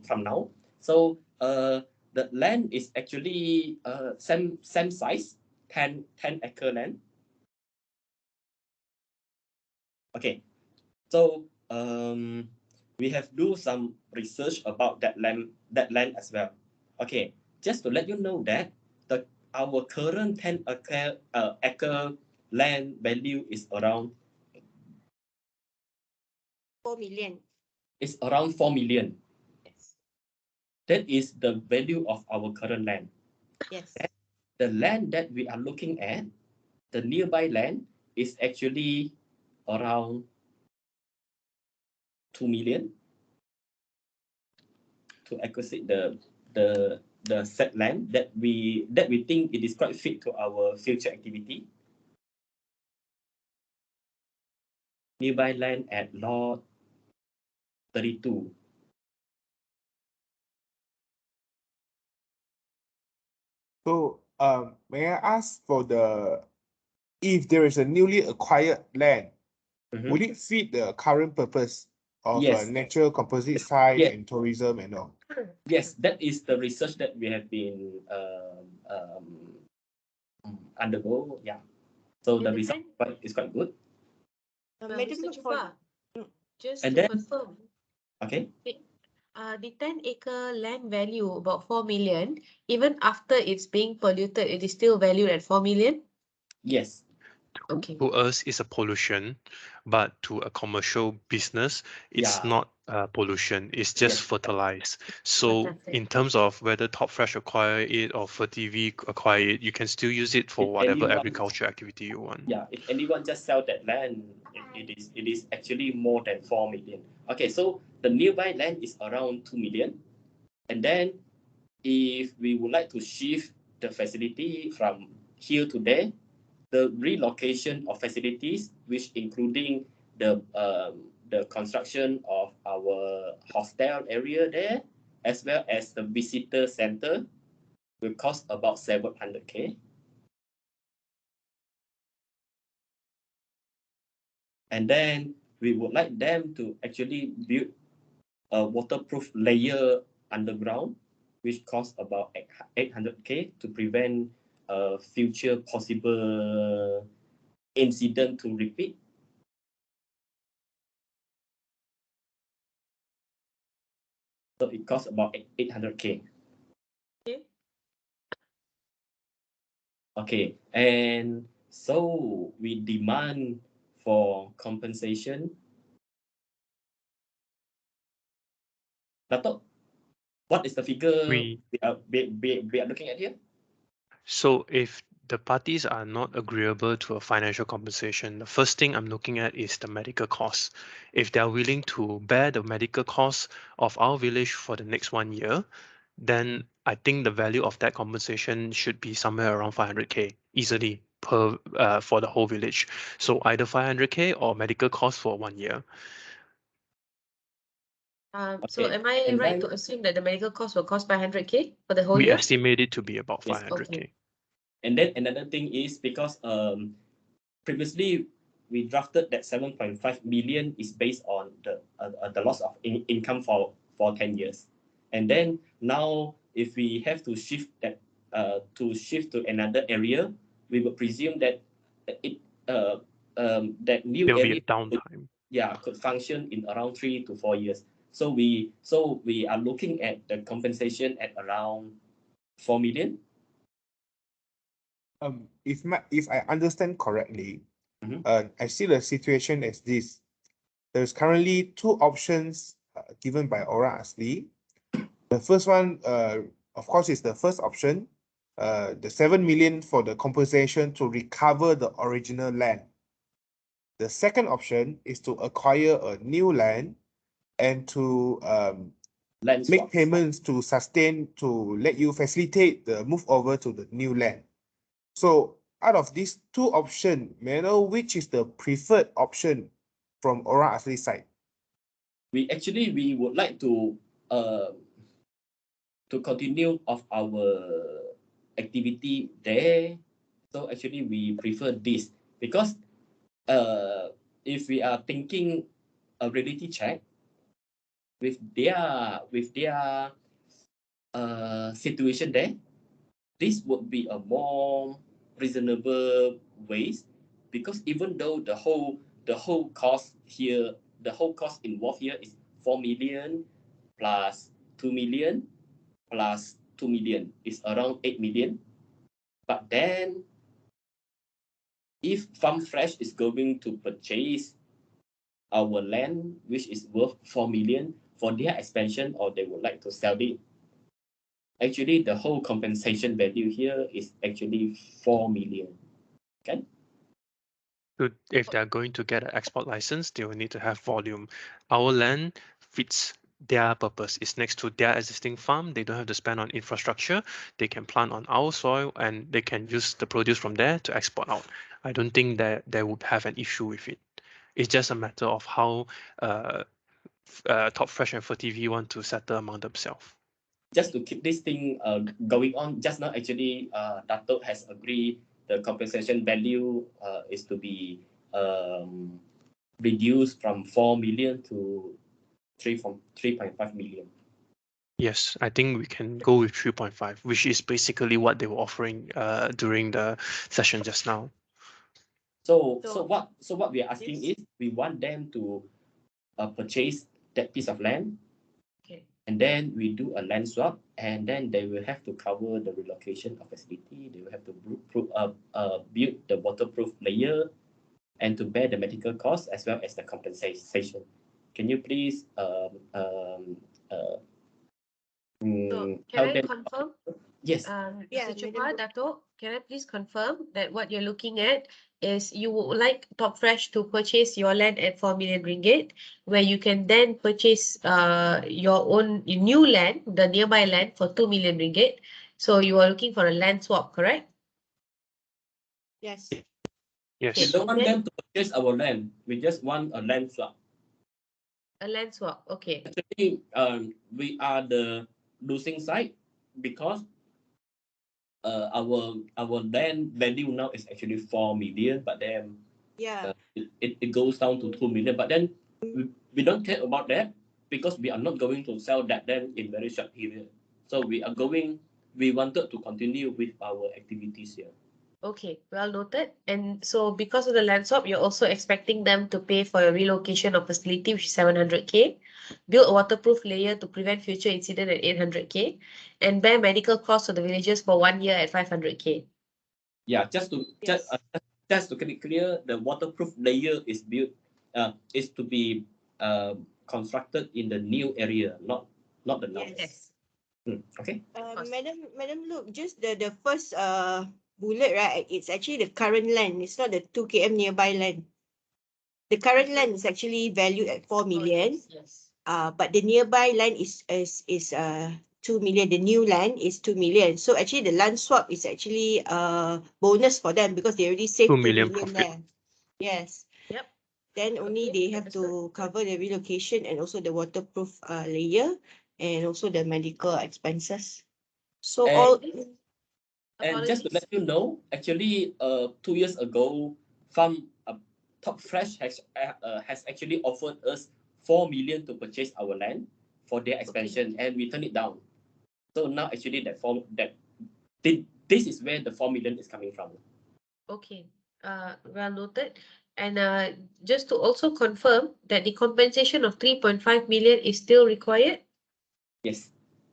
from now. So the land is actually same size, 10 acre land. Okay, so we have do some research about that land as well. Okay, just to let you know that our current 10 acre land value is around 4 million. It's around 4 million. Yes. That is the value of our current land. Yes. The land that we are looking at, the nearby land, is actually around 2 million to acquire the set land that we think it is quite fit to our future activity. nearby land at lot 32. So, may I ask for if there is a newly acquired land, will it fit the current purpose of Yes. natural composite site Yes. and tourism and all? Yes, that is the research that we have been undergo. Yeah. So the result is quite good. Madam, Mr. Chupa, just And to then- confirm, Okay. the 10-acre land value about 4 million, even after it's being polluted, it is still valued at 4 million? Yes. Okay. To us, it's a pollution, but to a commercial business, it's Yeah. not pollution. It's just Yes. fertilized. So Fantastic. in terms of whether Top Fresh acquire it or Fertivi acquire it, you can still use it for If whatever anyone- agriculture activity you want. Yeah, if anyone just sell that land, it is actually more than 4 million. Okay, so the nearby land is around 2 million. And then if we would like to shift the facility from here to there, the relocation of facilities, which including the construction of our hostel area there, as well as the visitor center, will cost about 700K. And then we would like them to actually build a waterproof layer underground, which costs about 800K to prevent future possible incident to repeat. So it costs about 800K. Okay. Okay, and so we demand for compensation. Dato', what is the figure We we are looking at here? So if the parties are not agreeable to a financial compensation, the first thing I'm looking at is the medical costs. If they are willing to bear the medical costs of our village for the next 1 year, then I think the value of that compensation should be somewhere around 500K easily per for the whole village. So either 500K or medical costs for 1 year. So Okay, am I and right then- to assume that the medical cost will cost 500K for the whole We year? estimate it to be about Yes, 500K. okay. And then another thing is because previously we drafted that 7.5 million is based on the loss of income for 10 years. And then now if we have to shift that to another area, we would presume that that new There will be area a downtime. could function in around 3 to 4 years. So we are looking at the compensation at around 4 million. If I understand correctly, Mhm. I see the situation as this. There's currently two options given by Orang Asli. The first one, of course, is the first option, the 7 million for the compensation to recover the original land. The second option is to acquire a new land and to Land make swap. payments to let you facilitate the move over to the new land. So out of these two options, may I know which is the preferred option from Orang Asli side? We would like to continue of our activity there. So actually we prefer this because if we are thinking a reality check with their situation there, this would be a more reasonable ways, because even though the whole cost here, the whole cost involved here is 4 million plus 2 million plus 2 million is around 8 million. But then if Farm Fresh is going to purchase our land, which is worth 4 million for their expansion, or they would like to sell it, actually the whole compensation value here is actually 4 million. Okay. So if they're going to get an export license, they will need to have volume. Our land fits their purpose. It's next to their existing farm. They don't have to spend on infrastructure. They can plant on our soil and they can use the produce from there to export out. I don't think that they would have an issue with it. It's just a matter of how Top Fresh and FirTV want to settle among themselves. Just to keep this thing going on, just now actually Dato has agreed the compensation value is to be reduced from 4 million to 3.5 million. Yes, I think we can go with 3.5, which is basically what they were offering during the session just now. So So- what we are asking Yes. is we want them to purchase that piece of land, Okay. and then we do a land swap, and then they will have to cover the relocation of facility. They will have to build the waterproof layer, and to bear the medical costs as well as the compensation. Can you please So can tell I them? confirm? Yes. Yeah, Mr. Chupa, Madam- Dato, can I please confirm that what you're looking at is you would like Top Fresh to purchase your land at 4 million ringgit, where you can then purchase your own new land, the nearby land, for 2 million ringgit. So you are looking for a land swap, correct? Yes. Yes. We don't want Then- them to purchase our land. We just want a land swap. A land swap, okay. Actually, we are the losing side because our land value now is actually 4 million, but then Yeah. it goes down to 2 million. But then we don't care about that because we are not going to sell that land in very short period. So we wanted to continue with our activities here. Okay, well noted. And so because of the land swap, you're also expecting them to pay for your relocation of facility, which is 700K, build a waterproof layer to prevent future incident at 800K, and bear medical costs for the villagers for 1 year at 500K. Yeah, just to get it clear, the waterproof layer is to be constructed in the new area, not the north. Yes. Okay. course. Madam, look, just the first bullet, right? It's actually the current land. It's not the 2 km nearby land. The current land is actually valued at 4 million. Yes. But the nearby land is 2 million. The new land is 2 million. So actually the land swap is actually a bonus for them because they already saved 2 2 million million profit. there. Yes. Yep. Then only Okay, they have to cover the relocation and also the waterproof layer and also the medical expenses. So And- all And just to let you know, actually, 2 years ago, Top Fresh has actually offered us 4 million to purchase our land for their expansion, and we turned it down. So now, actually, this is where the 4 million is coming from. Okay, well noted. And just to also confirm that the compensation of 3.5 million is still required? Yes.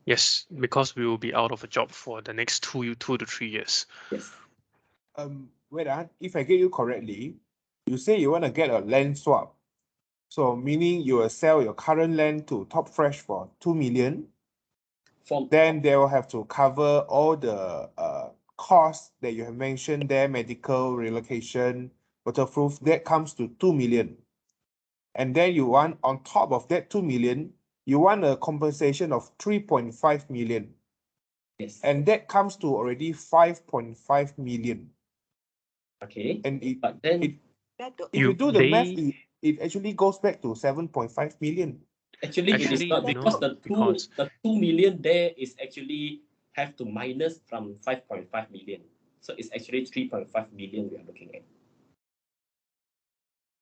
Yes, because we will be out of a job for the next 2 to 3 years. Yes. Wait, if I get you correctly, you say you want to get a land swap. So meaning you will sell your current land to Top Fresh for 2 million. Then they will have to cover all the costs that you have mentioned there, medical, relocation, waterproof, that comes to 2 million. And then you want, on top of that 2 million, you want a compensation of 3.5 million. Yes. And that comes to already 5.5 million. Okay. And But then if you do the math, it actually goes back to 7.5 million. Actually, it is not, because no, the 2 million there is actually have to minus from 5.5 million. So it's actually 3.5 million we are looking at.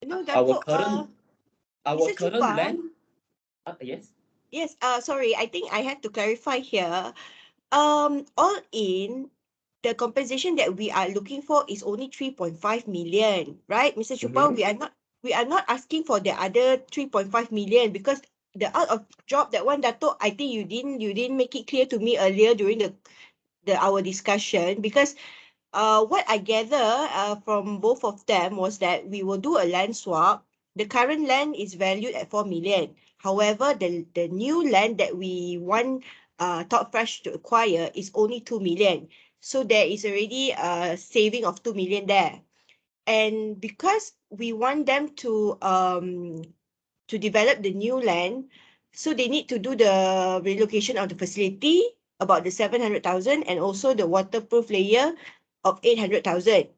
no, Our Dato', Mr. current Chupa. land. Yes. Yes, sorry, I think I have to clarify here. All in, the compensation that we are looking for is only 3.5 million, right, Mr. Chupa? We are not asking for the other 3.5 million because the out of job, that one, Dato', I think you didn't make it clear to me earlier during our discussion, because what I gather from both of them was that we will do a land swap. The current land is valued at 4 million. However, the new land that we want Top Fresh to acquire is only 2 million. So there is already a saving of 2 million there. And because we want them to develop the new land, so they need to do the relocation of the facility, about the 700,000, and also the waterproof layer of 800,000.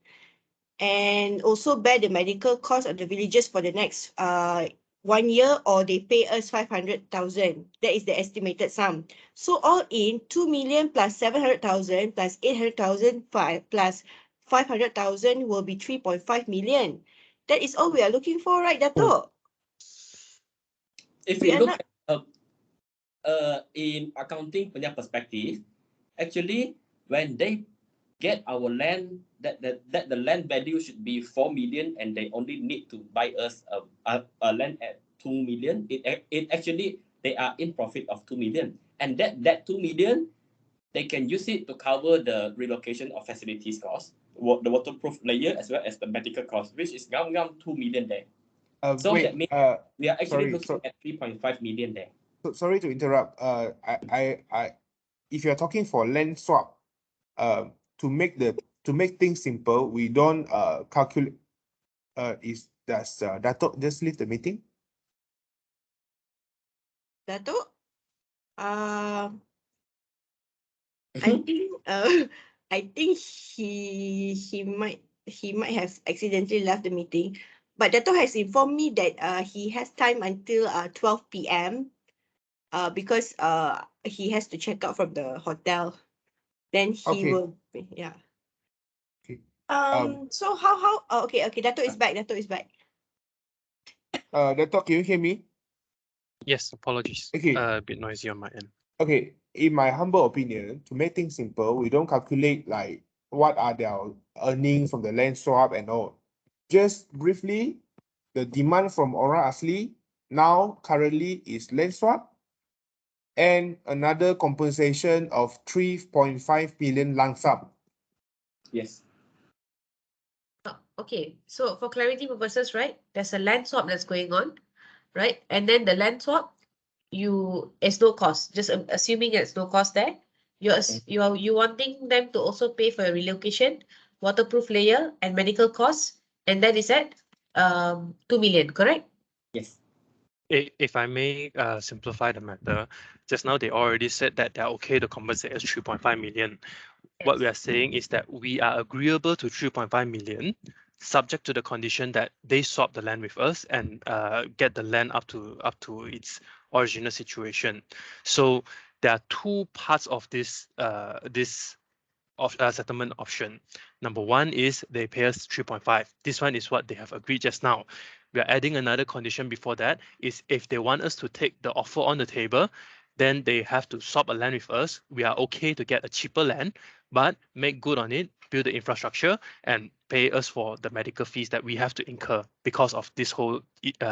and also bear the medical cost of the villagers for the next 1 year, or they pay us 500,000. That is the estimated sum. So all in 2 million plus 700,000 plus 800,000 plus 500,000 will be 3.5 million. That is all we are looking for, right, Dato'? If We you are look not. at in accounting punya perspective, actually when they get our land, that the land value should be 4 million, and they only need to buy us a land at 2 million. It actually they are in profit of 2 million, and that 2 million they can use it to cover the relocation of facilities cost, the waterproof layer, as well as the medical cost, which is 2 million there. So Wait, that means we are actually looking at 3.5 million there. sorry to interrupt. If you're talking for land swap, to make things simple, we don't calculate. Does Dato' just leave the meeting? Dato'? I think he might have accidentally left the meeting, but Dato' has informed me that he has time until 12 p.m. Because he has to check out from the hotel. Then he Okay. will, yeah. Okay. So how okay, Dato' is back. Dato' is back. Dato', can you hear me? Yes, apologies. Okay. A bit noisy on my end. Okay, in my humble opinion, to make things simple, we don't calculate like what are their earnings from the land swap and all. Just briefly, the demand from Orang Asli now currently is land swap and another compensation of 3.5 million lump sum. Yes. Okay, so for clarity purposes, right, there's a land swap that's going on, right? And then the land swap, it's no cost, just assuming it's no cost there. You wanting them to also pay for your relocation, waterproof layer, and medical costs, and that is at 2 million, correct? Yes. If I may simplify the matter, just now they already said that they're okay to compensate us 3.5 million. What we are saying is that we are agreeable to 3.5 million, subject to the condition that they swap the land with us and get the land up to its original situation. So there are two parts of this settlement option. Number one is they pay us 3.5. This one is what they have agreed just now. We are adding another condition before that, is if they want us to take the offer on the table, then they have to swap a land with us. We are okay to get a cheaper land, but make good on it, build the infrastructure, and pay us for the medical fees that we have to incur because of this whole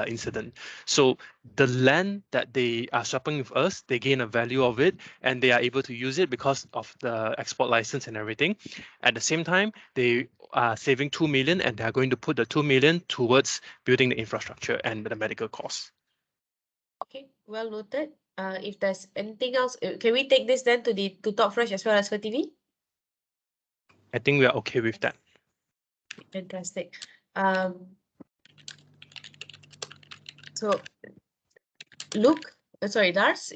incident. So the land that they are swapping with us, they gain a value of it, and they are able to use it because of the export license and everything. At the same time, they are saving 2 million, and they are going to put the 2 million towards building the infrastructure and the medical costs. Okay, well noted. If there's anything else, can we take this then to Top Fresh as well as for TV? I think we are okay with that. Fantastic. So, Luke, sorry, Dars,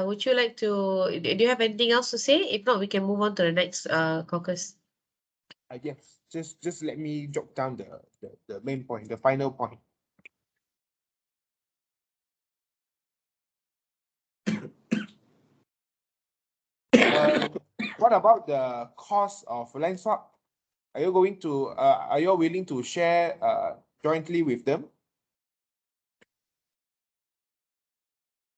would you like to? Do you have anything else to say? If not, we can move on to the next caucus. Yes, just let me jot down the main point, the final point. What about the cost of land swap? Are you going to are you willing to share jointly with them?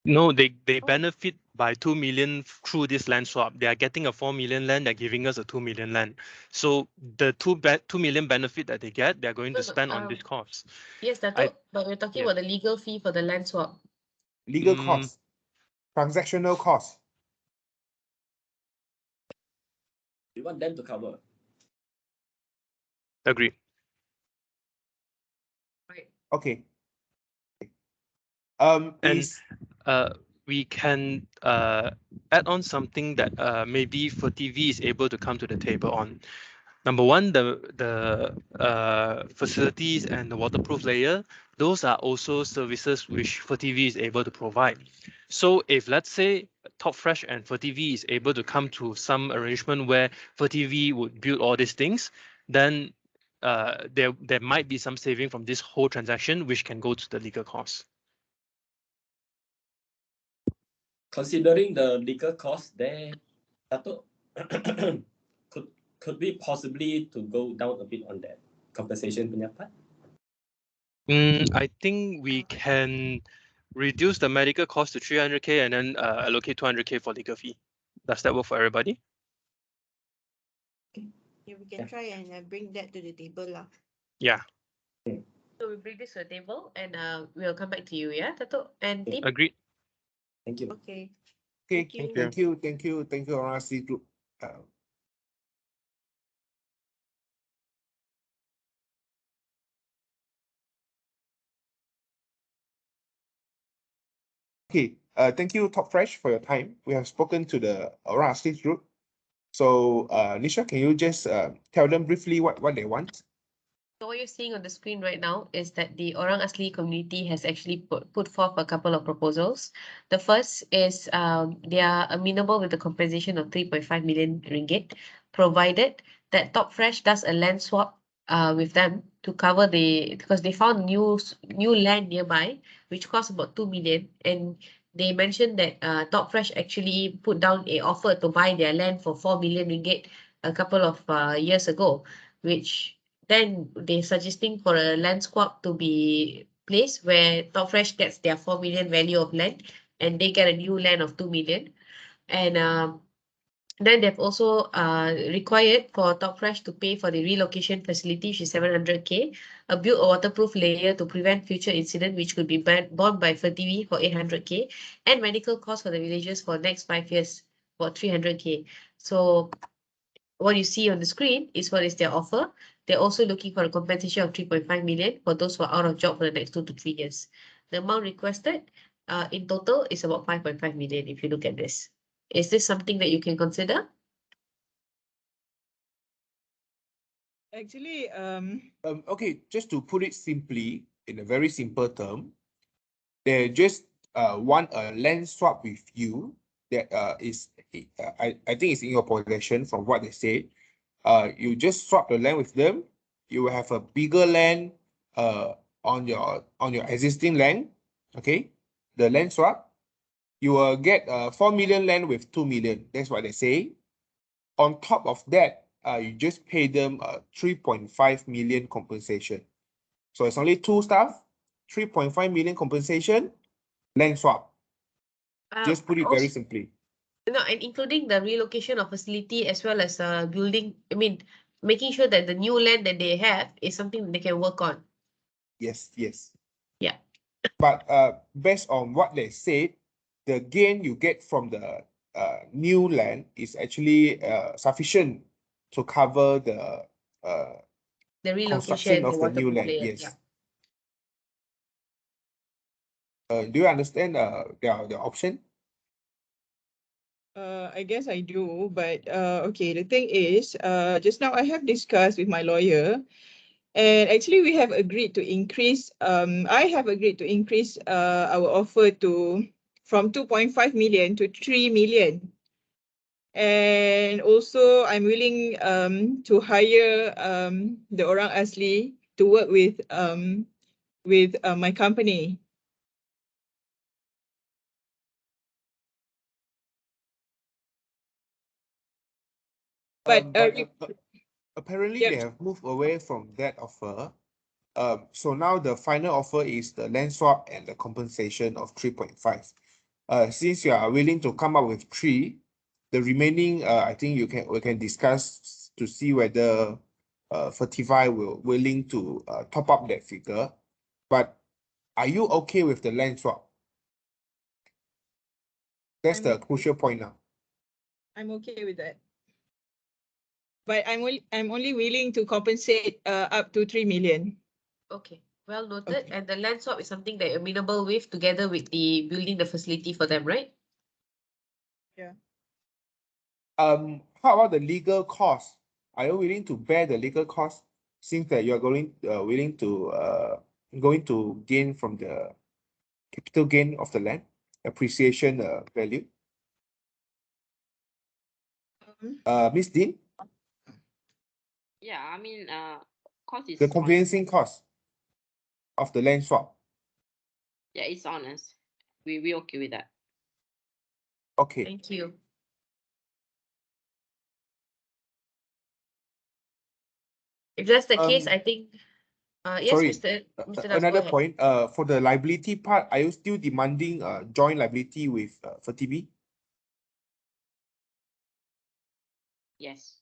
No, they benefit by 2 million through this land swap. They are getting a 4 million land, they're giving us a 2 million land. So the 2 million benefit that they get, they're going to spend on this cost. Yes, Dato', but we're talking about the legal fee for the land swap. Legal costs, transactional costs. We want them to cover. Agree. Right. Okay. We can add on something that maybe for TV is able to come to the table on. Number one, the facilities and the waterproof layer, those are also services which FirTV is able to provide. So if let's say Top Fresh and FirTV is able to come to some arrangement where FirTV would build all these things, then there might be some saving from this whole transaction, which can go to the legal costs. Considering the legal cost there, Dato, could we possibly to go down a bit on that compensation punya part? I think we can reduce the medical cost to 300K and then allocate 200K for legal fee. Does that work for everybody? Yeah, we can try and bring that to the table lah. Yeah. So we bring this to the table and we'll come back to you, yeah, Dato and team? Agreed. Thank you. Okay. Okay, Thank you. thank you, Orang Asli Group. Okay, thank you, Top Fresh, for your time. We have spoken to the Orang Asli Group. So, Nesha, can you just tell them briefly what they want? So what you're seeing on the screen right now is that the Orang Asli community has actually put forth a couple of proposals. The first is they are amenable with the compensation of 3.5 million ringgit, provided that Top Fresh does a land swap with them to cover because they found new land nearby, which costs about 2 million. And they mentioned that Top Fresh actually put down a offer to buy their land for 4 million ringgit a couple of years ago, which then they're suggesting for a land swap to be placed where Top Fresh gets their 4 million value of land and they get a new land of 2 million. And then they've also required for Top Fresh to pay for the relocation facility, which is 700K, build a waterproof layer to prevent future incident, which could be borne by FTV for 800K, and medical costs for the villagers for next 5 years for 300K. So what you see on the screen is what is their offer. They're also looking for a compensation of 3.5 million for those who are out of job for the next 2 to 3 years. The amount requested in total is about 5.5 million if you look at this. Is this something that you can consider? Actually, Okay, just to put it simply, in a very simple term, they just want a land swap with you that I think it's in your possession from what they say. You just swap the land with them. You will have a bigger land on your existing land. Okay, the land swap. You will get 4 million land with 2 million. That's what they say. On top of that, you just pay them 3.5 million compensation. So it's only two stuff, 3.5 million compensation, land swap. Just put it very simply. No, and including the relocation of facility as well as building, making sure that the new land that they have is something that they can work on. Yes. Yeah. But based on what they said, the gain you get from the new land is actually sufficient to cover the construction relocation, of the new waterproof land. layer, Yes. yeah. Do you understand the option? I guess I do, but okay, the thing is, just now I have discussed with my lawyer, and actually we have agreed to increase, I have agreed to increase our offer from 2.5 million to 3 million. And also I'm willing to hire the Orang Asli to work with my company. But apparently yeah. they have moved away from that offer. So now the final offer is the land swap and the compensation of 3.5. Since you are willing to come up with 3, the remaining I think we can discuss to see whether Fertify will willing to top up that figure. But are you okay with the land swap? That's the crucial point now. I'm okay with that. But I'm only willing to compensate up to 3 million. Okay, well noted. Okay. And the land swap is something that you're amenable with together with the building the facility for them, right? Yeah. How about the legal cost? Are you willing to bear the legal cost since that you are willing to gain from the capital gain of the land appreciation value? Miss Dean? Yeah, cost is The on us. conveyancing cost of the land swap. Yeah, it's on us. We okay with that. Okay. Thank you. If that's the case, I think, yes, Sorry, Mr. Das, go another ahead. point. For the liability part, are you still demanding joint liability with FTV? Yes.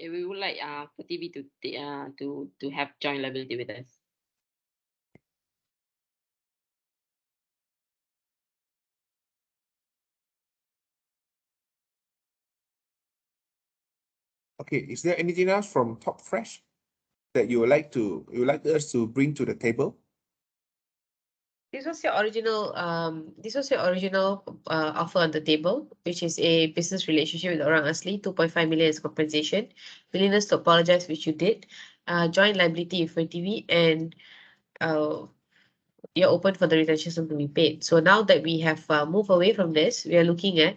We would like for TV to have joint liability with us. Okay, is there anything else from Top Fresh that you would like us to bring to the table? This was your original offer on the table, which is a business relationship with Orang Asli, 2.5 million as compensation, willingness to apologize, which you did, joint liability with TV, and you're open for the retention sum to be paid. So now that we have moved away from this, we are looking at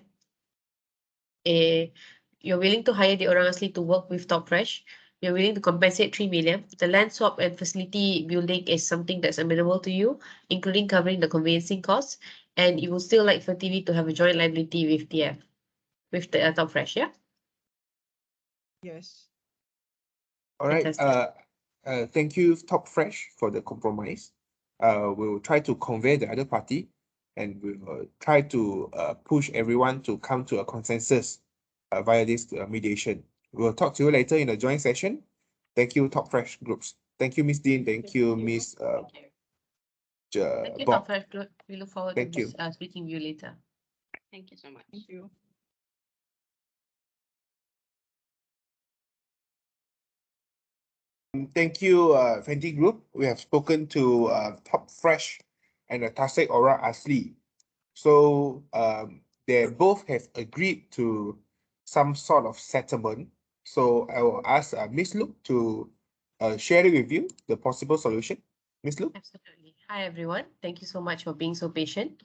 you're willing to hire the Orang Asli to work with Top Fresh. You're willing to compensate 3 million. The land swap and facility building is something that's amenable to you, including covering the conveyancing costs. And you would still like for TV to have a joint liability with TF, with the Top Fresh, yeah? Yes. All right. Fantastic. Thank you, Top Fresh, for the compromise. We'll try to convey the other party, and we will try to push everyone to come to a consensus via this mediation. We'll talk to you later in a joint session. Thank you, Top Fresh groups. Thank you, Miss Dean. Thank you, Miss Thank you, Bob. Top Fresh Group. We look forward Thank to you. speaking to you later. Thank you so much. Thank you. Thank you, Fenty Group. We have spoken to Top Fresh and Tasik Orang Asli. So they both have agreed to some sort of settlement. So I will ask Miss Luke to share it with you, the possible solution. Miss Luke? Absolutely. Hi, everyone. Thank you so much for being so patient.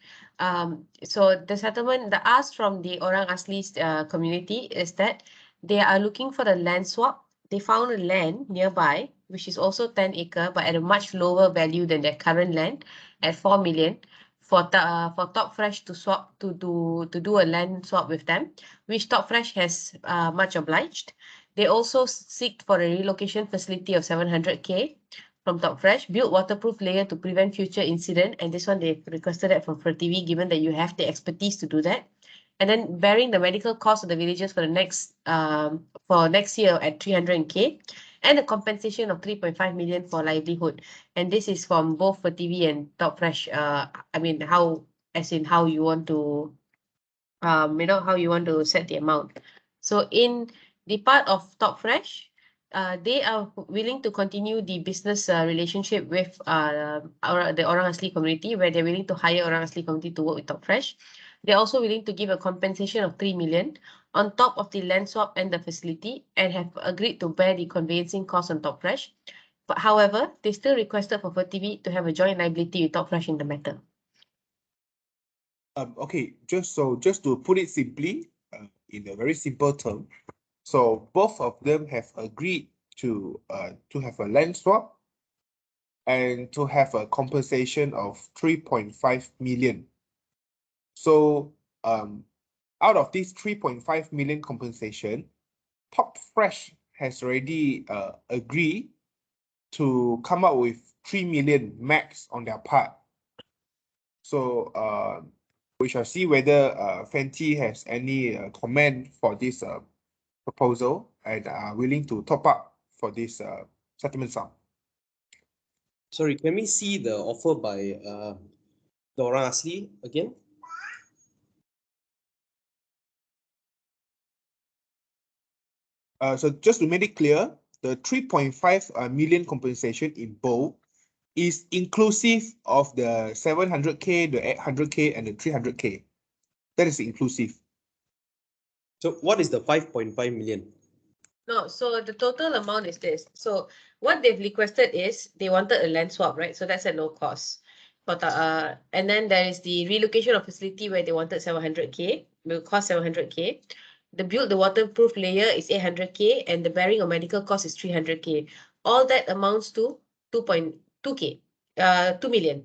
So the settlement, the ask from the Orang Asli's community is that they are looking for the land swap. They found a land nearby, which is also 10 acre, but at a much lower value than their current land at 4 million for Top Fresh to swap to do a land swap with them, which Top Fresh has much obliged. They also seek for a relocation facility of 700K from Top Fresh, build waterproof layer to prevent future incident. And this one, they requested that from TV, given that you have the expertise to do that. And then bearing the medical cost of the villagers for the next year at 300K, and a compensation of 3.5 million for livelihood. And this is from both for TV and Top Fresh. I mean, how you want to, how you want to set the amount. So in the part of Top Fresh, they are willing to continue the business relationship with the Orang Asli community, where they're willing to hire Orang Asli community to work with Top Fresh. They're also willing to give a compensation of 3 million on top of the land swap and the facility, and have agreed to bear the conveyancing cost on Top Fresh. But however, they still requested for TV to have a joint liability with Top Fresh in the matter. Okay, just to put it simply, in a very simple term, so both of them have agreed to have a land swap and to have a compensation of 3.5 million. So out of this 3.5 million compensation, Top Fresh has already agreed to come up with 3 million max on their part. So we shall see whether Fenty has any comment for this proposal and are willing to top up for this settlement sum. Sorry, can we see the offer by the Orang Asli again? So just to make it clear, the 3.5 million compensation in bold is inclusive of the 700K, the 800K, and the 300K. That is inclusive. So what is the 5.5 million? No, so the total amount is this. So what they've requested is they wanted a land swap, right? So that's at no cost. But and then there is the relocation of facility where they wanted 700K, will cost 700K. The build the waterproof layer is 800K, and the bearing of medical cost is 300K. All that amounts to 2.2K, 2 million,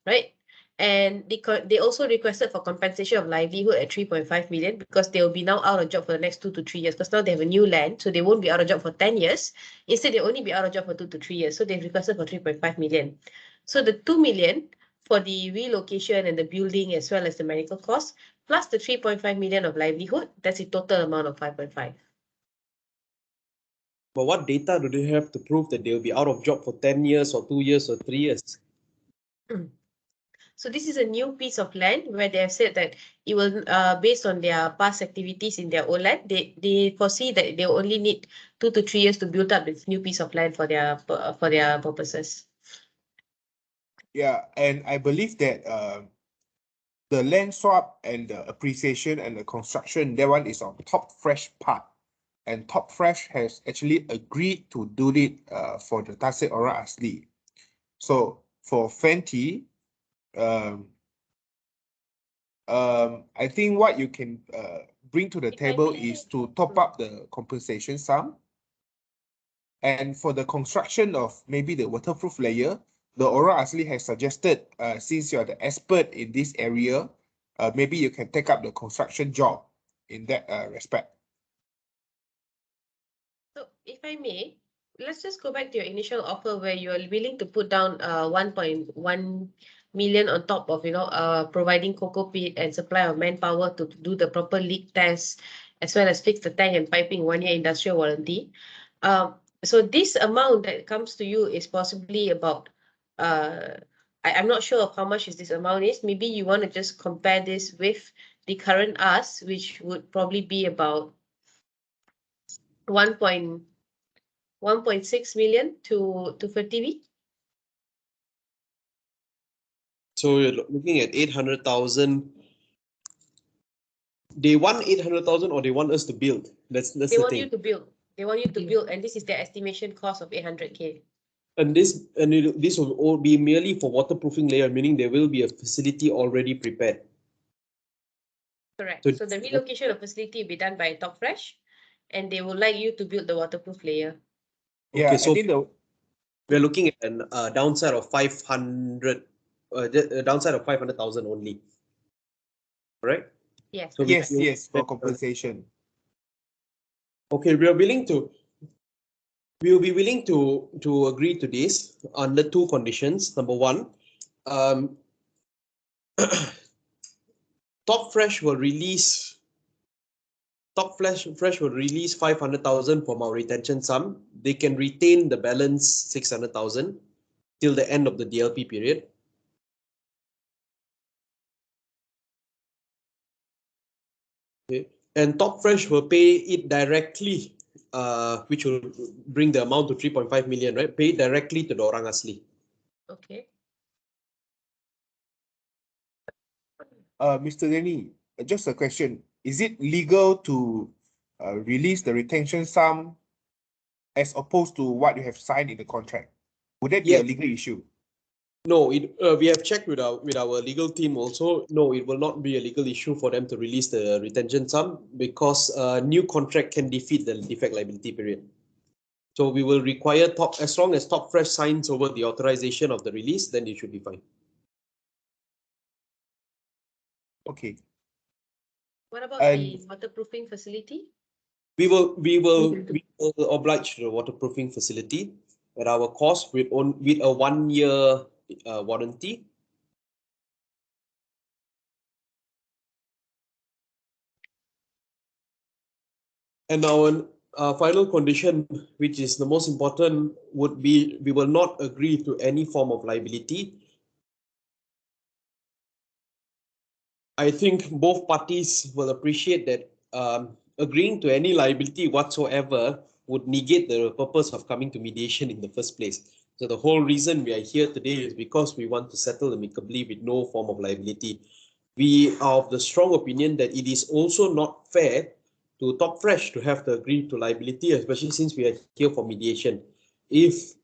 right? And they also requested for compensation of livelihood at 3.5 million because they will be now out of job for the next 2 to 3 years, because now they have a new land, so they won't be out of job for 10 years. Instead, they'll only be out of job for 2 to 3 years. So they've requested for 3.5 million. So the 2 million for the relocation and the building as well as the medical costs, plus the 3.5 million of livelihood, that's the total amount of 5.5. But what data do they have to prove that they'll be out of job for 10 years or 2 years or 3 years? So this is a new piece of land where they have said that it will, based on their past activities in their own land, they foresee that they only need 2 to 3 years to build up this new piece of land for their purposes. Yeah, and I believe that the land swap and the appreciation and the construction, that one is on Top Fresh part. And Top Fresh has actually agreed to do it for the Tasik Orang Asli. So for Fenty, I think what you can bring to the table is to top up the compensation sum. And for the construction of maybe the waterproof layer, the Orang Asli has suggested, since you're the expert in this area, maybe you can take up the construction job in that respect. So if I may, let's just go back to your initial offer where you are willing to put down 1.1 million on top of, providing cocoa pit and supply of manpower to do the proper leak test, as well as fix the tank and piping 1-year industrial warranty. So this amount that comes to you is possibly about, I'm not sure of how much is this amount is. Maybe you want to just compare this with the current ask, which would probably be about 1.6 million to Fertivi. So you're looking at 800,000. They want 800,000 or they want us to build? That's They the want thing. you to build. They want you to build, and this is their estimation cost of 800K. And this will all be merely for waterproofing layer, meaning there will be a facility already prepared. Correct. So- So the relocation of facility will be done by Top Fresh, and they would like you to build the waterproof layer. Yeah, Okay, so I think we're looking at a downside of 500, downside of 500,000 only. Right? Yes. So yes, for compensation. Okay, we'll be willing to agree to this under 2 conditions. Number 1, Top Fresh will release 500,000 from our retention sum. They can retain the balance 600,000 till the end of the DLP period. Okay. And Top Fresh will pay it directly, which will bring the amount to 3.5 million, right? Pay it directly to the Orang Asli. Okay. Mr. Denny, just a question. Is it legal to release the retention sum as opposed to what you have signed in the contract? Would that be a Yes. legal issue? No, we have checked with our legal team also. No, it will not be a legal issue for them to release the retention sum because new contract can defeat the defect liability period. So we will require as long as Top Fresh signs over the authorization of the release, then it should be fine. Okay. What about the waterproofing facility? We will oblige the waterproofing facility at our cost with a 1-year warranty. And our final condition, which is the most important, would be we will not agree to any form of liability. I think both parties will appreciate that agreeing to any liability whatsoever would negate the purpose of coming to mediation in the first place. So the whole reason we are here today is because we want to settle amicably with no form of liability. We are of the strong opinion that it is also not fair to Top Fresh to have to agree to liability, especially since we are here for mediation. If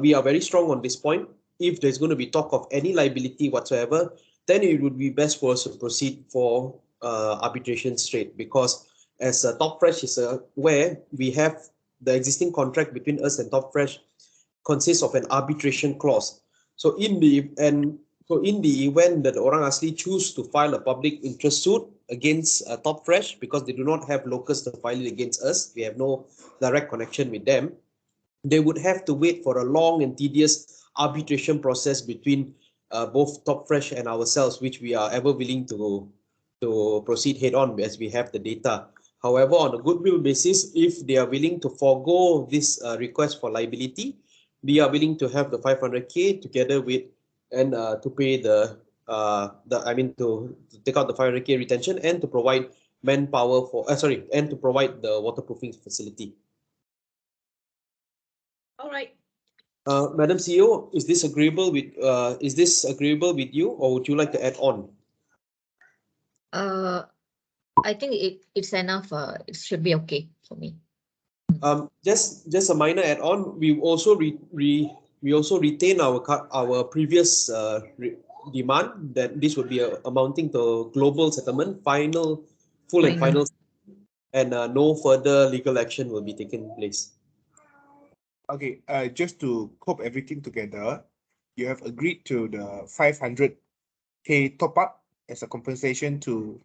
we are very strong on this point, if there's going to be talk of any liability whatsoever, then it would be best for us to proceed for arbitration straight, because as Top Fresh is aware, we have the existing contract between us and Top Fresh consists of an arbitration clause. So in the event that orang asli choose to file a public interest suit against Top Fresh, because they do not have locus to file it against us, we have no direct connection with them, they would have to wait for a long and tedious arbitration process between both Top Fresh and ourselves, which we are ever willing to proceed head on as we have the data. However, on a goodwill basis, if they are willing to forego this request for liability, we are willing to have the 500K together with and to pay to take out the 500K retention and to provide manpower for and to provide the waterproofing facility. All right. Madam CEO, is this agreeable with you, or would you like to add on? I think it's enough. It should be okay for me. Just a minor add-on. We also retain our previous demand that this would be amounting to global settlement, full and final, and no further legal action will be taken place. Okay, just to cope everything together, you have agreed to the 500K top up as a compensation to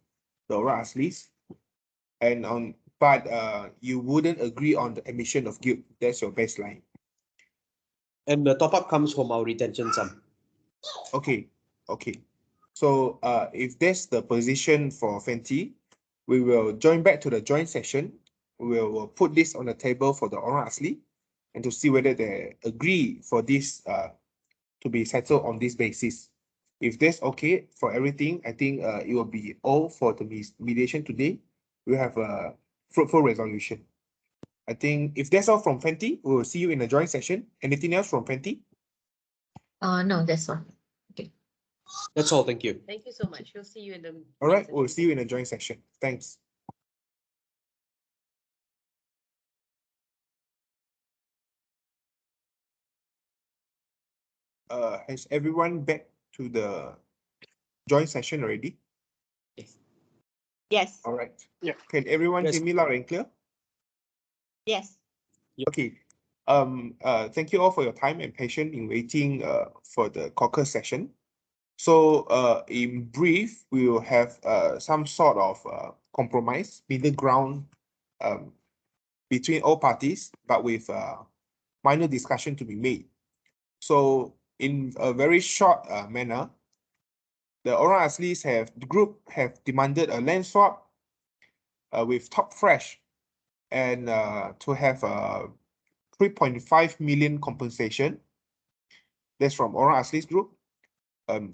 the orang aslis, but you wouldn't agree on the admission of guilt. That's your baseline. And the top up comes from our retention sum. Okay. So if that's the position for Fenty, we will join back to the joint session. We will put this on the table for the orang asli and to see whether they agree for this to be settled on this basis. If that's okay for everything, I think it will be all for the mediation today. We have a fruitful resolution. I think if that's all from Fenty, we will see you in the joint session. Anything else from Fenty? No, that's all. Okay. That's all. Thank you. Thank you so much. We'll see you in the. All right, we'll see you in the joint session. Thanks. Has everyone back to the joint session already? Yes. Yes. All right. Yeah. Can everyone Yes. hear me loud and clear? Yes. Okay. Thank you all for your time and patience in waiting for the caucus session. So in brief, we will have some sort of compromise, middle ground between all parties, but with minor discussion to be made. So in a very short manner, the orang aslis the group have demanded a land swap with Top Fresh and to have 3.5 million compensation. That's from orang aslis group.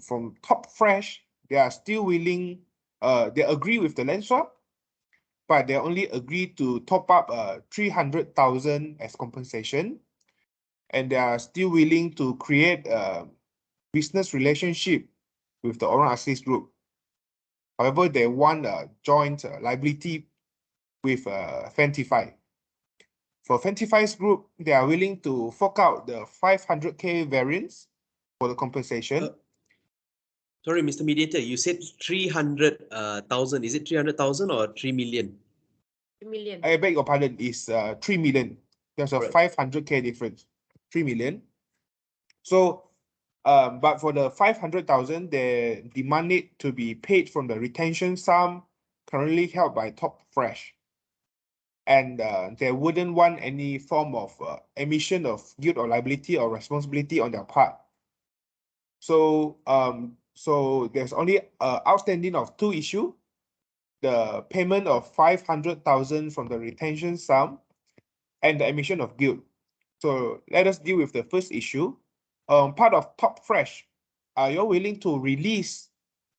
From Top Fresh, they are still willing, they agree with the land swap, but they only agree to top up 300,000 as compensation. And they are still willing to create a business relationship with the orang aslis group. However, they want a joint liability with Fenty. For Fenty's group, they are willing to fork out the 500K variance for the compensation. Sorry, Mr. Mediator, you said 300,000. Is it 300,000 or 3 million? 3 million. I beg your pardon, is 3 million. There's a 500K difference, 3 million. So, but for the 500,000, they demand it to be paid from the retention sum currently held by Top Fresh. And they wouldn't want any form of admission of guilt or liability or responsibility on their part. So, so there's only outstanding of two issues: the payment of 500,000 from the retention sum and the admission of guilt. So let us deal with the first issue. Part of Top Fresh, are you willing to release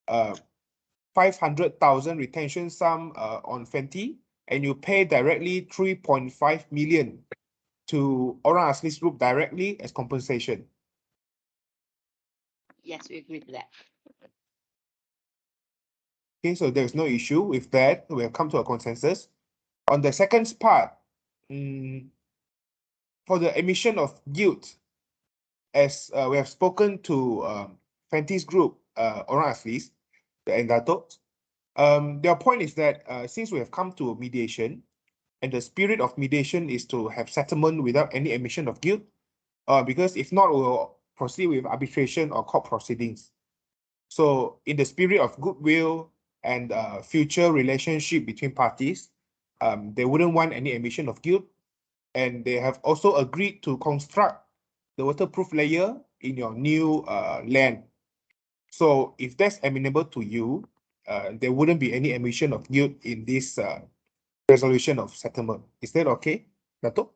500,000 retention sum on Fenty, and you pay directly 3.5 million to orang aslis group directly as compensation? Yes, we agree to that. Okay, so there's no issue with that. We have come to a consensus. On the second part, for the admission of guilt, as we have spoken to Fenty's group, orang aslis, the Endato, Their point is that since we have come to mediation, and the spirit of mediation is to have settlement without any admission of guilt, because if not, we'll proceed with arbitration or court proceedings. So in the spirit of goodwill and future relationship between parties, they wouldn't want any admission of guilt, and they have also agreed to construct the waterproof layer in your new land. So if that's amenable to you, there wouldn't be any admission of guilt in this resolution of settlement. Is that okay, Dato'?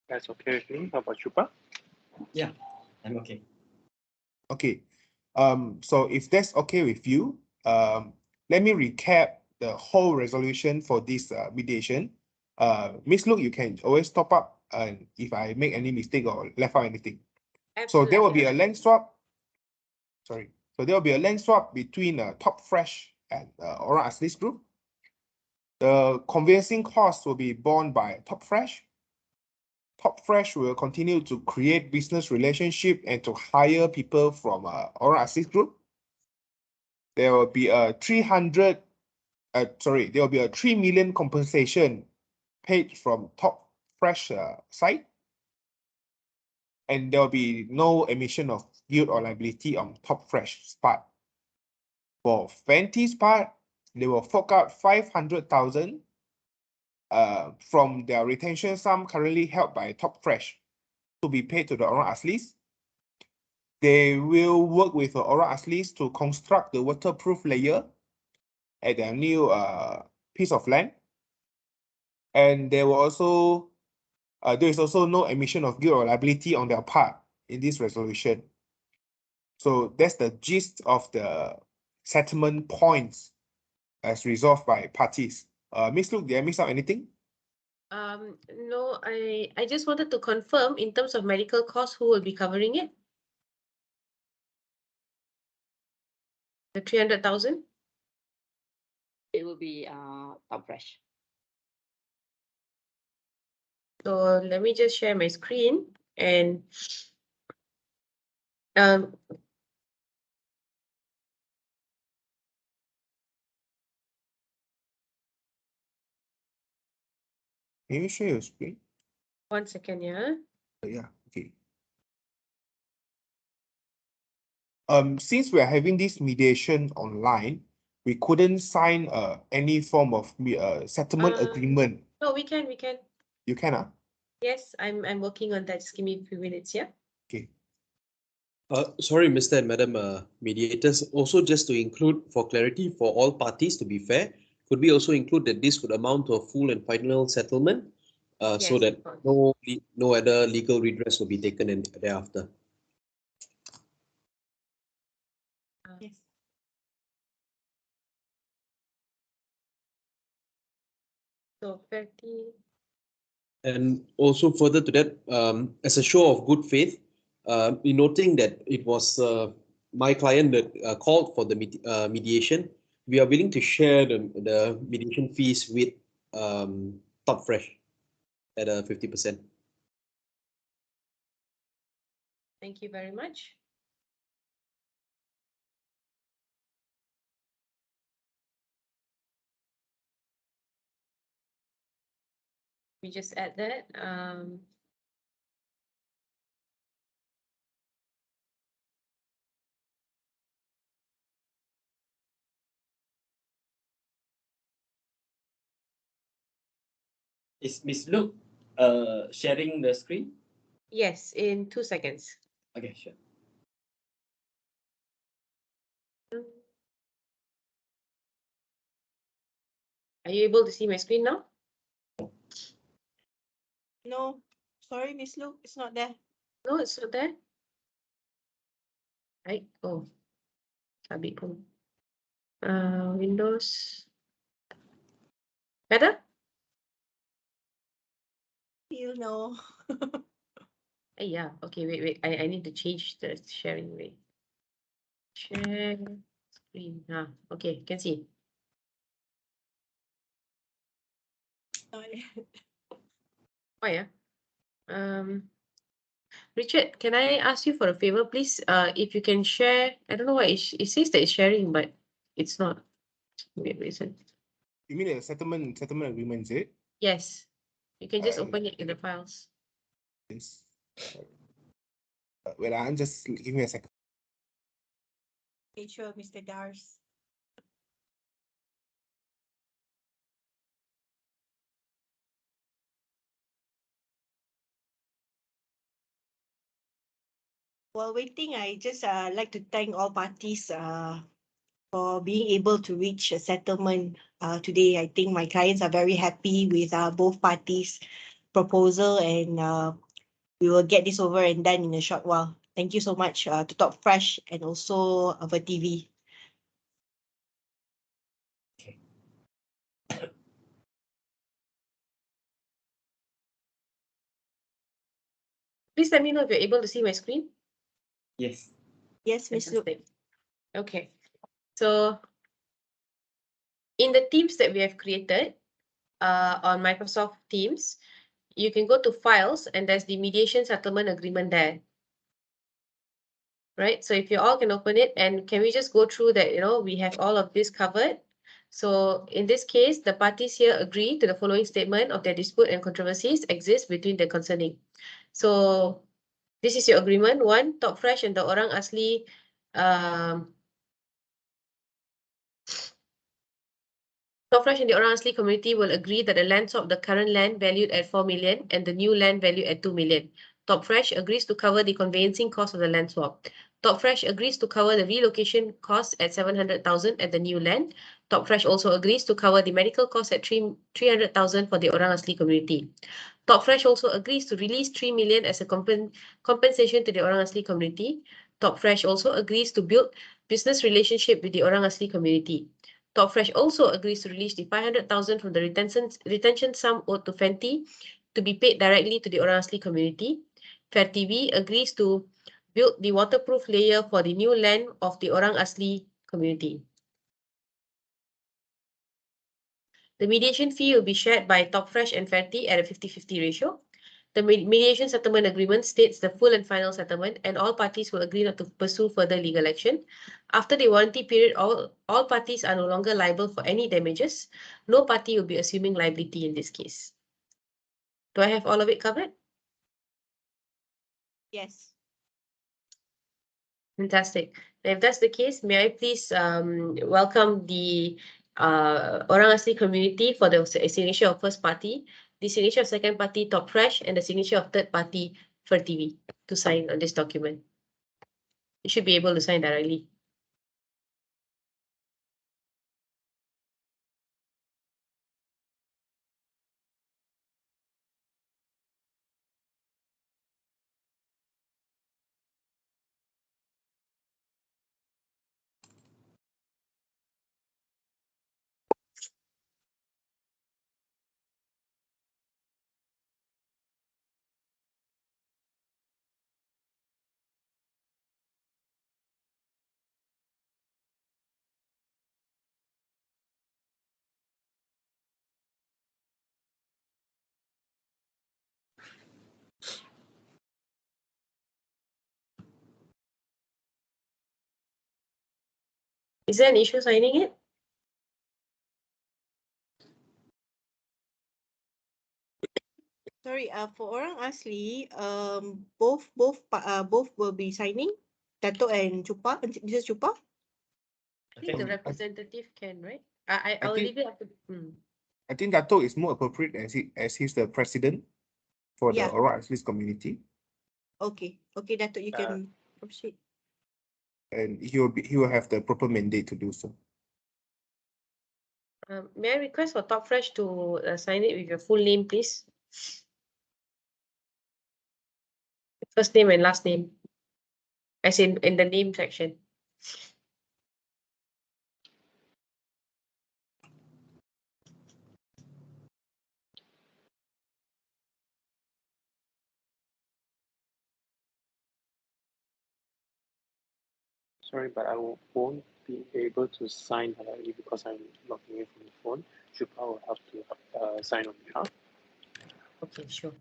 That's okay with me. How about Chupa? Yeah, I'm okay. Okay. So if that's okay with you, let me recap the whole resolution for this mediation. Miss Luke, you can always top up if I make any mistake or left out anything. So there will be a land swap. Sorry. So there will be a land swap between Top Fresh and Orang Asli's group. The conveyancing costs will be borne by Top Fresh. Top Fresh will continue to create business relationship and to hire people from Orang Asli's group. There will be a 3 million compensation paid from Top Fresh side. And there will be no admission of guilt or liability on Top Fresh's part. For Fenty's part, they will fork out 500,000 from their retention sum currently held by Top Fresh to be paid to the Orang Aslis. They will work with the Orang Aslis to construct the waterproof layer at their new piece of land. And there will also there is also no admission of guilt or liability on their part in this resolution. So that's the gist of the settlement points as resolved by parties. Miss Luke, did I miss out anything? No, I just wanted to confirm in terms of medical costs, who will be covering it? The 300,000? It will be Top Fresh. So let me just share my screen and Can you share your screen? 1 second, yeah. Yeah, okay. Since we are having this mediation online, we couldn't sign any form of settlement agreement. No, we can. You can, Yes, I'm working on that. Just give me a few minutes, yeah. Okay. Sorry, Mr. and Madam mediators, also just to include for clarity for all parties to be fair, could we also include that this would amount to a full and final settlement so Yes, that of course. no other legal redress will be taken in thereafter? Yes. So 30. And also further to that, as a show of good faith, in noting that it was my client that called for the mediation, we are willing to share the mediation fees with Top Fresh at 50%. Thank you very much. We just add that. Is Miss Luke sharing the screen? Yes, in 2 seconds. Okay, sure. Are you able to see my screen now? No, sorry, Miss Luke, it's not there. No, it's not there. Right. Oh, sabi ko. Windows. Better? You know. Yeah. Okay. Wait. I need to change the sharing way. Share screen. Okay. Can see. Sorry. Why? Richard, can I ask you for a favor, please? If you can share, I don't know why it says that it's sharing, but it's not. Wait, reason. You mean a settlement agreement, is it? Yes, you can just Uh, open it in the files. Yes. Well, I'm just give me a second. Okay, sure, Mr. Dars. While waiting, I just like to thank all parties for being able to reach a settlement today. I think my clients are very happy with both parties' proposal, and we will get this over and done in a short while. Thank you so much to Top Fresh and also for TV. Please let me know if you're able to see my screen. Yes. Yes, Ms. Luke. Fantastic. Okay, so in the teams that we have created on Microsoft Teams, you can go to files and there's the mediation settlement agreement there. Right, so if you all can open it, and can we just go through that, we have all of this covered. So in this case, the parties here agree to the following statement of their dispute and controversies exist between the concerning. So this is your agreement. One, Top Fresh and the Orang Asli Top Fresh and the Orang Asli community will agree that the land swap, the current land valued at 4 million and the new land valued at 2 million. Top Fresh agrees to cover the conveyancing cost of the land swap. Top Fresh agrees to cover the relocation costs at 700,000 at the new land. Top Fresh also agrees to cover the medical costs at 300,000 for the Orang Asli community. Top Fresh also agrees to release 3 million as a compensation to the Orang Asli community. Top Fresh also agrees to build business relationship with the Orang Asli community. Top Fresh also agrees to release the 500,000 from the retention sum owed to Fenty to be paid directly to the Orang Asli community. Fair TV agrees to build the waterproof layer for the new land of the Orang Asli community. The mediation fee will be shared by Top Fresh and Fenty at a 50-50 ratio. The mediation settlement agreement states the full and final settlement, and all parties will agree not to pursue further legal action. After the warranty period, all parties are no longer liable for any damages. No party will be assuming liability in this case. Do I have all of it covered? Yes. Fantastic. Now, if that's the case, may I please welcome the Orang Asli community for the signature of first party, the signature of second party, Top Fresh, and the signature of third party, for TV, to sign on this document. You should be able to sign directly. Is there an issue signing it? Sorry, for Orang Asli, both will be signing, Dato and Chupa, Mrs. Chupa. I think the Um, representative can, right? I'll think- leave it up to. I think Dato is more appropriate as he's the president for the Yeah. Orang Asli community, Okay, Dato, you can proceed. and he will have the proper mandate to do so. May I request for Top Fresh to sign it with your full name, please? First name and last name, as in the name section. Sorry, but I won't be able to sign directly because I'm logging in from the phone. Chupa will have to sign on behalf. Okay, sure.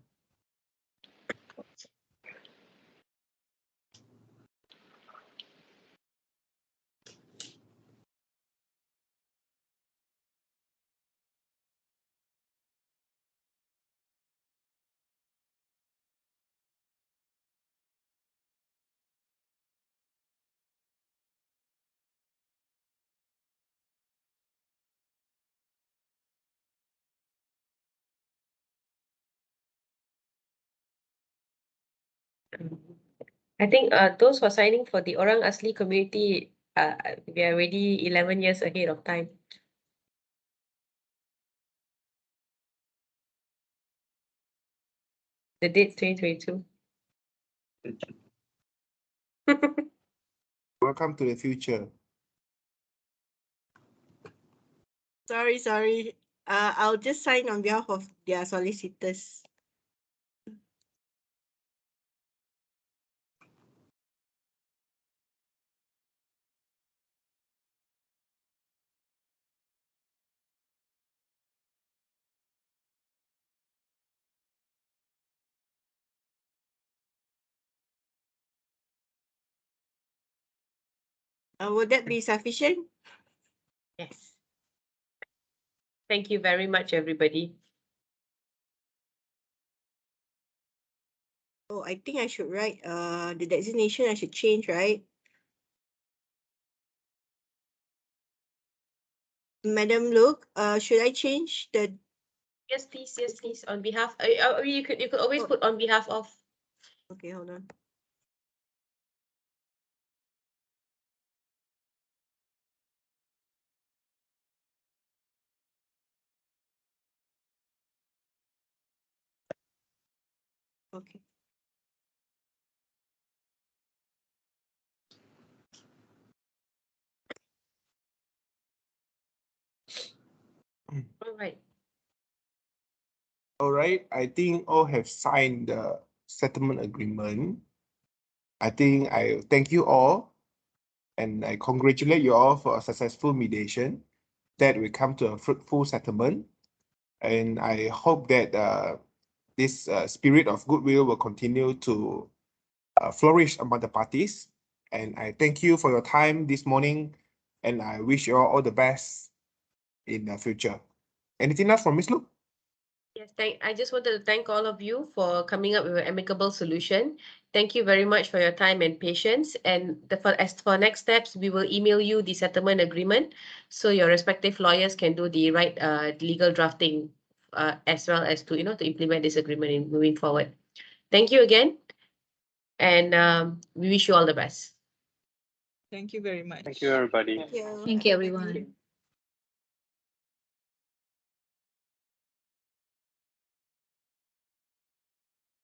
I think those who are signing for the Orang Asli community, we are already 11 years ahead of time. The date's 2022. Welcome to the future. Sorry. I'll just sign on behalf of their solicitors. Would that be sufficient? Yes. Thank you very much, everybody. Oh, I think I should write the designation I should change, right? Madam Look, should I change the Yes, please. Yes, please. On behalf, you could always put on behalf of. okay, hold on. Okay. All right. All right, I think all have signed the settlement agreement. I think I thank you all and I congratulate you all for a successful mediation that will come to a fruitful settlement. And I hope that this spirit of goodwill will continue to flourish among the parties. And I thank you for your time this morning and I wish you all the best in the future. Anything else from Ms. Luke? Yes, I just wanted to thank all of you for coming up with an amicable solution. Thank you very much for your time and patience. And as for next steps, we will email you the settlement agreement so your respective lawyers can do the right legal drafting as well as to to implement this agreement in moving forward. Thank you again, and we wish you all the best. Thank you very much. Thank you, everybody. Thank you. Thank you, everyone.